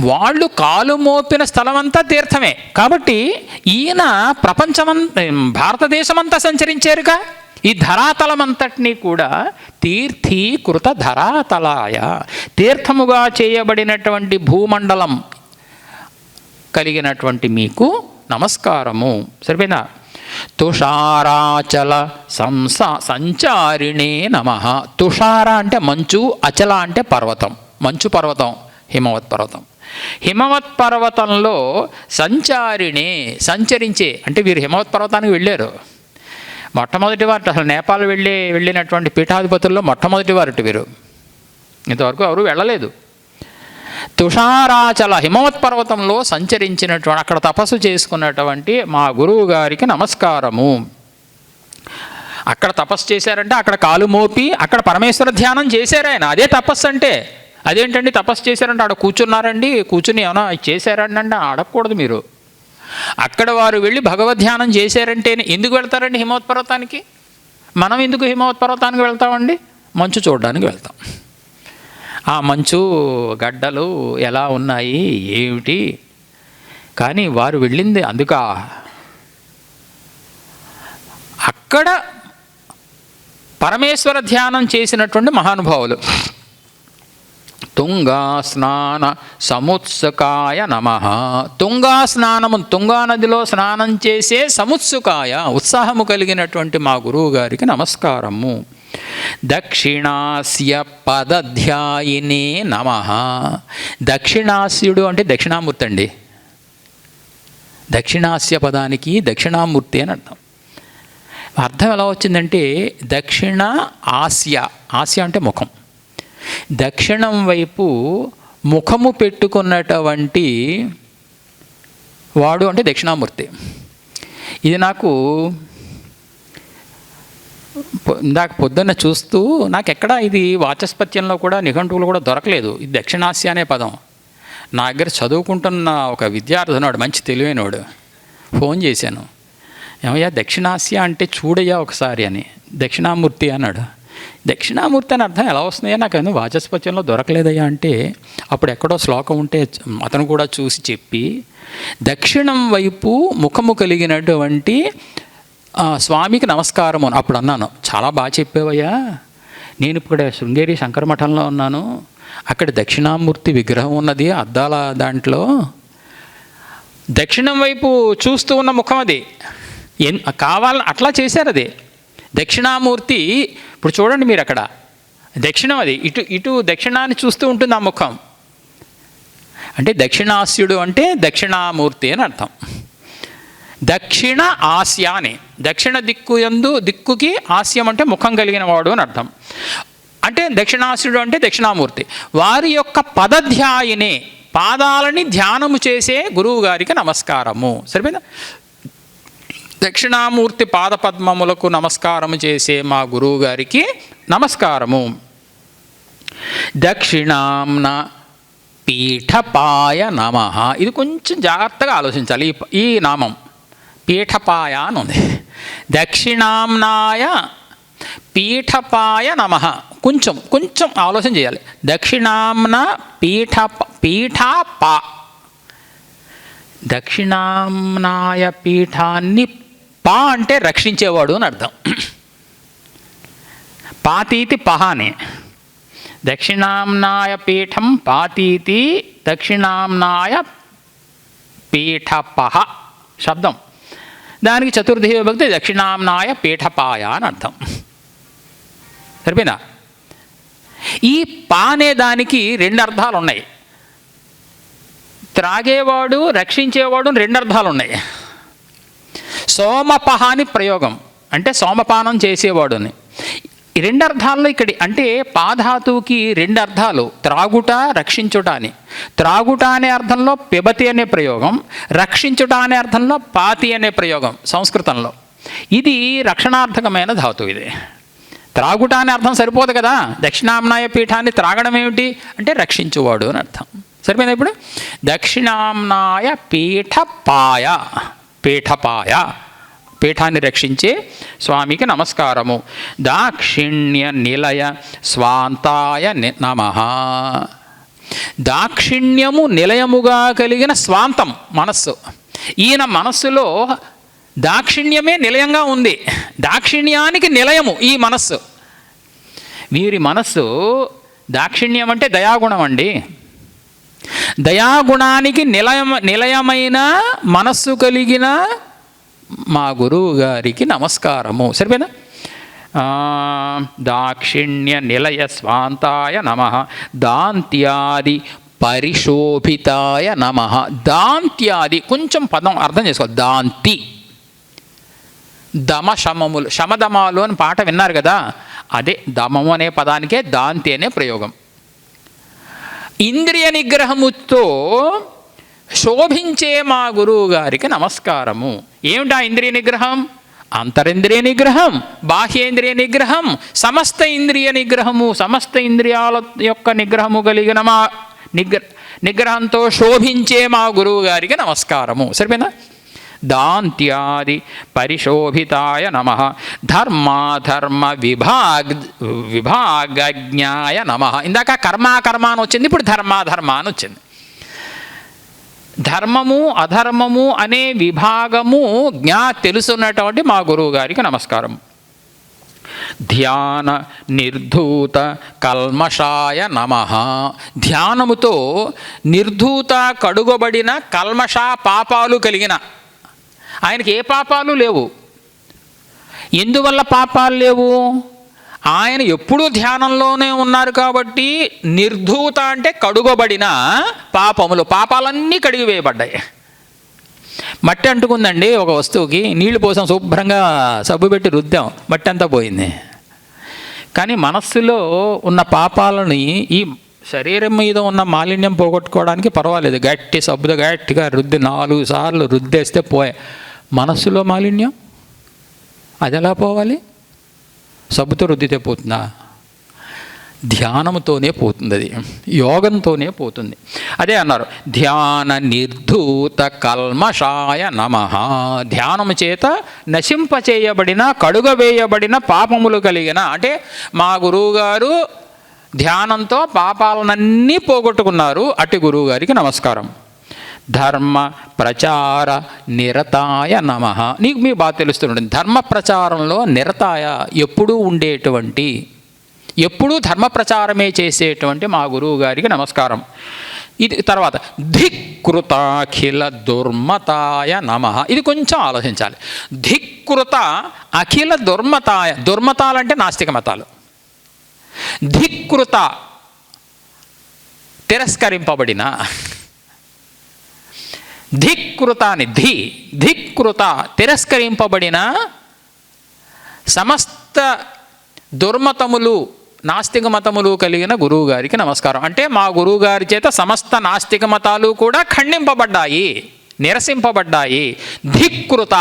వాళ్ళు కాలు మోపిన స్థలం అంతా తీర్థమే. కాబట్టి ఈయన భారతదేశమంతా సంచరించారుగా. ఈ ధరాతలం అంతటినీ కూడా తీర్థీకృత ధరాతలాయ, తీర్థముగా చేయబడినటువంటి భూమండలం కలిగినటువంటి మీకు నమస్కారము. సరిపోయిందా? తుషారాచల సంచారిణే నమః. తుషార అంటే మంచు, అచల అంటే పర్వతం, మంచు పర్వతం హిమవత్ పర్వతం. హిమవత్ పర్వతంలో సంచారిణే, సంచరించే అంటే వీరు హిమవత్ పర్వతానికి వెళ్ళారు. మొట్టమొదటి వారు అసలు నేపాల్ వెళ్ళినటువంటి పీఠాధిపతుల్లో మొట్టమొదటి వారు వీరు. ఇంతవరకు ఎవరు వెళ్ళలేదు. తుషారాచల హిమవత్ పర్వతంలో సంచరించినటువంటి, అక్కడ తపస్సు చేసుకున్నటువంటి మా గురువు గారికి నమస్కారము. అక్కడ తపస్సు చేశారంటే అక్కడ కాలు మోపి అక్కడ పరమేశ్వర ధ్యానం చేశారు ఆయన. అదే తపస్సు అంటే. అదేంటండి తపస్సు చేశారంటే ఆడ కూర్చున్నారండి, కూర్చుని ఏమైనా చేశారండి అంటే అడగకూడదు మీరు. అక్కడ వారు వెళ్ళి భగవద్ధ్యానం చేశారంటే ఎందుకు వెళ్తారండి హిమవత్ పర్వతానికి? మనం ఎందుకు హిమవత్ పర్వతానికి వెళ్తామండి? మంచు చూడడానికి వెళ్తాం. ఆ మంచు గడ్డలు ఎలా ఉన్నాయి ఏమిటి, కానీ వారు వెళ్ళింది అందుక. అక్కడ పరమేశ్వర ధ్యానం చేసినటువంటి మహానుభావులు. తుంగా స్నాన సముత్సుకాయ నమః. తుంగా స్నానము, తుంగా నదిలో స్నానం చేసే సముత్సుకాయ, ఉత్సాహము కలిగినటువంటి మా గురువు గారికి నమస్కారము. దక్షిణాస్య పదధ్యాయినే నమః. దక్షిణాస్యుడు అంటే దక్షిణామూర్తి అండి. దక్షిణాస్య పదానికి దక్షిణామూర్తి అని అర్థం. అర్థం ఎలా వచ్చిందంటే దక్షిణ ఆస్య, ఆస్య అంటే ముఖం, దక్షిణం వైపు ముఖము పెట్టుకున్నటువంటి వాడు అంటే దక్షిణామూర్తి. ఇది నాకు ఇందాక పొద్దున్న చూస్తూ నాకు ఎక్కడా ఇది వాచస్పత్యంలో కూడా నిఘంటువులు కూడా దొరకలేదు. ఇది దక్షిణాస్య అనే పదం. నా దగ్గర చదువుకుంటున్న ఒక విద్యార్థి ఉన్నాడు, మంచి తెలివైనవాడు. ఫోన్ చేశాను, ఏమయ్యా దక్షిణాస్య అంటే చూడయ్యా ఒకసారి అని. దక్షిణామూర్తి అన్నాడు. దక్షిణామూర్తి అని అర్థం ఎలా వస్తుందయ్యా, నాకు ఏమో వాచస్పత్యంలో దొరకలేదయ్యా అంటే అప్పుడు ఎక్కడో శ్లోకం ఉంటే అతను కూడా చూసి చెప్పి, దక్షిణం వైపు ముఖము కలిగినటువంటి స్వామికి నమస్కారము అని అప్పుడు అన్నాను. చాలా బాగా చెప్పావయ్యా, నేను ఇప్పుడు శృంగేరి శంకర మఠంలో ఉన్నాను, అక్కడ దక్షిణామూర్తి విగ్రహం ఉన్నది అద్దాల దాంట్లో, దక్షిణం వైపు చూస్తూ ఉన్న ముఖం అది కావాలని అట్లా చేశారు. అది దక్షిణామూర్తి. ఇప్పుడు చూడండి మీరు అక్కడ దక్షిణం, అది ఇటు ఇటు దక్షిణాన్ని చూస్తూ ఉంటుంది ఆ ముఖం. అంటే దక్షిణాస్యుడు అంటే దక్షిణామూర్తి అని అర్థం. దక్షిణ ఆస్య అని, దక్షిణ దిక్కు యందు, దిక్కుకి ఆస్యం అంటే ముఖం కలిగిన వాడు అని అర్థం. అంటే దక్షిణాస్యుడు అంటే దక్షిణామూర్తి. వారి యొక్క పదధ్యాయినే, పాదాలని ధ్యానము చేసే గురువు గారికి నమస్కారము. సరిపోయిందా? దక్షిణామూర్తి పాదపద్మములకు నమస్కారము చేసే మా గురువు గారికి నమస్కారము. దక్షిణాంన పీఠపాయ నమః. ఇది కొంచెం జాగ్రత్తగా ఆలోచించాలి. ఈ నామం పీఠపాయ అని ఉంది. దక్షిణాంనాయ పీఠపాయ నమః. కొంచెం కొంచెం ఆలోచన చేయాలి. దక్షిణాంన పీఠపా, దక్షిణాంనాయ పీఠాన్ని పా అంటే రక్షించేవాడు అని అర్థం. పాతీతి పహాని, దక్షిణాంనాయ పీఠం పాతీతి, దక్షిణాంనాయ పీఠపహ శబ్దం. దానికి చతుర్థి విభక్తి దక్షిణాంనాయ పీఠపాయ అని అర్థం. సరిపోయిందా? ఈ పా అనే దానికి రెండు అర్థాలు ఉన్నాయి. త్రాగేవాడు, రక్షించేవాడు, రెండు అర్థాలు ఉన్నాయి. సోమపహ అని ప్రయోగం, అంటే సోమపానం చేసేవాడు అని. ఈ రెండు అర్థాల్లో ఇక్కడ అంటే పాధాతువుకి రెండు అర్థాలు, త్రాగుట, రక్షించుట అని. త్రాగుట అనే అర్థంలో పిబతి అనే ప్రయోగం, రక్షించుట అనే అర్థంలో పాతి అనే ప్రయోగం సంస్కృతంలో. ఇది రక్షణార్థకమైన ధాతువు. ఇది త్రాగుట అనే అర్థం సరిపోదు కదా. దక్షిణాంనాయ పీఠాన్ని త్రాగడం ఏమిటి అంటే రక్షించువాడు అని అర్థం. సరిపోయిందా? ఇప్పుడు దక్షిణాంనాయ పీఠపాయ, పీఠపాయ పీఠాన్ని రక్షించే స్వామికి నమస్కారము. దాక్షిణ్య నిలయ స్వాంతాయ నమః. దాక్షిణ్యము నిలయముగా కలిగిన స్వాంతం మనస్సు. ఈయన మనస్సులో దాక్షిణ్యమే నిలయంగా ఉంది. దాక్షిణ్యానికి నిలయము ఈ మనస్సు. వీరి మనస్సు దాక్షిణ్యం అంటే దయాగుణం అండి. దయాగుణానికి నిలయమైన మనస్సు కలిగిన మా గురువు గారికి నమస్కారము. సరిపోయిందా? దాక్షిణ్య నిలయ స్వాంతాయ నమః. దాంత్యాది పరిశోభితాయ నమః. దాంత్యాది కొంచెం పదం అర్థం చేసుకోవాలి. దాంతి, దమ శమములు, శమదమాలు అని పాట విన్నారు కదా, అదే దమము అనే పదానికే దాంతి అనే ప్రయోగం. ఇంద్రియ నిగ్రహముతో శోభించే మా గురువు గారికి నమస్కారము. ఏమిటా ఇంద్రియ నిగ్రహం? అంతరింద్రియ నిగ్రహం, బాహ్యేంద్రియ నిగ్రహం, సమస్త ఇంద్రియ నిగ్రహము, సమస్త ఇంద్రియాల యొక్క నిగ్రహము కలిగిన మా నిగ్రహంతో శోభించే మా గురువు గారికి నమస్కారము. సరిపోయిందా? దాంత్యాది పరిశోభితాయ నమః. ధర్మాధర్మ విభాగజ్ఞాయ నమః. ఇందాక కర్మ అని వచ్చింది, ఇప్పుడు ధర్మాధర్మ అని వచ్చింది. ధర్మము అధర్మము అనే విభాగము తెలుసున్నటువంటి మా గురువు గారికి నమస్కారం. ధ్యాన నిర్ధూత కల్మషాయ నమః. ధ్యానముతో నిర్ధూత కడుగబడిన కల్మష పాపాలు కలిగిన, ఆయనకి ఏ పాపాలు లేవు. ఎందువల్ల పాపాలు లేవు? ఆయన ఎప్పుడూ ధ్యానంలోనే ఉన్నారు కాబట్టి. నిర్ధూత అంటే కడుగబడిన పాపములు, పాపాలన్నీ కడిగివేయబడ్డాయి. మట్టి అంటుకుందండి ఒక వస్తువుకి, నీళ్లు పోసాం, శుభ్రంగా సబ్బు పెట్టి రుద్దాం, మట్టి అంతా పోయింది. కానీ మనస్సులో ఉన్న పాపాలని, ఈ శరీరం మీద ఉన్న మాలిన్యం పోగొట్టుకోవడానికి పర్వాలేదు, గట్టి సబ్బుతో గట్టిగా రుద్ది 4 సార్లు రుద్దేస్తే పోయే. మనస్సులో మాలిన్యం అది ఎలా పోవాలి? సబ్బుతో రుద్దితే పోతుందా? ధ్యానంతోనే పోతుంది, అది యోగంతోనే పోతుంది. అదే అన్నారు, ధ్యాన నిర్ధూత కల్మషాయ నమః. ధ్యానము చేత నశింపచేయబడిన, కడుగవేయబడిన పాపములు కలిగిన, అంటే మా గురువుగారు ధ్యానంతో పాపాలనన్నీ పోగొట్టుకున్నారు, అట్టి గురువుగారికి నమస్కారం. ధర్మ ప్రచార నిరతాయ నమః. నీకు మీకు బాగా తెలుస్తుంటుంది, ధర్మ ప్రచారంలో నిరతాయ, ఎప్పుడూ ఉండేటువంటి, ఎప్పుడూ ధర్మ ప్రచారమే చేసేటువంటి మా గురువు గారికి నమస్కారం. ఇది తర్వాత ధిక్కృతాఖిల దుర్మతాయ నమః. ఇది కొంచెం ఆలోచించాలి. ధిక్కృత అఖిల దుర్మతాయ, దుర్మతాలంటే నాస్తిక మతాలు. ధిక్కృత తిరస్కరింపబడిన, ధిక్కృత అని ధిక్కృత తిరస్కరింపబడిన సమస్త దుర్మతములు, నాస్తిక మతములు కలిగిన గురువుగారికి నమస్కారం. అంటే మా గురువుగారి చేత సమస్త నాస్తిక మతాలు కూడా ఖండింపబడ్డాయి, నిరసింపబడ్డాయి. ధిక్కృత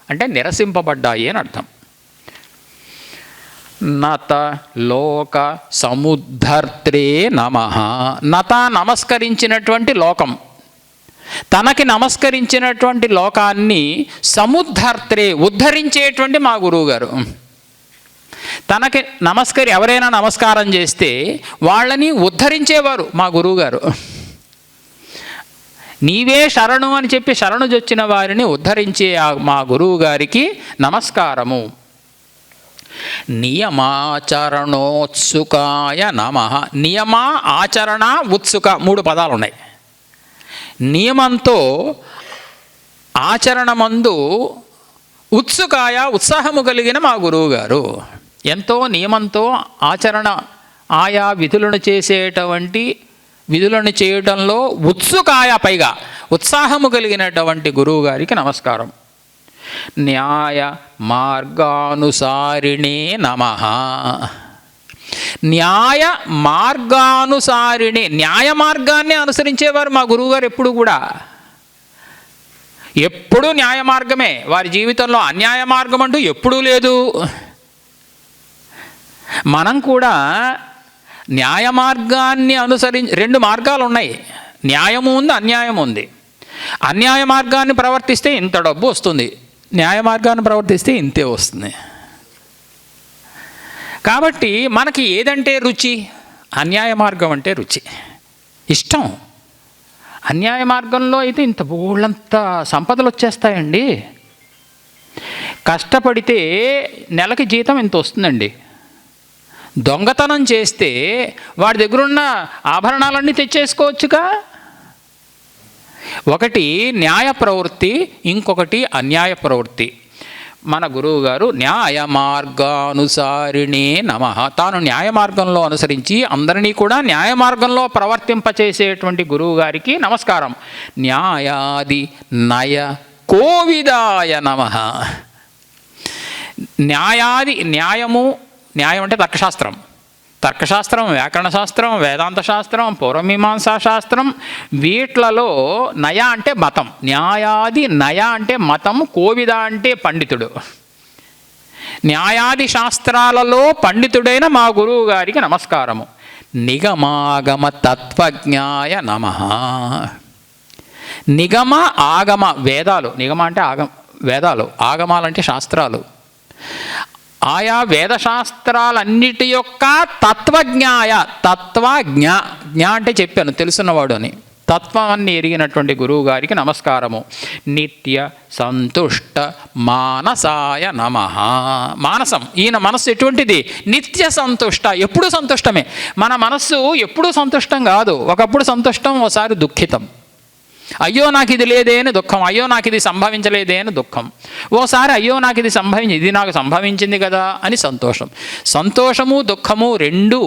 అంటే నిరసింపబడ్డాయి అని అర్థం. నత లోక సముద్ధర్త్రే నమః. నత నమస్కరించినటువంటి లోకం, తనకి నమస్కరించినటువంటి లోకాన్ని సముద్ధర్త్రే ఉద్ధరించేటువంటి మా గురువుగారు. తనకి ఎవరైనా నమస్కారం చేస్తే వాళ్ళని ఉద్ధరించేవారు మా గురువుగారు. నీవే శరణు అని చెప్పి శరణు జొచ్చిన వారిని ఉద్ధరించే మా గురువుగారికి నమస్కారము. నియమాచరణోత్సుకాయ నమః. నియమ, ఆచరణ, ఉత్సుక 3 పదాలు ఉన్నాయి. నియమంతో, ఆచరణమందు ఉత్సుకాయ ఉత్సాహము కలిగిన మా గురువుగారు. ఎంతో నియమంతో ఆచరణ, ఆయా విధులను విధులను చేయడంలో ఉత్సుకాయ, పైగా ఉత్సాహము కలిగినటువంటి గురువుగారికి నమస్కారం. న్యాయ మార్గానుసారిణే నమః. న్యాయ మార్గానుసారిణి, న్యాయ మార్గాన్ని అనుసరించేవారు మా గురువుగారు. ఎప్పుడు కూడా ఎప్పుడూ న్యాయ మార్గమే వారి జీవితంలో, అన్యాయ మార్గం అంటూ ఎప్పుడూ లేదు. మనం కూడా న్యాయ మార్గాన్ని 2 మార్గాలు ఉన్నాయి, న్యాయము ఉంది, అన్యాయం ఉంది. అన్యాయ మార్గాన్ని ప్రవర్తిస్తే ఇంత డబ్బు వస్తుంది, న్యాయ మార్గాన్ని ప్రవర్తిస్తే ఇంతే వస్తుంది. కాబట్టి మనకి ఏదంటే రుచి? అన్యాయ మార్గం అంటే రుచి, ఇష్టం. అన్యాయ మార్గంలో అయితే ఇంత బోళ్ళంత సంపదలు వచ్చేస్తాయండి. కష్టపడితే నెలకి జీతం ఇంత వస్తుందండి. దొంగతనం చేస్తే వాడి దగ్గరున్న ఆభరణాలన్నీ తెచ్చేసుకోవచ్చుగా. ఒకటి న్యాయ ప్రవృత్తి, ఇంకొకటి అన్యాయ ప్రవృత్తి. మన గురువు గారు న్యాయ మార్గానుసారిణే నమః. తాను న్యాయ మార్గంలో అనుసరించి అందరినీ కూడా న్యాయ మార్గంలో ప్రవర్తింపచేసేటువంటి గురువు గారికి నమస్కారం. న్యాయాది నయ కోవిదాయ నమః. న్యాయాది, న్యాయం అంటే తర్కశాస్త్రం, వ్యాకరణ శాస్త్రం, వేదాంత శాస్త్రం, పూర్వమీమాంసా శాస్త్రం, వీట్లలో నయ అంటే మతం, న్యాయాది నయ అంటే మతం, కోవిద అంటే పండితుడు. న్యాయాది శాస్త్రాలలో పండితుడైన మా గురువు గారికి నమస్కారము. నిగమాగమ తత్వజ్ఞాయ నమః. నిగమ ఆగమ వేదాలు, నిగమ అంటే వేదాలు, ఆగమాలంటే శాస్త్రాలు, ఆయా వేదశాస్త్రాలన్నిటి యొక్క తత్వజ్ఞాయ, జ్ఞ అంటే చెప్పాను తెలుసున్నవాడు అని. తత్వాన్ని ఎరిగినటువంటి గురువు గారికి నమస్కారము. నిత్య సంతుష్ట మానసాయ నమః. మానసం, ఈయన మనస్సు ఎటువంటిది? నిత్య సంతుష్ట, ఎప్పుడూ సంతుష్టమే. మన మనస్సు ఎప్పుడూ సంతుష్టం కాదు. ఒకప్పుడు సంతుష్టం, ఓసారి దుఃఖితం. అయ్యో నాకు ఇది లేదే అని దుఃఖం, అయ్యో నాకు ఇది సంభవించలేదే అని దుఃఖం. ఓసారి అయ్యో నాకు ఇది నాకు సంభవించింది కదా అని సంతోషం. సంతోషము దుఃఖము రెండూ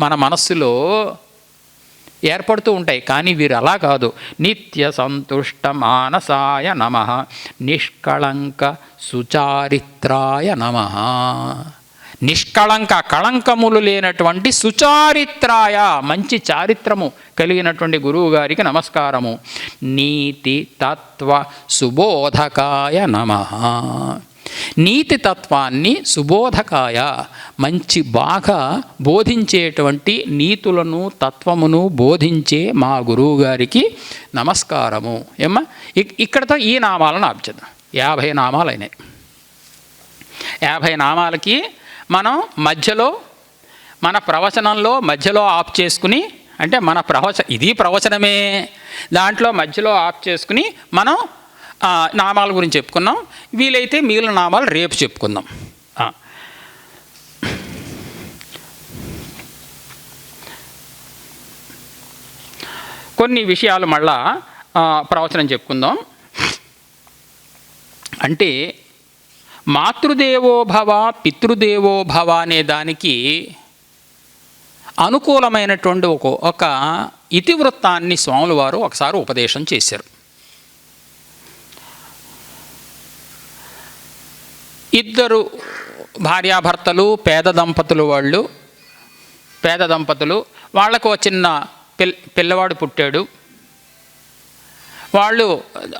మన మనస్సులో ఏర్పడుతూ ఉంటాయి. కానీ వీరు అలా కాదు. నిత్య సంతుష్ట మానసాయ నమః, నిష్కళంక సుచారిత్రాయ నమః. నిష్కళంక, కళంకములు లేనటువంటి సుచారిత్రాయ, మంచి చారిత్రము కలిగినటువంటి గురువు గారికి నమస్కారము. నీతి తత్వ సుబోధకాయ నమః. నీతి తత్వాన్ని సుబోధకాయ, మంచి బాగా బోధించేటువంటి నీతులను తత్వమును బోధించే మా గురువు గారికి నమస్కారము. ఏమ్మా, ఇక్కడతో ఈ నామాలను ఆపుచేద్దాం. 50 నామాలు అయినాయి. 50 నామాలకి మనం మధ్యలో మన ప్రవచనంలో మధ్యలో ఆఫ్ చేసుకుని, అంటే మన ఇది ప్రవచనమే, దాంట్లో మధ్యలో ఆఫ్ చేసుకుని మనం నామాల గురించి చెప్పుకున్నాం. వీలైతే మిగిలిన నామాలు రేపు చెప్పుకుందాం. కొన్ని విషయాలు మళ్ళా ప్రవచనం చెప్పుకుందాం. అంటే మాతృదేవోభవ పితృదేవోభవ అనే దానికి అనుకూలమైనటువంటి ఒక ఇతివృత్తాన్ని స్వాముల వారు ఒకసారి ఉపదేశం చేశారు. ఇద్దరు భార్యాభర్తలు, పేద దంపతులు, వాళ్ళకు చిన్న పిల్లవాడు పుట్టాడు. వాళ్ళు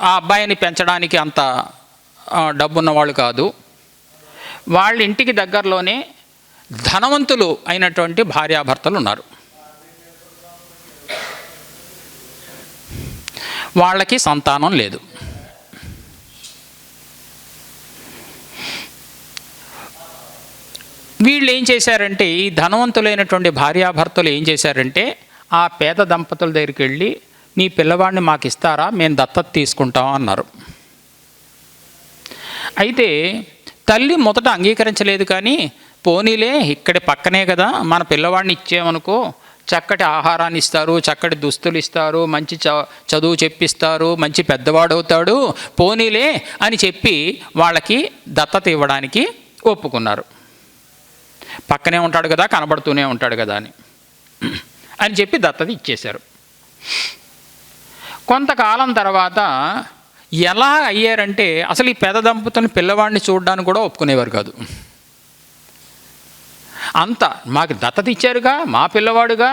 ఆ అబ్బాయిని పెంచడానికి అంత డబ్బున్న వాళ్ళు కాదు. వాళ్ళ ఇంటికి దగ్గరలోనే ధనవంతులు అయినటువంటి భార్యాభర్తలు ఉన్నారు. వాళ్ళకి సంతానం లేదు. వీళ్ళు ఏం చేశారంటే, ఈ ధనవంతులైనటువంటి భార్యాభర్తలు ఏం చేశారంటే, ఆ పేద దంపతుల దగ్గరికి వెళ్ళి, మీ పిల్లవాడిని మాకు ఇస్తారా, మేము దత్తత తీసుకుంటాం అన్నారు. అయితే తల్లి మొదట అంగీకరించలేదు. కానీ పోనీలే, ఇక్కడి పక్కనే కదా, మన పిల్లవాడిని ఇచ్చేమనుకో చక్కటి ఆహారాన్ని ఇస్తారు, చక్కటి దుస్తులు ఇస్తారు, మంచి చదువు చెప్పిస్తారు, మంచి పెద్దవాడవుతాడు, పోనీలే అని చెప్పి వాళ్ళకి దత్తత ఇవ్వడానికి ఒప్పుకున్నారు. పక్కనే ఉంటాడు కదా, కనబడుతూనే ఉంటాడు కదా అని చెప్పి దత్తత ఇచ్చేశారు. కొంతకాలం తర్వాత ఎలా అయ్యారంటే, అసలు ఈ పేద దంపతులను పిల్లవాడిని చూడడానికి కూడా ఒప్పుకునేవారు కాదు. అంత మాకు దత్తత ఇచ్చారుగా, మా పిల్లవాడుగా,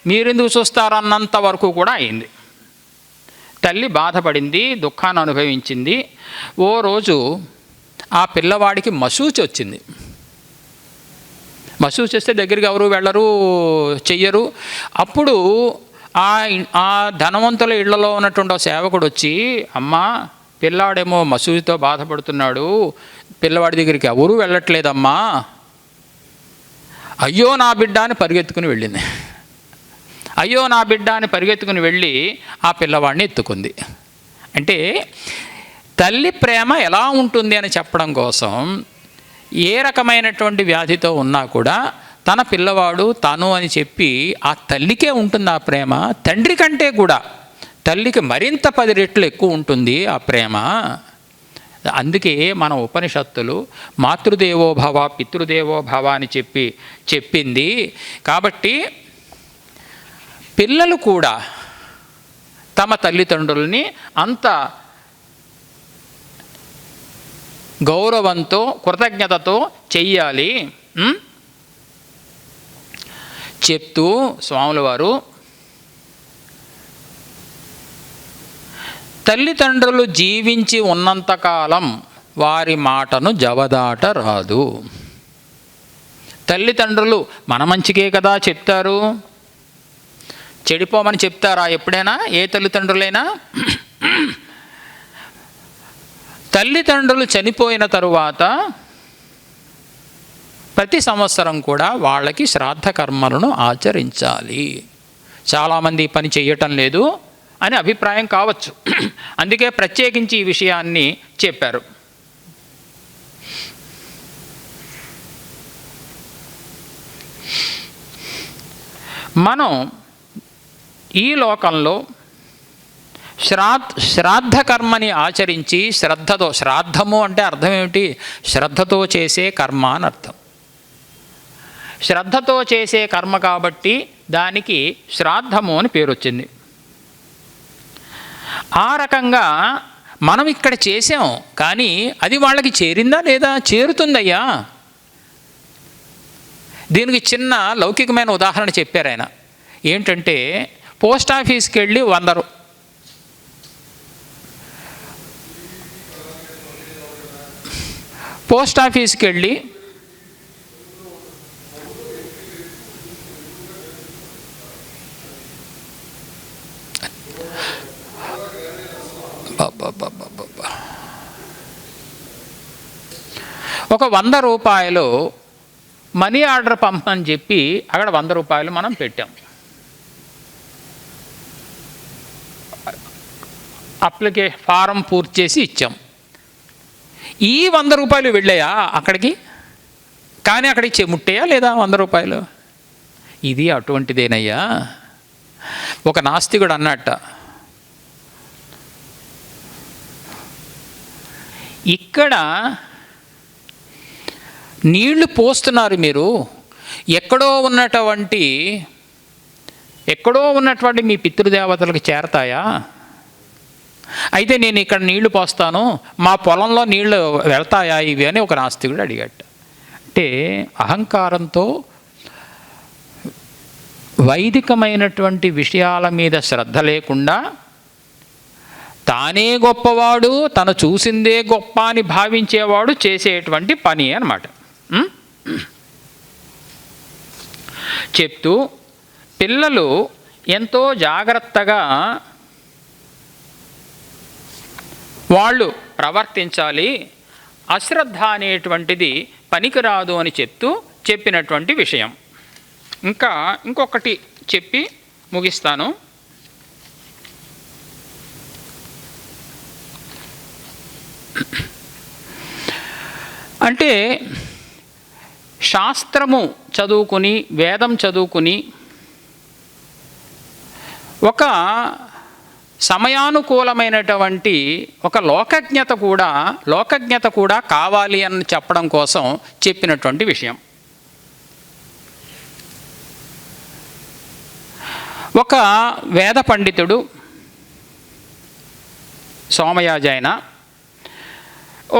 మీరెందుకు చూస్తారన్నంత వరకు కూడా అయింది. తల్లి బాధపడింది, దుఃఖాన్ని అనుభవించింది. ఓ రోజు ఆ పిల్లవాడికి మశూచి వచ్చింది. మశూచి వస్తే దగ్గరికి ఎవరు వెళ్ళరు, చెయ్యరు. అప్పుడు ఆ ధనవంతుల ఇళ్లలో ఉన్నటువంటి సేవకుడు వచ్చి, అమ్మా పిల్లాడేమో మశూచితో బాధపడుతున్నాడు, పిల్లవాడి దగ్గరికి ఎవరూ వెళ్ళట్లేదమ్మా, అయ్యో నా బిడ్డ అని పరిగెత్తుకుని వెళ్ళింది. అయ్యో నా బిడ్డ అని పరిగెత్తుకుని వెళ్ళి ఆ పిల్లవాడిని ఎత్తుకుంది. అంటే తల్లి ప్రేమ ఎలా ఉంటుంది అని చెప్పడం కోసం, ఏ రకమైనటువంటి వ్యాధితో ఉన్నా కూడా తన పిల్లవాడు తను అని చెప్పి ఆ తల్లికే ఉంటుంది ఆ ప్రేమ. తండ్రి కంటే కూడా తల్లికి మరింత 10 రెట్లు ఎక్కువ ఉంటుంది ఆ ప్రేమ. అందుకే మన ఉపనిషత్తులు మాతృదేవోభవ పితృదేవోభవ అని చెప్పింది. కాబట్టి పిల్లలు కూడా తమ తల్లిదండ్రుల్ని అంత గౌరవంతో కృతజ్ఞతతో చెయ్యాలి చెప్తూ స్వాముల వారు, తల్లిదండ్రులు జీవించి ఉన్నంతకాలం వారి మాటను జవదాట రాదు. తల్లిదండ్రులు మన మంచికే కదా చెప్తారు, చెడిపోమని చెప్తారా ఎప్పుడైనా? ఏ తల్లిదండ్రులైనా? తల్లిదండ్రులు చనిపోయిన తరువాత ప్రతి సంవత్సరం కూడా వాళ్ళకి శ్రాద్ధ కర్మలను ఆచరించాలి. చాలామంది పని చేయటం లేదు. అని అభిప్రాయం కావచ్చు. అందుకే ప్రత్యేకించి ఈ విషయాన్ని చెప్పారు. మనం ఈ లోకంలో శ్రాద్ధ కర్మని ఆచరించి శ్రద్ధతో, శ్రాద్ధము అంటే అర్థం ఏమిటి? శ్రద్ధతో చేసే కర్మ అని అర్థం. శ్రద్ధతో చేసే కర్మ కాబట్టి దానికి శ్రాద్ధము అని పేరు వచ్చింది. ఆ రకంగా మనం ఇక్కడ చేసాం, కానీ అది వాళ్ళకి చేరిందా లేదా? చేరుతుందయ్యా. దీనికి చిన్న లౌకికమైన ఉదాహరణ చెప్పారు ఆయన. ఏంటంటే పోస్ట్ ఆఫీస్కి వెళ్ళి 100 పోస్ట్ ఆఫీస్కి వెళ్ళి ఒక 100 రూపాయలు మనీ ఆర్డర్ పంపని చెప్పి అక్కడ 100 రూపాయలు మనం పెట్టాం. ఫారం పూర్తి చేసి ఇచ్చాం. ఈ 100 రూపాయలు వెళ్ళాయా అక్కడికి? కానీ అక్కడికి ముట్టాయా లేదా 100 రూపాయలు? ఇది అటువంటిదేనయ్యా. ఒక నాస్తికుడు అన్నట్ట, ఇక్కడ నీళ్లు పోస్తున్నారు మీరు, ఎక్కడో ఉన్నటువంటి మీ పితృదేవతలకు చేరతాయా? అయితే నేను ఇక్కడ నీళ్లు పోస్తాను, మా పొలంలో నీళ్లు వెళ్తాయా ఇవి అని ఒక నాస్తికుడు అడిగాడు. అంటే అహంకారంతో వైదికమైనటువంటి విషయాల మీద శ్రద్ధ లేకుండా తానే గొప్పవాడు, తను చూసిందే గొప్ప అని భావించేవాడు చేసేటువంటి పని అన్నమాట. చెప్తూ పిల్లలు ఎంతో జాగ్రత్తగా వాళ్ళు ప్రవర్తించాలి, అశ్రద్ధ అనేటువంటిది పనికిరాదు అని చెప్పినటువంటి విషయం. ఇంకొకటి చెప్పి ముగిస్తాను. అంటే శాస్త్రము చదువుకుని, వేదం చదువుకుని ఒక సమయానుకూలమైనటువంటి ఒక లోకజ్ఞత కూడా కావాలి అని చెప్పడం కోసం చెప్పినటువంటి విషయం. ఒక వేద పండితుడు సోమయాజైన ఓ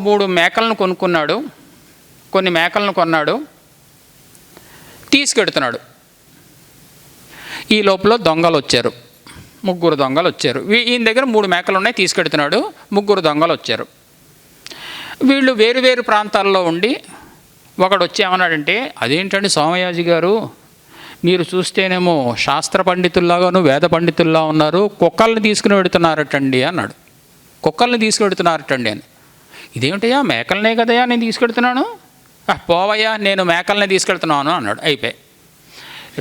3 మేకలను కొనుక్కున్నాడు. కొన్ని మేకలను కొన్నాడు, తీసుకెడుతున్నాడు. ఈ లోపల దొంగలు వచ్చారు, 3 దొంగలు వచ్చారు. ఈయన దగ్గర 3 మేకలు ఉన్నాయి, తీసుకెడుతున్నాడు. 3 దొంగలు వచ్చారు. వీళ్ళు వేరు ప్రాంతాల్లో ఉండి ఒకడు వచ్చి ఏమన్నాడంటే, అదేంటండి సోమయాజి గారు, మీరు చూస్తేనేమో శాస్త్ర పండితుల్లాగాను వేద పండితుల్లా ఉన్నారు, కుక్కల్ని తీసుకుని పెడుతున్నారటండి అన్నాడు. కుక్కల్ని తీసుకువెడుతున్నారటండి అని. ఇదేమిటయ్యా, మేకలనే కదయ్యా నేను తీసుకెడుతున్నాను, పోవయ్యా నేను మేకలనే తీసుకెళ్తున్నాను అన్నాడు. అయిపోయి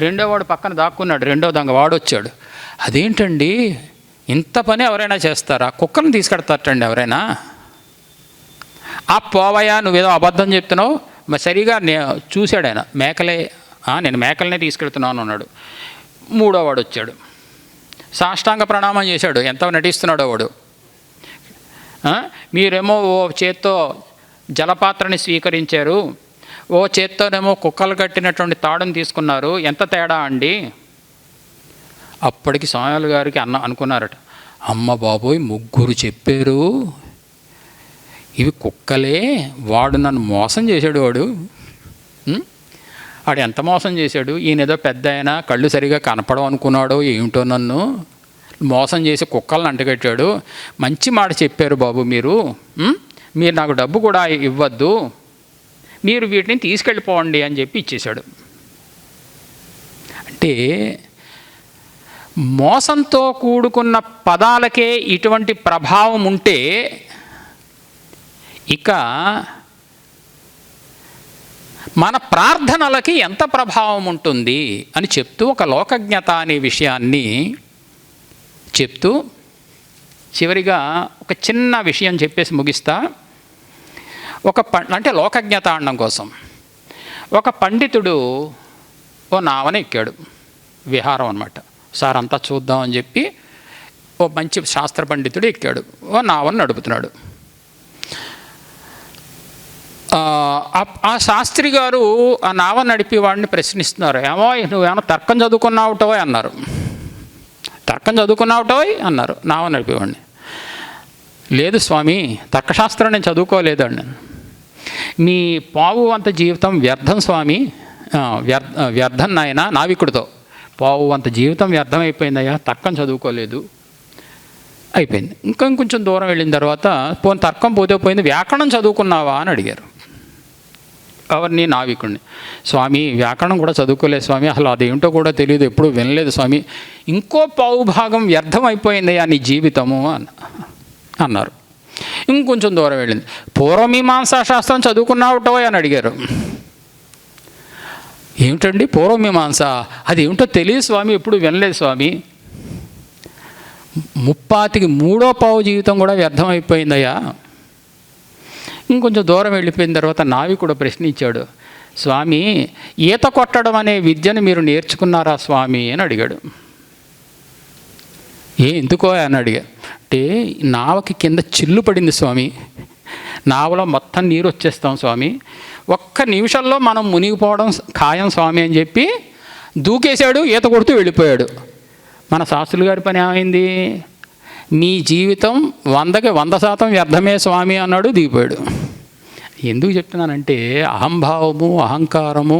రెండో వాడు పక్కన దాక్కున్నాడు. రెండో దొంగ వాడు వచ్చాడు. అదేంటండి ఇంత పని ఎవరైనా చేస్తారా, కుక్కల్ని తీసుకెడతారటండి ఎవరైనా? పోవయ్యా నువ్వేదో అబద్ధం చెప్తున్నావు, సరిగా చూశాడు ఆయన. నేను మేకలనే తీసుకెళ్తున్నాను అన్నాడు. మూడో వాడు వచ్చాడు, సాష్టాంగ ప్రణామం చేశాడు. ఎంత నటిస్తున్నాడో వాడు. మీరేమో ఓ చేత్తో జలపాత్రని స్వీకరించారు, ఓ చేత్తోనేమో కుక్కలు కట్టినటువంటి తాడుని తీసుకున్నారు, ఎంత తేడా అండి? అప్పటికి స్వామి గారికి అనుకున్నారట, అమ్మ బాబోయ్ 3 చెప్పారు, ఇవి కుక్కలే, వాడు నన్ను మోసం చేశాడు. వాడు ఎంత మోసం చేశాడు? ఈయన ఏదో పెద్ద అయినా కళ్ళు సరిగా కనపడవు అనుకున్నాడో ఏమిటో, నన్ను మోసం చేసి కుక్కలను అంటగట్టాడు. మంచి మాట చెప్పారు బాబు, మీరు నాకు డబ్బు కూడా ఇవ్వద్దు, మీరు వీటిని తీసుకెళ్ళిపోండి అని చెప్పి ఇచ్చేశాడు. అంటే మోసంతో కూడుకున్న పదాలకే ఇటువంటి ప్రభావం ఉంటే ఇక మన ప్రార్థనలకి ఎంత ప్రభావం ఉంటుంది అని చెప్తూ ఒక లోకజ్ఞత అనే విషయాన్ని చెప్తూ చివరిగా ఒక చిన్న విషయం చెప్పేసి ముగిస్తా. అంటే లోకజ్ఞత ఆడడం కోసం ఒక పండితుడు ఓ నావన ఎక్కాడు, విహారం అన్నమాట. సార్ అంతా చూద్దామని చెప్పి ఓ మంచి శాస్త్ర పండితుడు ఎక్కాడు, ఓ నావన నడుపుతున్నాడు. ఆ శాస్త్రి గారు ఆ నావ నడిపి వాడిని ప్రశ్నిస్తున్నారు, ఏమో నువ్వేమో తర్కం చదువుకున్నావుటో అన్నారు. తర్కం చదువుకున్నావుటో అన్నారు నావ నడిపేవాడిని. లేదు స్వామి, తర్కశాస్త్రం నేను చదువుకోలేదండి. మీ పావు అంత జీవితం వ్యర్థం స్వామి, వ్యర్థం నాయన, నావికుడితో పావు అంత జీవితం వ్యర్థమైపోయిందయ్యా, తర్కం చదువుకోలేదు, అయిపోయింది. ఇంకొంచెం దూరం వెళ్ళిన తర్వాత పోనీ తర్కం పోతే పోయింది, వ్యాకరణం చదువుకున్నావా అని అడిగారు. ఎవరిని? నావికుడిని. స్వామి వ్యాకరణం కూడా చదువుకోలేదు స్వామి, అసలు అదేమిటో కూడా తెలియదు, ఎప్పుడు వినలేదు స్వామి. ఇంకో పావు భాగం వ్యర్థం అయిపోయిందయ్యా నీ జీవితము అన్నారు. ఇంకొంచెం దూరం వెళ్ళింది. పూర్వమీమాంసా శాస్త్రం చదువుకున్నావుటో అని అడిగారు. ఏమిటండి పూర్వమీమాంస? అది ఏమిటో తెలియదు స్వామి, ఎప్పుడు వినలేదు స్వామి. 33వ జీవితం కూడా వ్యర్థం అయిపోయిందయ్యా. ఇంకొంచెం దూరం వెళ్ళిపోయిన తర్వాత నావికుడు ప్రశ్నించాడు, స్వామి ఈత కొట్టడం అనే విద్యను మీరు నేర్చుకున్నారా స్వామి అని అడిగాడు. ఎందుకో అని అడిగా. అంటే నావకి కింద చిల్లు పడింది స్వామి, నావలో మొత్తం నీరు వచ్చేస్తాం స్వామి, ఒక్క నిమిషంలో మనం మునిగిపోవడం ఖాయం స్వామి అని చెప్పి దూకేశాడు, ఈత కొడుతూ వెళ్ళిపోయాడు. మన శాస్త్రులు గారి పని ఏమైంది? మీ జీవితం 100కి 100% వ్యర్థమే స్వామి అన్నాడు, దిగిపోయాడు. ఎందుకు చెప్తున్నానంటే అహంభావము అహంకారము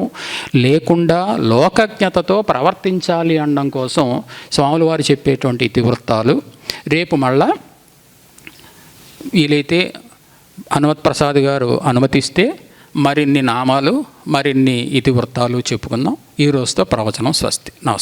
లేకుండా లోకజ్ఞతతో ప్రవర్తించాలి అనడం కోసం స్వాములు వారు చెప్పేటువంటి ఇతివృత్తాలు. రేపు మళ్ళా వీలైతే హనుమత్ ప్రసాద్ గారు అనుమతిస్తే మరిన్ని నామాలు మరిన్ని ఇతివృత్తాలు చెప్పుకుందాం. ఈ రోజుతో ప్రవచనం స్వస్తి. నమస్కారం.